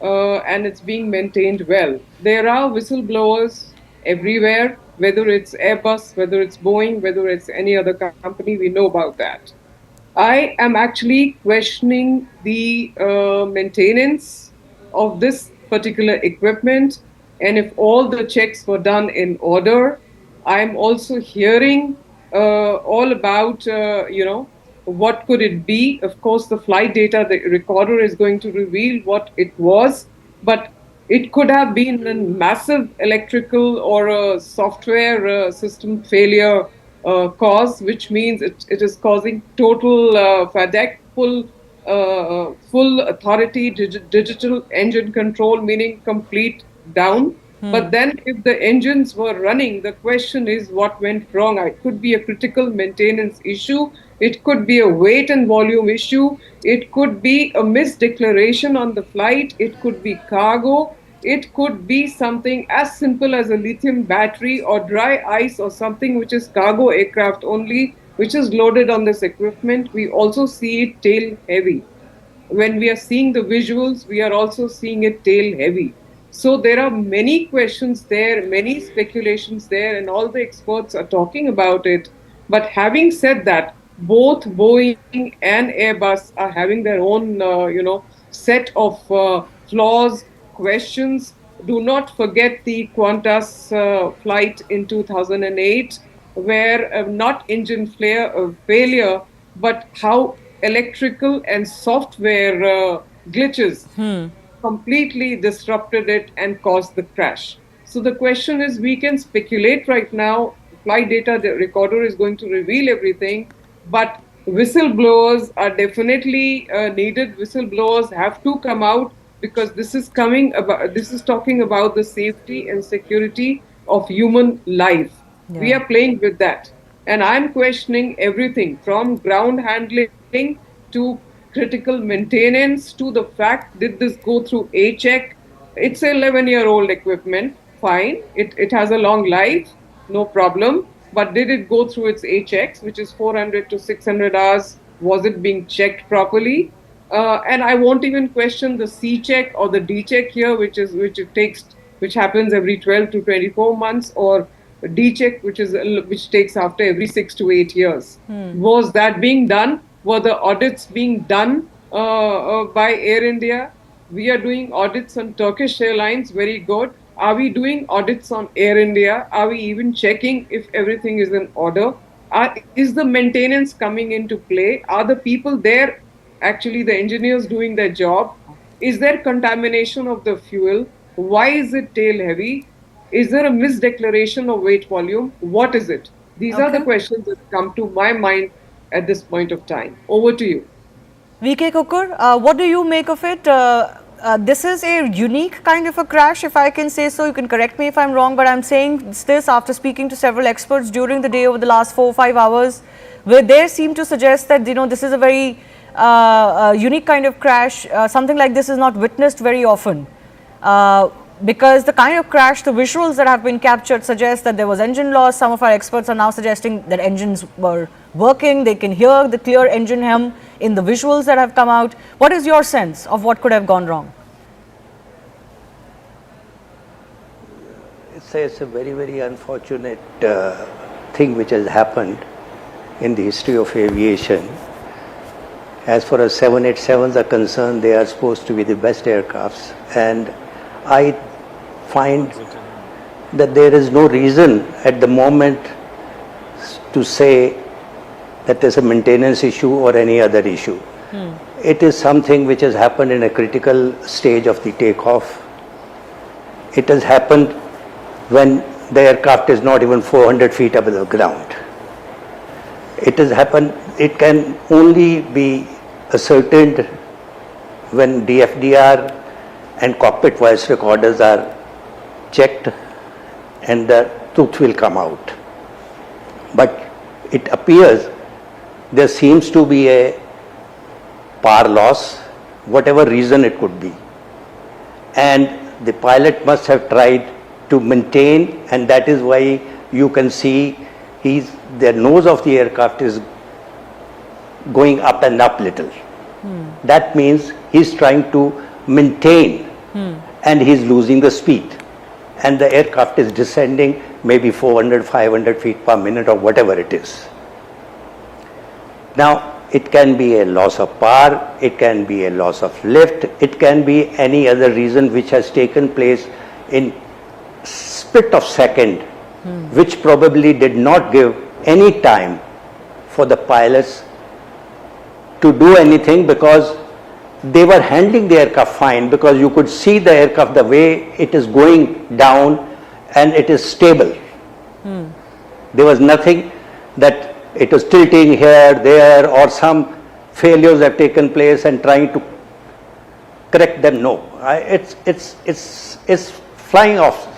and it's being maintained well. There are whistleblowers everywhere, whether it's Airbus, whether it's Boeing, whether it's any other company, we know about that. I am actually questioning the maintenance of this particular equipment, and if all the checks were done in order. I'm also hearing all about, what could it be? Of course, the flight data, the recorder is going to reveal what it was, but it could have been a massive electrical or a software system failure cause, which means it is causing total FADEC, full authority, digital engine control, meaning complete down. But then, if the engines were running, the question is what went wrong. It could be a critical maintenance issue. It could be a weight and volume issue. It could be a misdeclaration on the flight. It could be cargo. It could be something as simple as a lithium battery or dry ice or something which is cargo aircraft only, which is loaded on this equipment. We also see it tail heavy. When we are seeing the visuals, we are also seeing it tail heavy. So there are many questions there, many speculations there, and all the experts are talking about it. But having said that, both Boeing and Airbus are having their own, set of flaws, questions. Do not forget the Qantas flight in 2008, where not engine failure, but how electrical and software glitches completely disrupted it and caused the crash. So the question is, we can speculate right now. Flight data, the recorder is going to reveal everything, but whistleblowers are definitely needed. Whistleblowers have to come out, because this is talking about the safety and security of human life. We are playing with that. And I'm questioning everything from ground handling to critical maintenance to the fact, did this go through a check? It's an 11-year-old equipment, fine. It has a long life, no problem. But did it go through its A checks, which is 400 to 600 hours? Was it being checked properly? And I won't even question the C check or the D check here, which happens every 12 to 24 months, or D check, which takes after every 6 to 8 years. Was that being done? Were the audits being done by Air India? We are doing audits on Turkish Airlines, very good. Are we doing audits on Air India? Are we even checking if everything is in order? Is the maintenance coming into play? Are the people there, actually the engineers, doing their job? Is there contamination of the fuel? Why is it tail heavy? Is there a misdeclaration of weight volume? What is it? These are the questions that come to my mind at this point of time. Over to you. VK Kukur, what do you make of it? This is a unique kind of a crash, if I can say so. You can correct me if I'm wrong, but I'm saying this after speaking to several experts during the day over the last 4 or 5 hours, where they seem to suggest that, this is a very unique kind of crash. Something like this is not witnessed very often. Because the kind of crash, the visuals that have been captured suggest that there was engine loss. Some of our experts are now suggesting that engines were working. They can hear the clear engine hum in the visuals that have come out. What is your sense of what could have gone wrong? It's a very, very unfortunate thing which has happened in the history of aviation. As far as 787s are concerned, they are supposed to be the best aircrafts, and I find that there is no reason at the moment to say that there's a maintenance issue or any other issue. It is something which has happened in a critical stage of the takeoff. It has happened when the aircraft is not even 400 feet above the ground. It has happened, it can only be ascertained when DFDR and cockpit voice recorders are checked and the truth will come out. But it appears there seems to be a power loss, whatever reason it could be. And the pilot must have tried to maintain, and that is why you can see the nose of the aircraft is going up and up little. That means he's trying to maintain and he's losing the speed. And the aircraft is descending maybe 400, 500 feet per minute or whatever it is. Now, it can be a loss of power, it can be a loss of lift, it can be any other reason which has taken place in split of second, which probably did not give any time for the pilots to do anything, because they were handling the aircraft fine, because you could see the aircraft the way it is going down and it is stable. There was nothing that it was tilting here, there, or some failures have taken place and trying to correct them. No, it's flying off.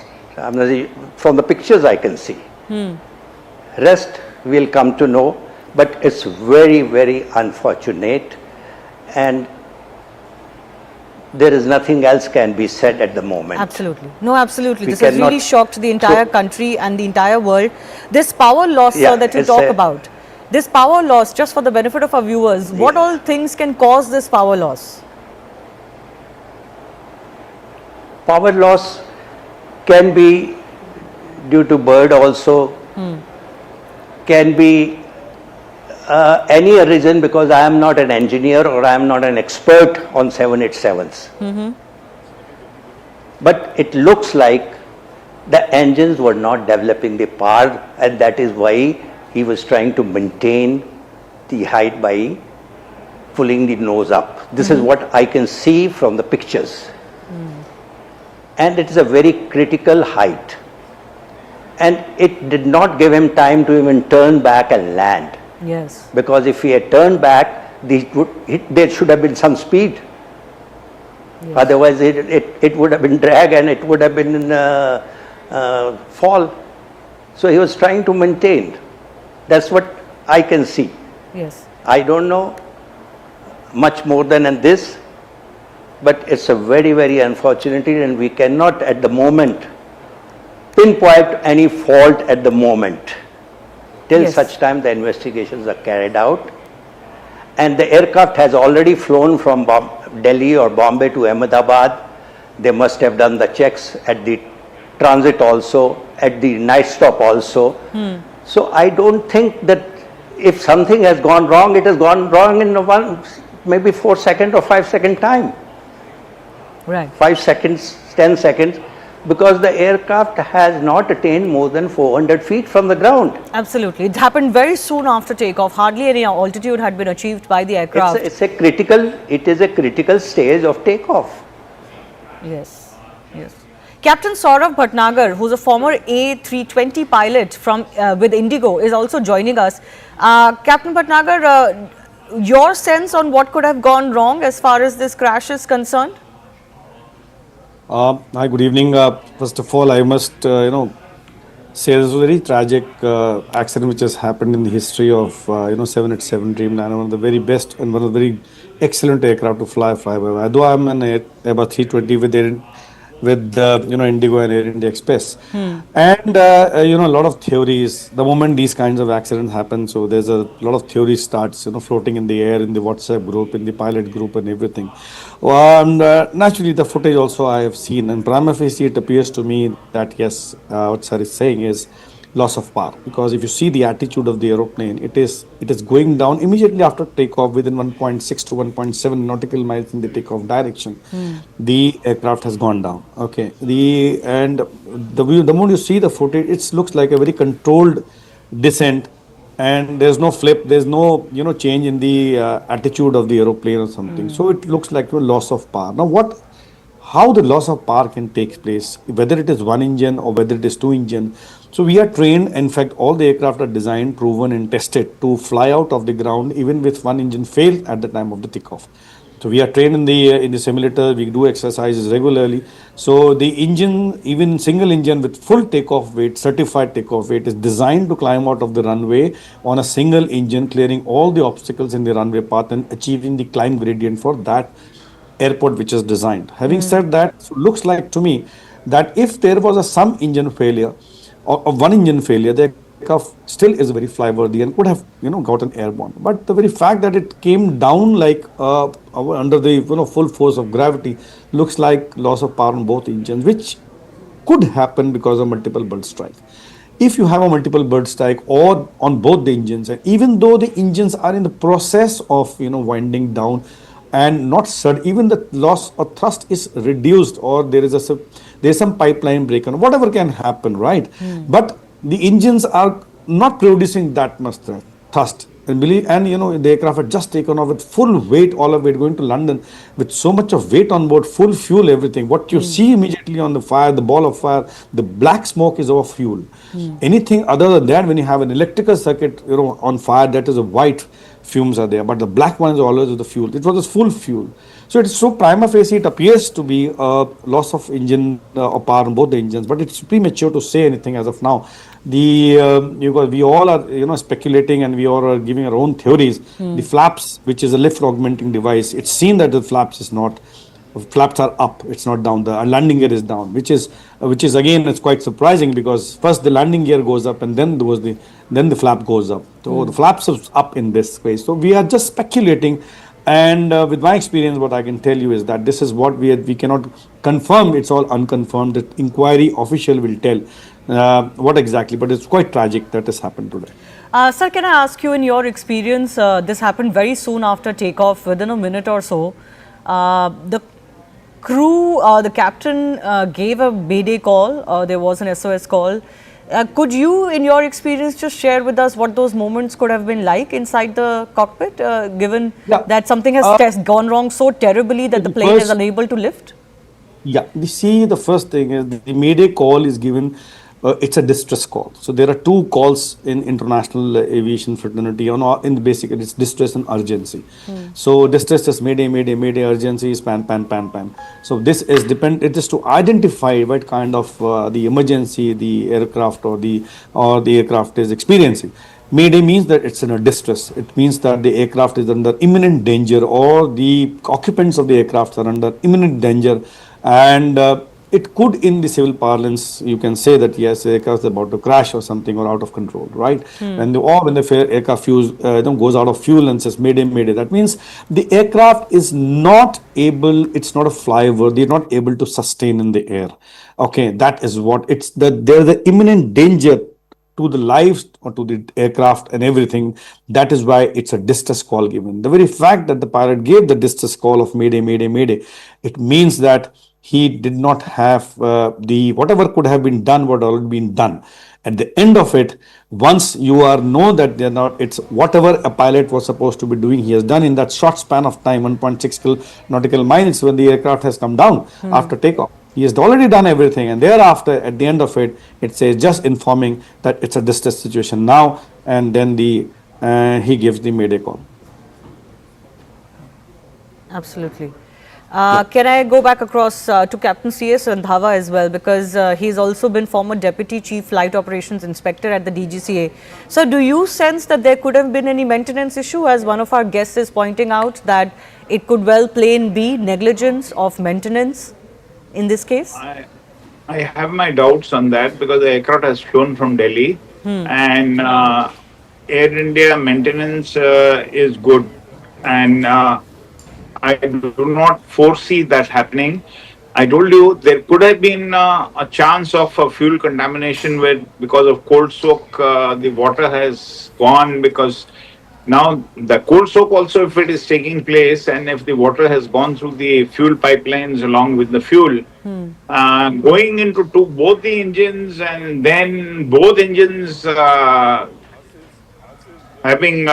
From the pictures I can see. Rest we'll come to know, but it's very, very unfortunate, and there is nothing else can be said at the moment. Absolutely. No, absolutely. This has really shocked the entire country and the entire world. This power loss that you talk about, this power loss, just for the benefit of our viewers, what all things can cause this power loss? Power loss can be due to bird also, can be any reason, because I am not an engineer or I am not an expert on 787s. But it looks like the engines were not developing the power, and that is why he was trying to maintain the height by pulling the nose up. This is what I can see from the pictures. And it is a very critical height. And it did not give him time to even turn back and land. Yes. Because if he had turned back, there should have been some speed. Yes. Otherwise, it would have been drag and it would have been fall. So he was trying to maintain. That's what I can see. Yes. I don't know much more than this, but it's a very, very unfortunate, and we cannot at the moment pinpoint any fault at the moment, till such time the investigations are carried out. And the aircraft has already flown from Delhi or Bombay to Ahmedabad. They must have done the checks at the transit also, at the night stop also. So I don't think that if something has gone wrong, it has gone wrong in maybe 4 second or 5 second time. Right. 5 seconds, 10 seconds, because the aircraft has not attained more than 400 feet from the ground. Absolutely. It happened very soon after takeoff. Hardly any altitude had been achieved by the aircraft. It is a critical stage of takeoff. Yes, yes. Captain Saurav Bhatnagar, who's a former A320 pilot from with Indigo, is also joining us. Captain Bhatnagar, your sense on what could have gone wrong as far as this crash is concerned? Hi, good evening. First of all, I must, say this was a very tragic accident which has happened in the history of, 787 Dreamliner, one of the very best and one of the very excellent aircraft to fly by. Though I'm an Airbus 320 with Indigo and Air India Express. And, a lot of theories, the moment these kinds of accidents happen, so there's a lot of theory starts, floating in the air, in the WhatsApp group, in the pilot group and everything. And naturally, the footage also I have seen, and prima facie, it appears to me that yes, what sir is saying is loss of power, because if you see the attitude of the aeroplane, it is going down immediately after takeoff within 1.6 to 1.7 nautical miles in the takeoff direction. The aircraft has gone down. Okay, the moment you see the footage, it looks like a very controlled descent, and there's no flip, there's no change in the attitude of the aeroplane or something. So it looks like a loss of power. Now how the loss of power can take place, whether it is one engine or whether it is two engine. So we are trained, in fact all the aircraft are designed, proven and tested to fly out of the ground even with one engine failed at the time of the takeoff. So we are trained in the simulator, we do exercises regularly. So the engine, even single engine with full takeoff weight, certified takeoff weight, is designed to climb out of the runway on a single engine, clearing all the obstacles in the runway path and achieving the climb gradient for that airport which is designed. Having said that, it looks like to me that if there was some engine failure or one engine failure, the aircraft still is very flyworthy and could have gotten airborne. But the very fact that it came down like under the full force of gravity looks like loss of power on both engines, which could happen because of multiple bird strike. If you have a multiple bird strike or on both the engines, and even though the engines are in the process of winding down and not even the loss or thrust is reduced, or there's some pipeline break on whatever can happen, right? But the engines are not producing that much thrust. And the aircraft had just taken off with full weight, all of it going to London with so much of weight on board, full fuel, everything. What you see immediately on the fire, the ball of fire, the black smoke is of fuel. Anything other than that, when you have an electrical circuit, on fire, that is a white fumes are there, but the black one is always the fuel. It was a full fuel. So it's so prima facie, it appears to be a loss of engine or power on both the engines, but it's premature to say anything as of now. Because we all are speculating and we all are giving our own theories. The flaps, which is a lift augmenting device, it's seen that the flaps are up, it's not down. The landing gear is down, which is again, it's quite surprising, because first the landing gear goes up and then the flap goes up. So the flaps is up in this case. So we are just speculating. And with my experience, what I can tell you is that this is what we cannot confirm. It's all unconfirmed. The inquiry official will tell what exactly, but it's quite tragic that has happened today. Sir, can I ask you, in your experience, this happened very soon after takeoff, within a minute or so. The crew, the captain gave a mayday call. There was an SOS call. Could you, in your experience, just share with us what those moments could have been like inside the cockpit, given that something has gone wrong so terribly that the plane is unable to lift? Yeah, we see the first thing is the mayday call is given. It's a distress call. So there are two calls in international aviation fraternity. In basically, it's distress and urgency. So distress is mayday, mayday, mayday. Urgency is pan, pan, pan, pan. So this is it is to identify what kind of the emergency the aircraft or the aircraft is experiencing. Mayday means that it's in a distress. It means that the aircraft is under imminent danger, or the occupants of the aircraft are under imminent danger, and it could, in the civil parlance, you can say that yes, the aircraft is about to crash or something, or out of control, right? When the aircraft goes out of fuel and says mayday, mayday, that means the aircraft is not able, it's not a flyover, they're not able to sustain in the air. Okay, that is what there's the imminent danger to the lives or to the aircraft and everything. That is why it's a distress call given. The very fact that the pilot gave the distress call of mayday, mayday, mayday, it means that he did not have whatever could have been done, what already been done. At the end of it, once you know that they're not, it's whatever a pilot was supposed to be doing, he has done in that short span of time, 1.6 nautical miles, when the aircraft has come down after takeoff. He has already done everything, and thereafter, at the end of it, it says just informing that it's a distress situation now, and then he gives the mayday call. Absolutely. Can I go back across to Captain C.S. Randhawa as well, because he's also been former Deputy Chief Flight Operations Inspector at the DGCA. So do you sense that there could have been any maintenance issue, as one of our guests is pointing out, that it could well plain be negligence of maintenance in this case? I have my doubts on that because the aircraft has flown from Delhi and Air India maintenance is good, and I do not foresee that happening. I told you there could have been a chance of fuel contamination because of cold soak. The water has gone because now the cold soak also, if it is taking place and if the water has gone through the fuel pipelines along with the fuel, going into both the engines, and then both engines having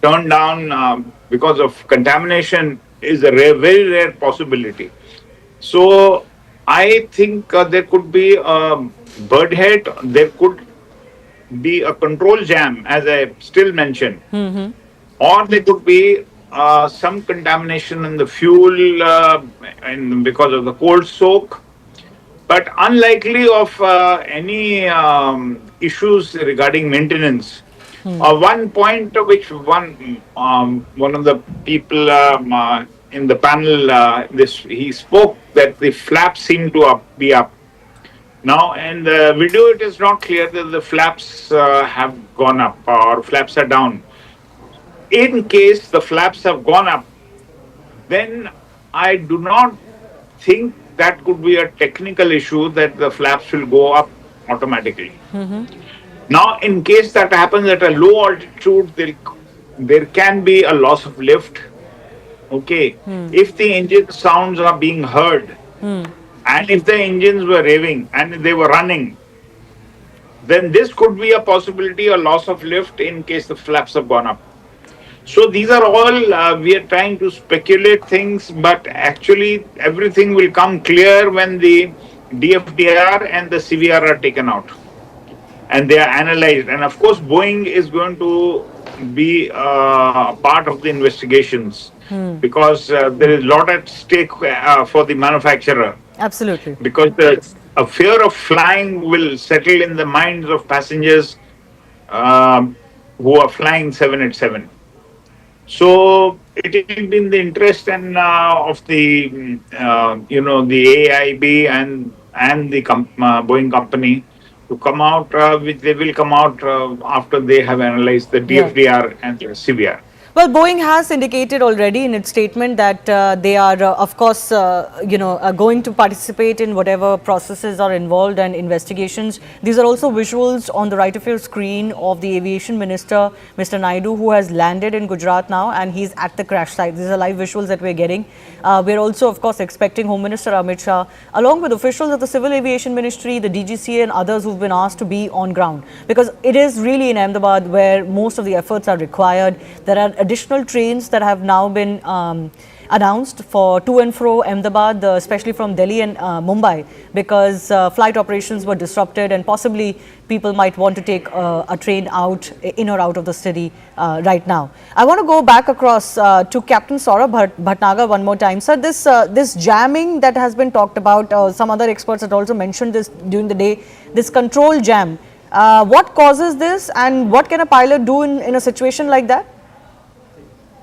turned down because of contamination is a very rare possibility. So I think there could be a bird head, there could be a control jam, as I still mentioned, or there could be some contamination in the fuel because of the cold soak, but unlikely of any issues regarding maintenance. One point which one of the people in the panel he spoke that the flaps seem to be up. Now in the video it is not clear that the flaps have gone up or flaps are down. In case the flaps have gone up, then I do not think that could be a technical issue that the flaps will go up automatically. Now, in case that happens at a low altitude, there can be a loss of lift. Okay, if the engine sounds are being heard, and if the engines were revving and they were running, then this could be a possibility, a loss of lift in case the flaps have gone up. So these are all, we are trying to speculate things, but actually everything will come clear when the DFDR and the CVR are taken out and they are analyzed. And of course, Boeing is going to be part of the investigations because there is a lot at stake for the manufacturer. Absolutely. Because a fear of flying will settle in the minds of passengers who are flying 787. So it will be in the interest and of the the AIB and the Boeing company to come out, which they will come out after they have analyzed the DFDR and CVR. Well, Boeing has indicated already in its statement that they are, of course, going to participate in whatever processes are involved and investigations. These are also visuals on the right of your screen of the Aviation Minister, Mr. Naidu, who has landed in Gujarat now, and he's at the crash site. These are live visuals that we're getting. We're also, of course, expecting Home Minister Amit Shah, along with officials of the Civil Aviation Ministry, the DGCA, and others who've been asked to be on ground, because it is really in Ahmedabad where most of the efforts are required. There are additional trains that have now been announced for to and fro Ahmedabad, especially from Delhi and Mumbai, because flight operations were disrupted and possibly people might want to take a train out, in or out of the city right now. I want to go back across to Captain Saurabh Bhatnagar one more time. Sir, this jamming that has been talked about, some other experts had also mentioned this during the day, this control jam. What causes this, and what can a pilot do in a situation like that?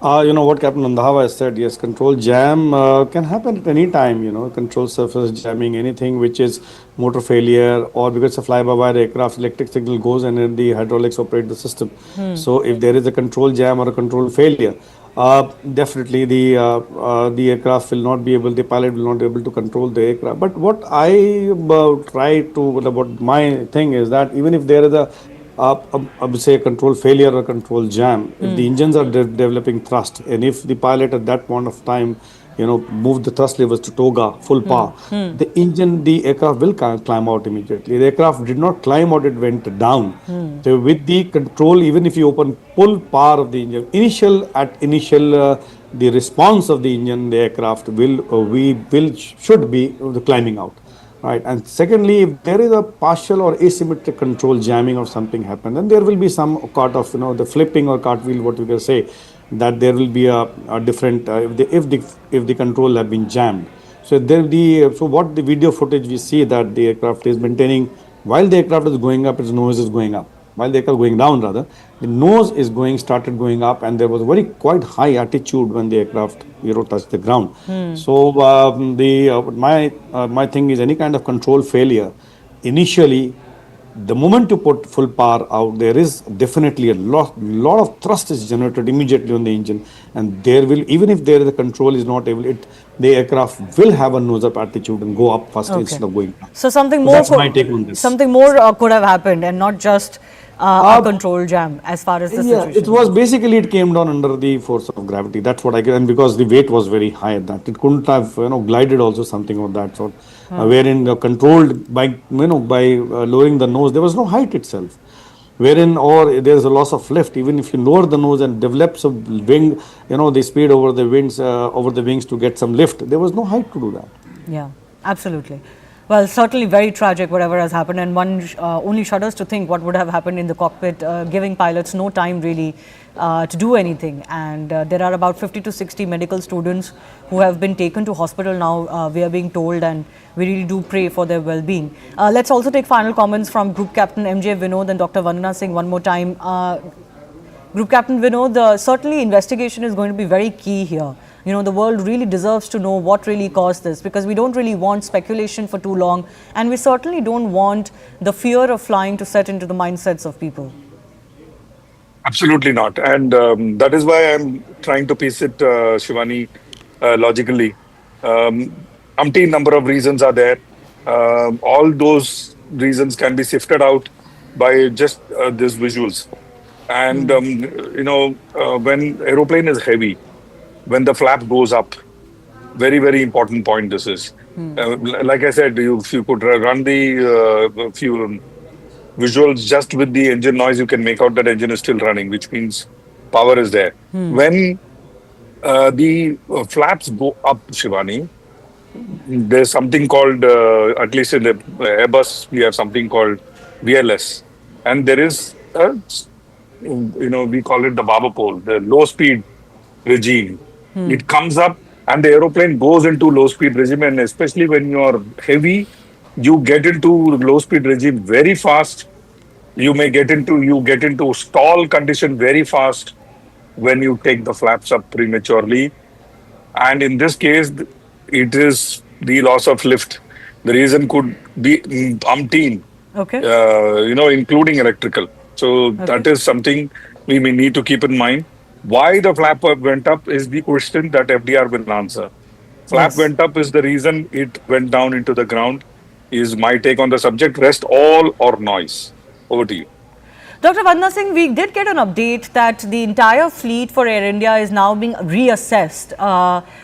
What Captain Randhawa has said, yes, control jam can happen at any time, control surface jamming, anything which is motor failure, or because it's a fly-by-wire aircraft, electric signal goes and then the hydraulics operate the system. So if there is a control jam or a control failure, definitely the aircraft will not be able, the pilot will not be able to control the aircraft. But what I what my thing is that even if there is I would say a control failure or control jam, if the engines are developing thrust, and if the pilot at that point of time, move the thrust levers to toga, full power, the aircraft will climb out immediately. The aircraft did not climb out, it went down. So with the control, even if you open full power of the engine, the response of the engine, the aircraft should be the climbing out. right? And secondly, if there is a partial or asymmetric control jamming or something happen, then there will be some part of the flipping or cartwheel, what we can say, that there will be a different if the control have been jammed. So what the video footage we see that the aircraft is maintaining while the aircraft is going up, its nose is going up. While the aircraft going down, rather, the nose is started going up, and there was very quite high altitude when the aircraft touched the ground. So my thing is any kind of control failure initially. The moment you put full power out, there is definitely a lot of thrust is generated immediately on the engine, and there will, even if there is a control is not able, the aircraft will have a nose up attitude and go up faster instead of going down. So something So more. that's my take on this. Something more could have happened, and not just a control jam. As far as the situation. It was basically it came down under the force of gravity. That's what I get, and because the weight was very high at that, it couldn't have glided also something of that sort. Wherein controlled by lowering the nose, there was no height itself. Wherein or there is a loss of lift. Even if you lower the nose and develop some wing, the speed over the wings to get some lift, there was no height to do that. Yeah, absolutely. Well, certainly very tragic whatever has happened, and one only shudders to think what would have happened in the cockpit, giving pilots no time really to do anything. And there are about 50 to 60 medical students who have been taken to hospital now, we are being told, and we really do pray for their well-being. Let's also take final comments from Group Captain MJ Vinod and Dr. Vandana Singh one more time. Group Captain Vinod, certainly investigation is going to be very key here. The world really deserves to know what really caused this, because we don't really want speculation for too long, and we certainly don't want the fear of flying to set into the mindsets of people. Absolutely not. And that is why I'm trying to piece it, Shivani, logically. Umpteen number of reasons are there. All those reasons can be sifted out by just these visuals. And, when aeroplane is heavy, when the flap goes up, very, very important point this is. Like I said, if you could run the few visuals just with the engine noise, you can make out that engine is still running, which means power is there. When the flaps go up, Shivani, there's something called, at least in the Airbus, we have something called VLS. And there is, we call it the barber pole, the low speed regime. It comes up and the aeroplane goes into low speed regime, and especially when you are heavy, you get into low speed regime very fast. You get into stall condition very fast when you take the flaps up prematurely. And in this case, it is the loss of lift. The reason could be umpteen, including electrical. So that is something we may need to keep in mind. Why the flap went up is the question that FDR will answer. Flap went up is the reason it went down into the ground, is my take on the subject. Rest all or noise. Over to you. Dr. Vandana Singh, we did get an update that the entire fleet for Air India is now being reassessed.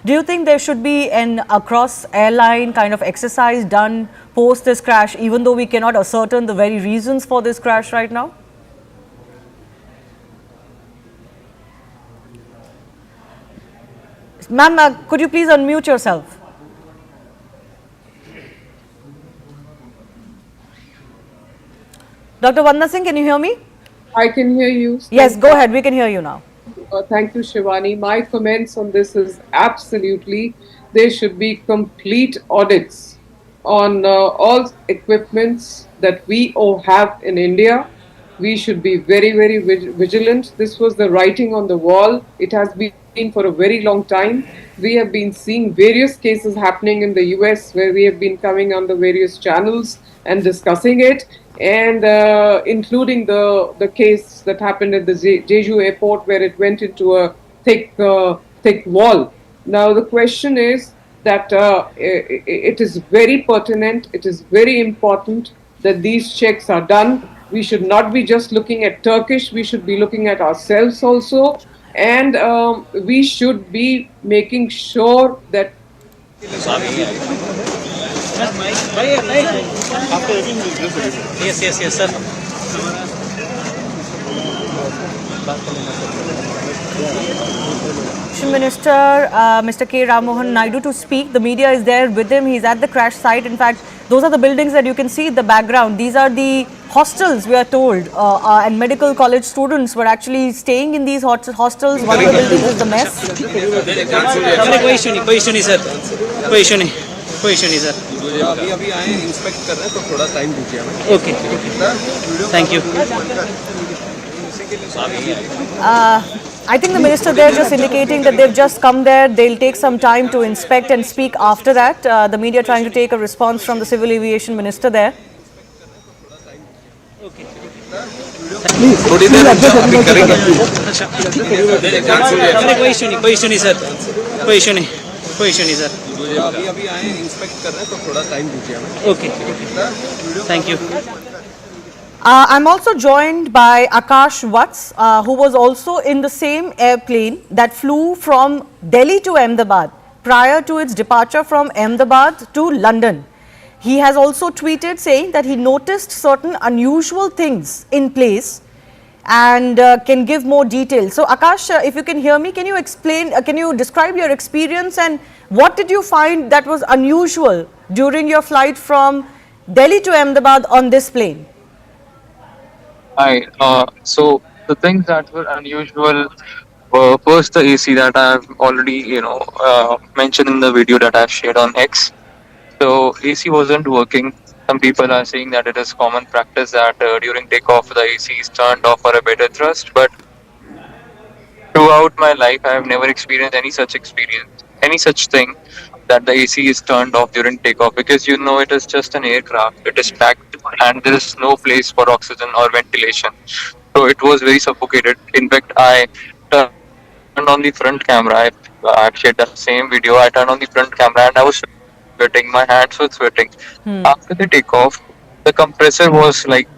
Do you think there should be an across airline kind of exercise done post this crash, even though we cannot ascertain the very reasons for this crash right now? Ma'am, could you please unmute yourself? Dr. Vandana Singh, can you hear me? I can hear you. Yes, go ahead. We can hear you now. Thank you, Shivani. My comments on this is absolutely there should be complete audits on all equipments that we have in India. We should be very, very vigilant. This was the writing on the wall. It has been for a very long time. We have been seeing various cases happening in the US where we have been coming on the various channels and discussing it, and including the case that happened at the Jeju airport where it went into a thick wall. Now the question is that it is very pertinent, it is very important that these checks are done. We should not be just looking at Turkish, we should be looking at ourselves also, and we should be making sure that Yes, sir. Aviation Minister, Mr. K. Ramohan Naidu, to speak. The media is there with him. He's at the crash site. In fact, those are the buildings that you can see in the background. These are the hostels, we are told, and medical college students were actually staying in these hostels. One of the buildings is the mess. कोई issue नहीं sir. अभी आए inspect कर रहे हैं तो थोड़ा time दीजिए हमें। Okay thank you. I think the minister there just indicating that they've just come there. They'll take some time to inspect and speak after that. The media trying to take a response from the civil aviation minister there. थोड़ी देर अभी करेंगे। कोई issue नहीं sir. कोई issue नहीं sir. अभी आए inspect कर रहे हैं तो थोड़ा टाइम दीजिए हमें। Okay thank you. I'm also joined by Akash Vats, who was also in the same airplane that flew from Delhi to Ahmedabad prior to its departure from Ahmedabad to London. He has also tweeted saying that he noticed certain unusual things in place and can give more details. So Akash, if you can hear me, can you explain, can you describe your experience and what did you find that was unusual during your flight from Delhi to Ahmedabad on this plane? Hi. So the things that were unusual were first the AC that I've already, mentioned in the video that I've shared on X. So AC wasn't working. Some people are saying that it is common practice that during takeoff the AC is turned off for a better thrust. But throughout my life, I have never experienced any such thing that the AC is turned off during takeoff because it is just an aircraft. It is packed and there is no place for oxygen or ventilation. So it was very suffocated. In fact, I turned on the front camera. I've shared that same video. I turned on the front camera and I was sweating. My hands were sweating. After the takeoff, the compressor was like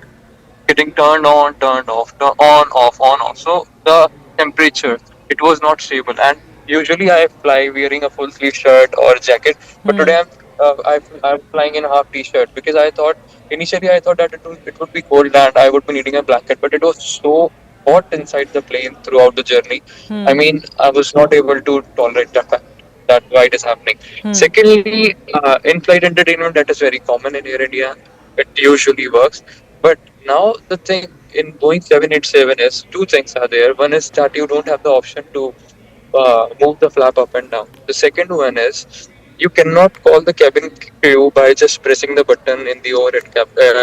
getting turned on, turned off, on, off, on, off. So the temperature, it was not stable. And usually I fly wearing a full sleeve shirt or jacket, but today I'm flying in a half t-shirt because initially I thought that it would be cold and I would be needing a blanket, but it was so hot inside the plane throughout the journey. I mean, I was not able to tolerate that why it is happening. Secondly, in-flight entertainment, that is very common in Air India. It usually works. But now the thing in Boeing 787 is two things are there. One is that you don't have the option to move the flap up and down. The second one is you cannot call the cabin crew by just pressing the button in the overhead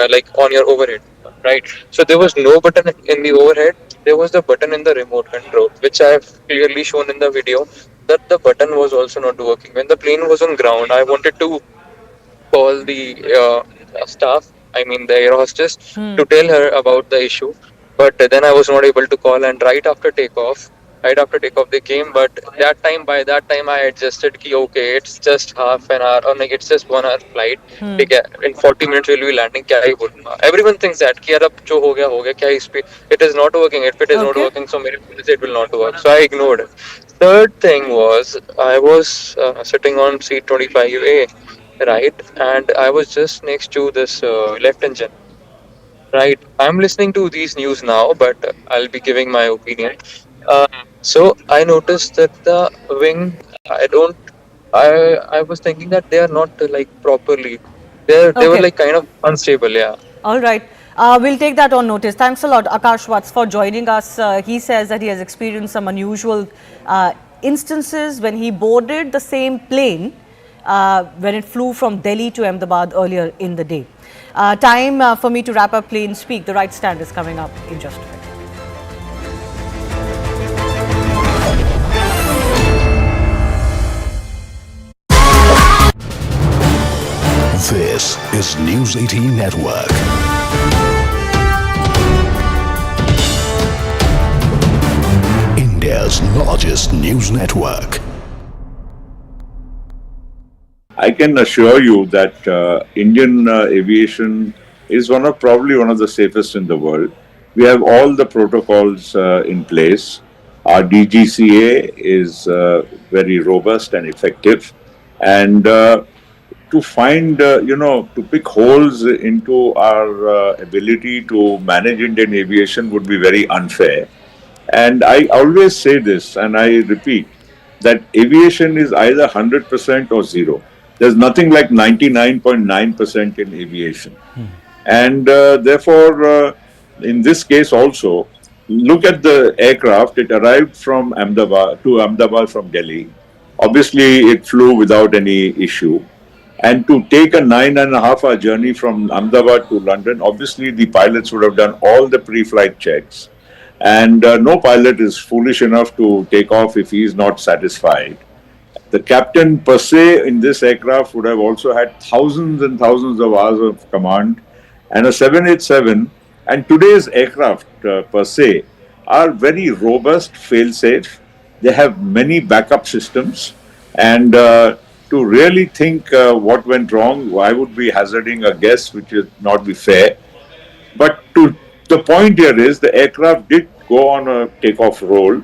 like on your overhead, right? So there was no button in the overhead. There was the button in the remote control, which I have clearly shown in the video that the button was also not working. When the plane was on ground, I wanted to call the staff, I mean the air hostess, to tell her about the issue. But then I was not able to call, and right after takeoff they came. But by that time I adjusted ki okay, it's just half an hour or like it's just 1 hour flight. In 40 minutes we'll be landing. Kya hi bolna? Everyone thinks that ki yaar ab jo ho gaya kya is pe. It is not working. If it is not working, so it will not work. So I ignored it. Third thing was I was sitting on seat 25A, right, and I was just next to this left engine. Right, I'm listening to these news now, but I'll be giving my opinion. So I noticed that the wing, I was thinking that they are not like properly. They were like kind of unstable, yeah. All right. We'll take that on notice. Thanks a lot, Akash Vats, for joining us. He says that he has experienced some unusual instances when he boarded the same plane when it flew from Delhi to Ahmedabad earlier in the day. Time for me to wrap up Plane Speak. The right stand is coming up in just a bit. This is News 18 Network. India's largest news network. I can assure you that Indian aviation is probably one of the safest in the world. We have all the protocols in place. Our DGCA is very robust and effective. And to find, to pick holes into our ability to manage Indian aviation would be very unfair. And I always say this, and I repeat, that aviation is either 100% or zero. There's nothing like 99.9% in aviation. And therefore, in this case also, look at the aircraft. It arrived from Ahmedabad from Delhi. Obviously, it flew without any issue. And to take a 9.5-hour journey from Ahmedabad to London, obviously the pilots would have done all the pre-flight checks. And no pilot is foolish enough to take off if he is not satisfied. The captain per se in this aircraft would have also had thousands and thousands of hours of command. And a 787 and today's aircraft per se are very robust, fail-safe. They have many backup systems. And to really think what went wrong, I would be hazarding a guess which would not be fair. But the point here is the aircraft did go on a takeoff roll,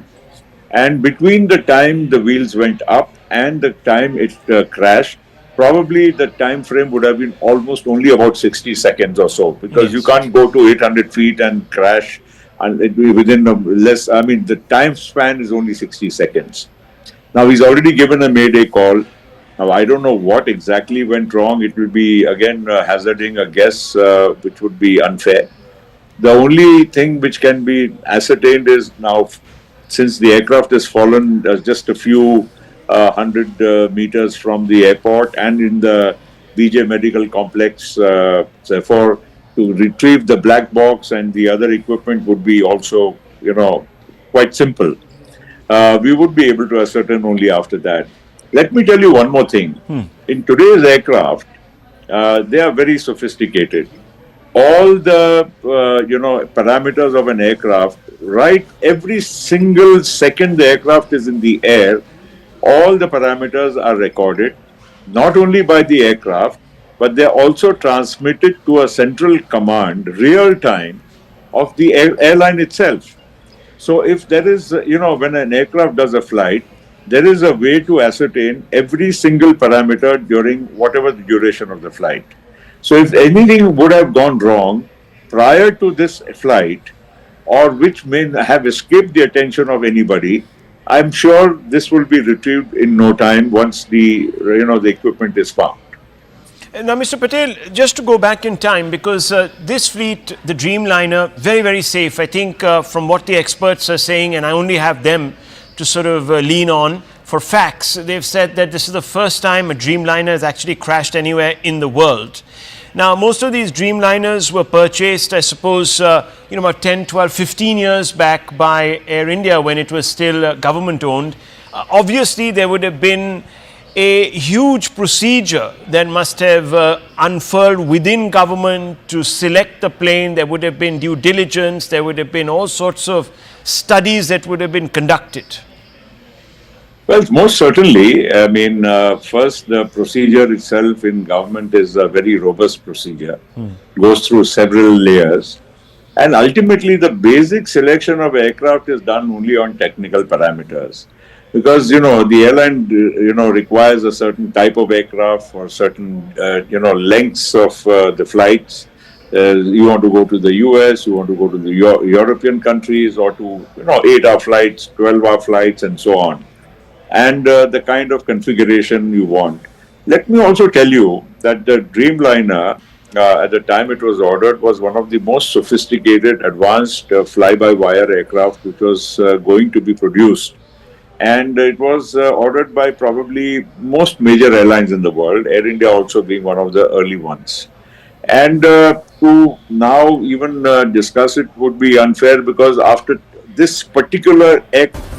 and between the time the wheels went up and the time it crashed, probably the time frame would have been almost only about 60 seconds or so, because you can't go to 800 feet and crash and it be within less. I mean, the time span is only 60 seconds. Now he's already given a mayday call. Now I don't know what exactly went wrong. It will be again hazarding a guess, which would be unfair. The only thing which can be ascertained is now, since the aircraft has fallen just a few hundred meters from the airport and in the BJ Medical Complex, therefore, to retrieve the black box and the other equipment would be also, quite simple. We would be able to ascertain only after that. Let me tell you one more thing. In today's aircraft, they are very sophisticated. All the parameters of an aircraft, right? Every single second the aircraft is in the air, all the parameters are recorded, not only by the aircraft, but they are also transmitted to a central command, real time, of the airline itself. So if there is, when an aircraft does a flight, there is a way to ascertain every single parameter during whatever the duration of the flight. So if anything would have gone wrong prior to this flight, or which may have escaped the attention of anybody, I'm sure this will be retrieved in no time once the equipment is found. Now, Mr. Patel, just to go back in time, because this fleet, the Dreamliner, very, very safe. I think from what the experts are saying, and I only have them to sort of lean on for facts, they've said that this is the first time a Dreamliner has actually crashed anywhere in the world. Now, most of these Dreamliners were purchased, I suppose, about 10, 12, 15 years back by Air India when it was still government-owned. Obviously, there would have been a huge procedure that must have unfurled within government to select the plane. There would have been due diligence. There would have been all sorts of studies that would have been conducted. Well, most certainly. I mean, first, the procedure itself in government is a very robust procedure. Goes through several layers. And ultimately, the basic selection of aircraft is done only on technical parameters. Because, the airline, requires a certain type of aircraft for certain, lengths of the flights. You want to go to the US, you want to go to the European countries, or to, 8-hour flights, 12-hour flights, and so on. And the kind of configuration you want. Let me also tell you that the Dreamliner, at the time it was ordered, was one of the most sophisticated, advanced fly-by-wire aircraft which was going to be produced. And it was ordered by probably most major airlines in the world, Air India also being one of the early ones. And to now even discuss it would be unfair, because after this particular aircraft,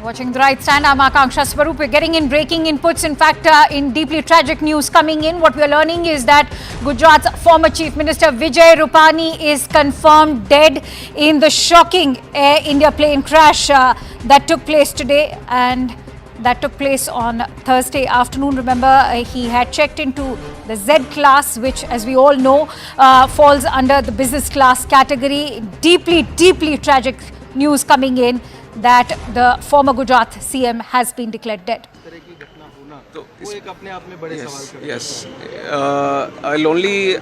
Watching the right stand, I'm Akanksha Swaroop. We're getting in breaking inputs. In fact, in deeply tragic news coming in, what we're learning is that Gujarat's former Chief Minister Vijay Rupani is confirmed dead in the shocking Air India plane crash that took place today, and that took place on Thursday afternoon. Remember, he had checked into the Z class, which, as we all know, falls under the business class category. Deeply, deeply tragic news coming in that the former Gujarat CM has been declared dead. Yes, I'll only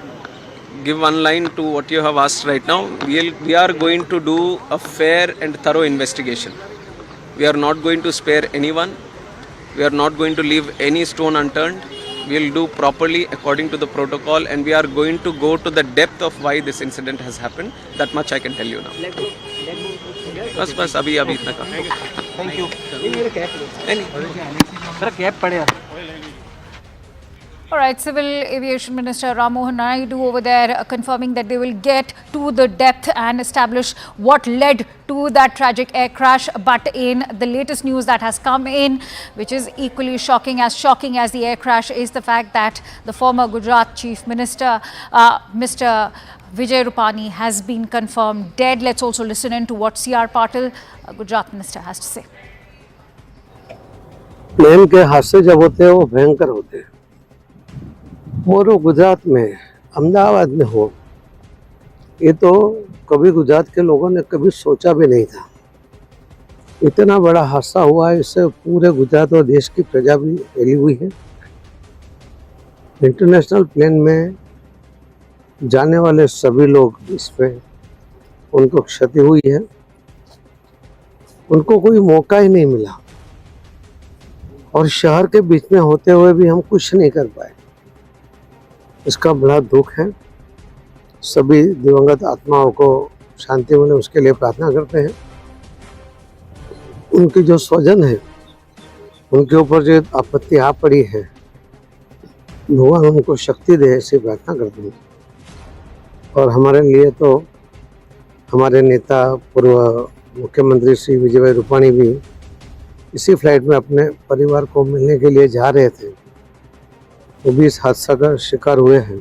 give one line to what you have asked right now. We are going to do a fair and thorough investigation. We are not going to spare anyone. We are not going to leave any stone unturned. We will do properly according to the protocol, and we are going to go to the depth of why this incident has happened. That much I can tell you now. बस अभी इतना का. Thank you. मेरा cap पड़ेगा. All right, Civil Aviation Minister Ram Mohan Naidu over there confirming that they will get to the depth and establish what led to that tragic air crash. But in the latest news that has come in, which is equally shocking as the air crash, is the fact that the former Gujarat Chief Minister, Mr. Vijay Rupani, has been confirmed dead. Let's also listen in to what C.R. Patil, Gujarat Minister, has to say. Plane के हादसे जब होते हैं वो भयंकर होते हैं, और वो गुजरात में अहमदाबाद में हो, ये तो कभी गुजरात के लोगों ने कभी सोचा भी नहीं था। इतना बड़ा हादसा हुआ है, इससे पूरे गुजरात और देश की प्रजा भी हिली हुई है। इंटरनेशनल प्लेन में जाने वाले सभी लोग इसमें उनको क्षति हुई है, उनको कोई मौका ही नहीं मिला, और शहर के बीच में होते हुए भी हम कुछ नहीं कर पाए। इसका बड़ा दुख है। सभी दिवंगत आत्माओं को शांति मिले, उसके लिए प्रार्थना करते हैं। उनकी जो स्वजन है, उनके ऊपर जो आपत्ति आ पड़ी है, भगवान उनको शक्ति दे, ऐसी प्रार्थना करते हैं। और हमारे लिए तो हमारे नेता पूर्व मुख्यमंत्री श्री विजय भाई रूपाणी भी इसी फ्लाइट में अपने परिवार को मिलने के लिए जा रहे थे, वो भी इस हादसा का शिकार हुए हैं।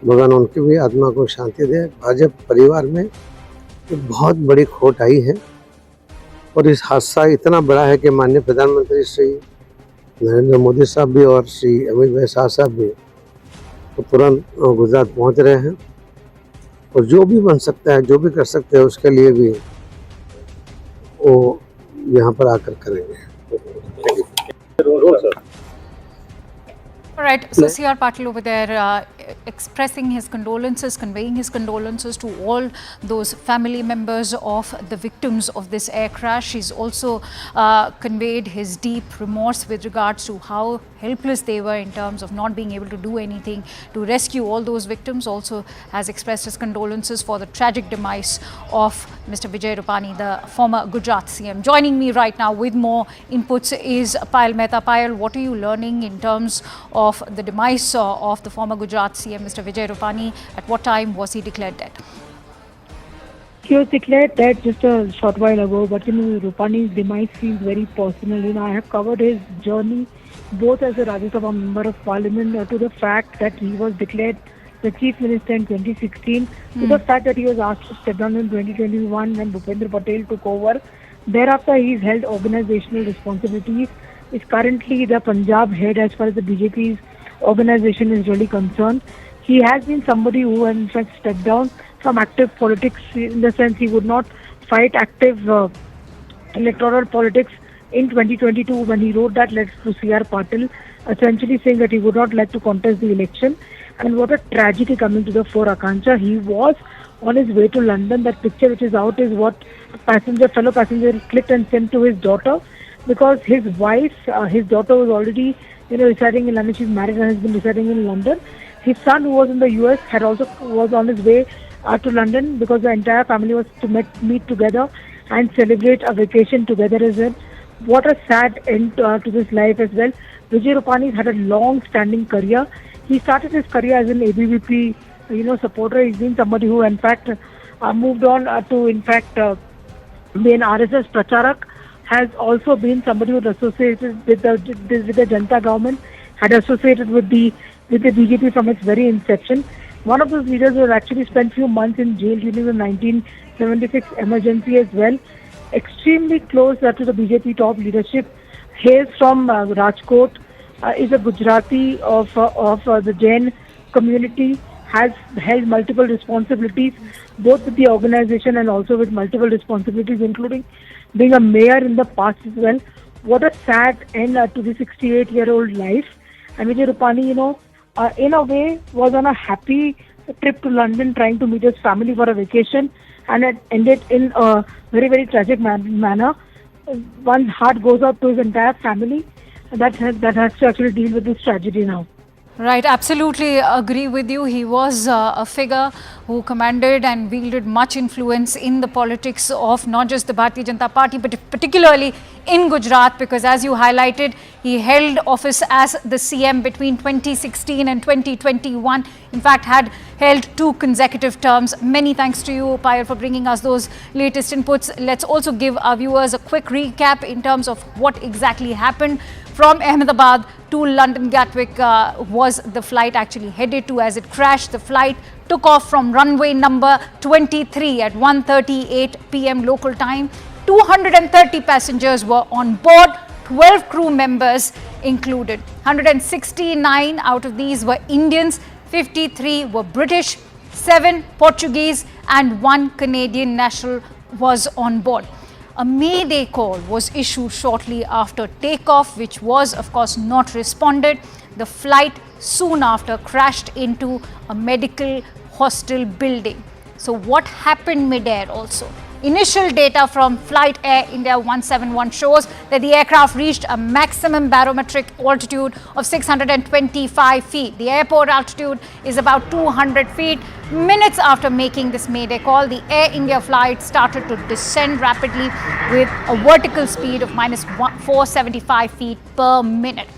भगवान उनकी भी आत्मा को शांति दे। भाजपा परिवार में एक बहुत बड़ी खोट आई है, और इस हादसा इतना बड़ा है कि माननीय प्रधानमंत्री श्री नरेंद्र मोदी साहब भी और श्री अमित भाई शाह साहब भी तो तुरंत गुजरात पहुंच रहे हैं, और जो भी बन सकता है, जो भी कर सकते हैं, उसके लिए भी वो यहाँ पर आकर करेंगे। All right, so C.R. Patil over there expressing his condolences, conveying his condolences to all those family members of the victims of this air crash. He's also conveyed his deep remorse with regards to how helpless they were in terms of not being able to do anything to rescue all those victims. Also has expressed his condolences for the tragic demise of Mr. Vijay Rupani, the former Gujarat CM. Joining me right now with more inputs is Payal Mehta. Payal, what are you learning in terms of the demise of the former Gujarat CM, Mr. Vijay Rupani? At what time was he declared dead? He was declared dead just a short while ago, but Rupani's demise feels very personal. I have covered his journey both as a Rajya Sabha member of Parliament to the fact that he was declared the Chief Minister in 2016, to the fact that he was asked to step down in 2021 when Bhupendra Patel took over. Thereafter, he's held organizational responsibilities. Is currently the Punjab head as far as the BJP's organization is really concerned. He has been somebody who in fact stepped down from active politics, in the sense he would not fight active electoral politics in 2022 when he wrote that letter to C.R. Patil, essentially saying that he would not like to contest the election. And what a tragedy coming to the fore, Akanksha. He was on his way to London. That picture which is out is what fellow passenger clicked and sent to his daughter, because his wife, his daughter was already residing in London. She's married and has been residing in London. His son, who was in the US, was on his way to London, because the entire family was to meet together and celebrate a vacation together as well. What a sad end to this life as well. Vijay Rupani had a long-standing career. He started his career as an ABVP, supporter. He's been somebody who, in fact, moved on to, in fact, be an RSS Pracharak. Has also been somebody who was associated with the Janata government, had associated with the BJP from its very inception. One of those leaders who actually spent few months in jail during the 1976 emergency as well. Extremely close to the BJP top leadership. Hails from Rajkot, is a Gujarati of the Jain community, has held multiple responsibilities, both with the organization and also with multiple responsibilities, including being a mayor in the past as well. What a sad end to the 68-year-old life. And Vijay Rupani, in a way, was on a happy trip to London trying to meet his family for a vacation, and it ended in a very, very tragic manner. One's heart goes out to his entire family that has to actually deal with this tragedy now. Right, absolutely agree with you. He was a figure who commanded and wielded much influence in the politics of not just the Bharatiya Janata Party, but particularly in Gujarat, because as you highlighted, he held office as the CM between 2016 and 2021. In fact, had held 2 consecutive terms. Many thanks to you, Payal, for bringing us those latest inputs. Let's also give our viewers a quick recap in terms of what exactly happened. From Ahmedabad to London Gatwick was the flight actually headed to as it crashed. The flight took off from runway number 23 at 1:38 p.m. local time. 230 passengers were on board, 12 crew members included. 169 out of these were Indians, 53 were British, 7 Portuguese and 1 Canadian national was on board. A mayday call was issued shortly after takeoff, which was of course not responded. The flight soon after crashed into a medical hostel building. So what happened mid-air also? Initial data from Flight Air India 171 shows that the aircraft reached a maximum barometric altitude of 625 feet. The airport altitude is about 200 feet. Minutes after making this mayday call, the Air India flight started to descend rapidly with a vertical speed of minus 475 feet per minute.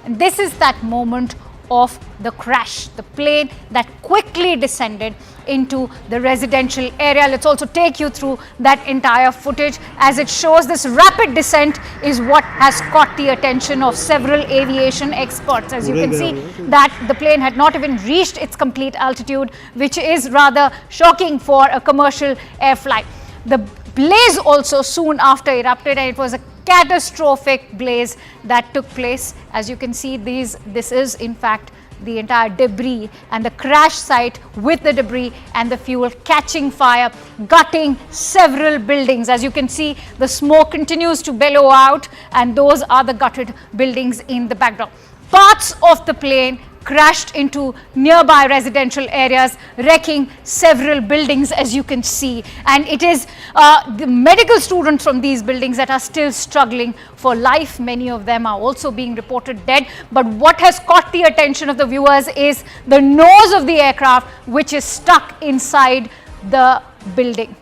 And this is that moment of the crash, the plane that quickly descended into the residential area. Let's also take you through that entire footage as it shows this rapid descent is what has caught the attention of several aviation experts. As you can see that the plane had not even reached its complete altitude, which is rather shocking for a commercial air flight. The blaze also soon after erupted, and it was a catastrophic blaze that took place. As you can see, this is in fact the entire debris and the crash site with the debris and the fuel catching fire, gutting several buildings. As you can see, the smoke continues to bellow out, and those are the gutted buildings in the background. Parts of the plane crashed into nearby residential areas, wrecking several buildings, as you can see. And it is the medical students from these buildings that are still struggling for life. Many of them are also being reported dead. But what has caught the attention of the viewers is the nose of the aircraft, which is stuck inside the building.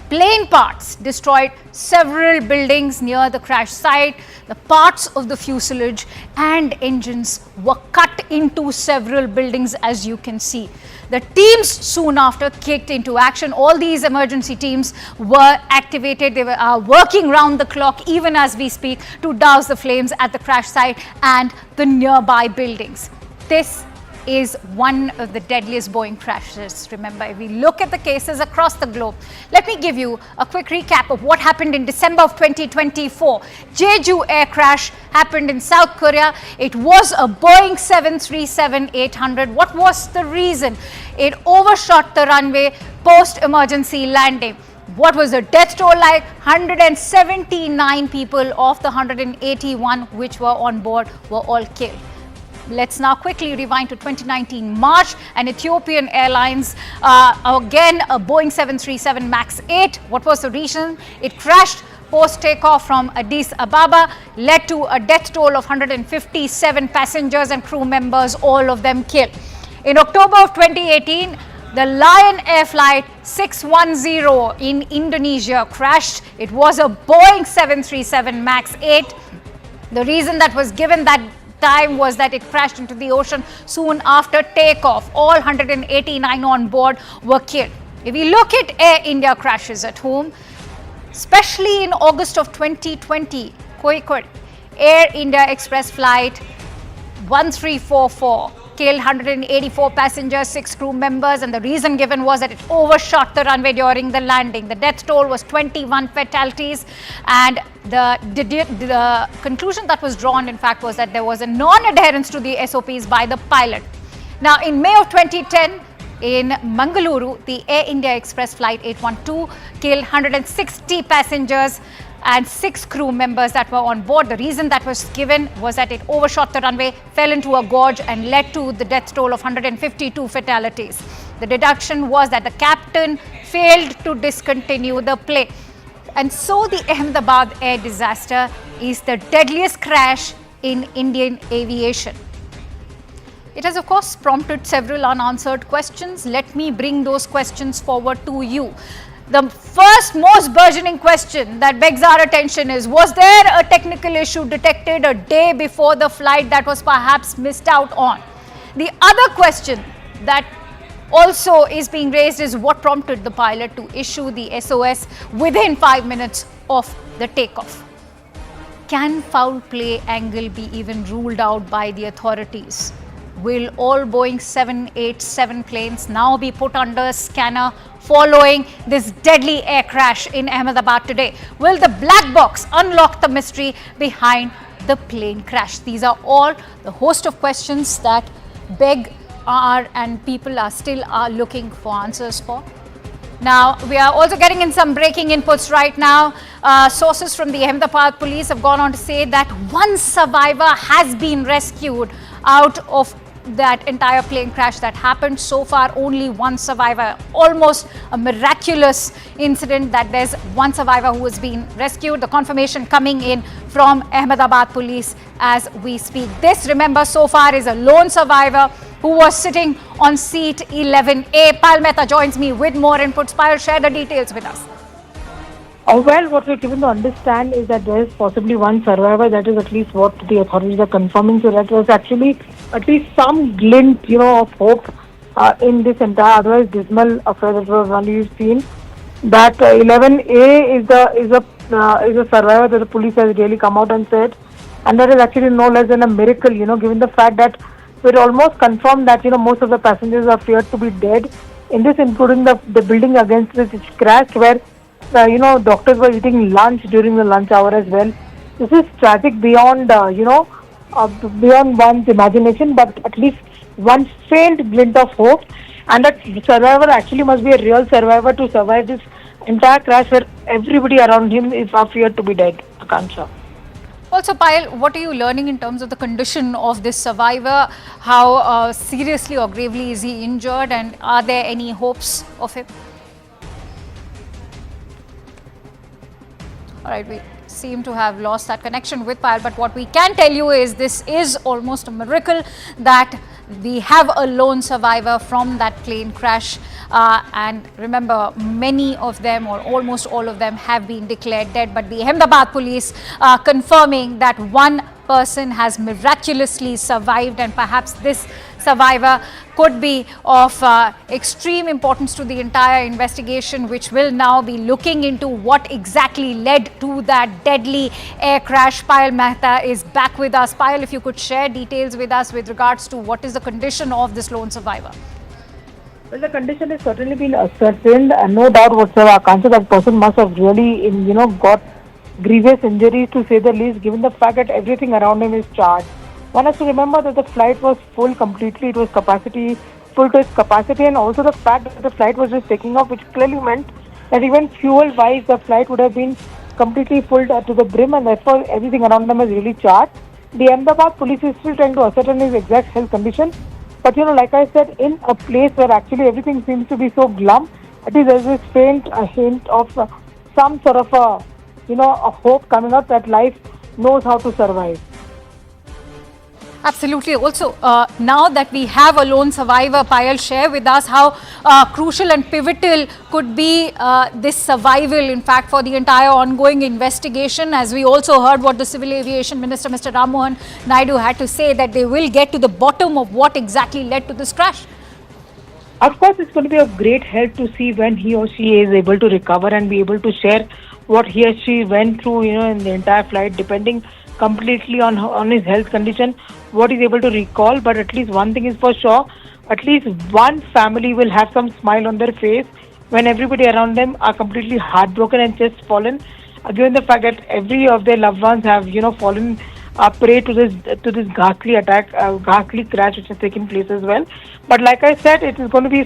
Plane parts destroyed several buildings near the crash site. The parts of the fuselage and engines were cut into several buildings, as you can see. The teams soon after kicked into action. All these emergency teams were activated. They were working round the clock, even as we speak, to douse the flames at the crash site and the nearby buildings. This is one of the deadliest Boeing crashes. Remember, if we look at the cases across the globe, let me give you a quick recap of what happened in December of 2024. Jeju air crash happened in South Korea. It was a Boeing 737-800. What was the reason? It overshot the runway post-emergency landing. What was the death toll like? 179 people of the 181 which were on board were all killed. Let's now quickly rewind to 2019 March, and Ethiopian Airlines, again a Boeing 737 MAX 8. What was the reason? It crashed post-takeoff from Addis Ababa, led to a death toll of 157 passengers and crew members, all of them killed. In October of 2018, the Lion Air Flight 610 in Indonesia crashed. It was a Boeing 737 MAX 8. The reason that was given that time was that it crashed into the ocean soon after takeoff. All 189 on board were killed. If we look at Air India crashes at home, especially in August of 2020, Air India Express flight 1344 killed 184 passengers, 6 crew members, and the reason given was that it overshot the runway during the landing. The death toll was 21 fatalities, and the conclusion that was drawn, in fact, was that there was a non-adherence to the SOPs by the pilot. Now, in May of 2010, in Mangaluru, the Air India Express flight 812 killed 160 passengers. and 6 crew members that were on board. The reason that was given was that it overshot the runway, fell into a gorge and led to the death toll of 152 fatalities. The deduction was that the captain failed to discontinue the plane. And so the Ahmedabad air disaster is the deadliest crash in Indian aviation. It has, of course, prompted several unanswered questions. Let me bring those questions forward to you. The first most burgeoning question that begs our attention is, was there a technical issue detected a day before the flight that was perhaps missed out on? The other question that also is being raised is what prompted the pilot to issue the SOS within 5 minutes of the takeoff. Can foul play angle be even ruled out by the authorities? Will all Boeing 787 planes now be put under scanner following this deadly air crash in Ahmedabad today? Will the black box unlock the mystery behind the plane crash? These are all the host of questions that beg and people are still looking for answers for. Now, we are also getting in some breaking inputs right now. Sources from the Ahmedabad police have gone on to say that one survivor has been rescued out of that entire plane crash that happened. So far, only one survivor. Almost a miraculous incident that there's one survivor who has been rescued. The confirmation coming in from Ahmedabad police as we speak. This, remember, so far is a lone survivor who was sitting on seat 11A. Payal Mehta joins me with more inputs. Payal, share the details with us. Well, what we're given to understand is that there is possibly one survivor. That is at least what the authorities are confirming. So that was actually at least some glint, of hope in this entire otherwise dismal affair that was only seen. That 11A is a survivor that the police has really come out and said, and that is actually no less than a miracle. Given the fact that we're almost confirmed that most of the passengers are feared to be dead. In this, including the building against which it crashed, where doctors were eating lunch during the lunch hour as well. This is tragic beyond, beyond one's imagination, but at least one faint glint of hope. And that survivor actually must be a real survivor to survive this entire crash where everybody around him is feared to be dead. Akansha. Also, Payal, what are you learning in terms of the condition of this survivor? How seriously or gravely is he injured, and are there any hopes of him? All right, we seem to have lost that connection with Payal, but what we can tell you is this is almost a miracle that we have a lone survivor from that plane crash. And remember, many of them or almost all of them have been declared dead, but the Ahmedabad police confirming that one person has miraculously survived, and perhaps this survivor could be of extreme importance to the entire investigation, which will now be looking into what exactly led to that deadly air crash. Payal Mehta is back with us. Payal, if you could share details with us with regards to what is the condition of this lone survivor. Well, the condition has certainly been ascertained, and no doubt whatsoever, Akansha, that person must have really, got grievous injuries to say the least, given the fact that everything around him is charged. One has to remember that the flight was full completely. It was full to its capacity, and also the fact that the flight was just taking off, which clearly meant that even fuel-wise, the flight would have been completely full to the brim, and therefore everything around them is really charged. The Ahmedabad police is still trying to ascertain his exact health condition. But like I said, in a place where actually everything seems to be so glum, at least there's this faint hint of some sort of a hope coming up that life knows how to survive. Absolutely. Also, now that we have a lone survivor, Payal, share with us how crucial and pivotal could be this survival, in fact, for the entire ongoing investigation. As we also heard what the Civil Aviation Minister, Mr. Ram Mohan Naidu, had to say, that they will get to the bottom of what exactly led to this crash. Of course, it's going to be of great help to see when he or she is able to recover and be able to share what he or she went through, in the entire flight, depending completely on his health condition, what he's able to recall. But at least one thing is for sure, at least one family will have some smile on their face when everybody around them are completely heartbroken and just fallen, given the fact that every of their loved ones have, fallen prey to this ghastly attack, ghastly crash which has taken place as well. But like I said, it is going to be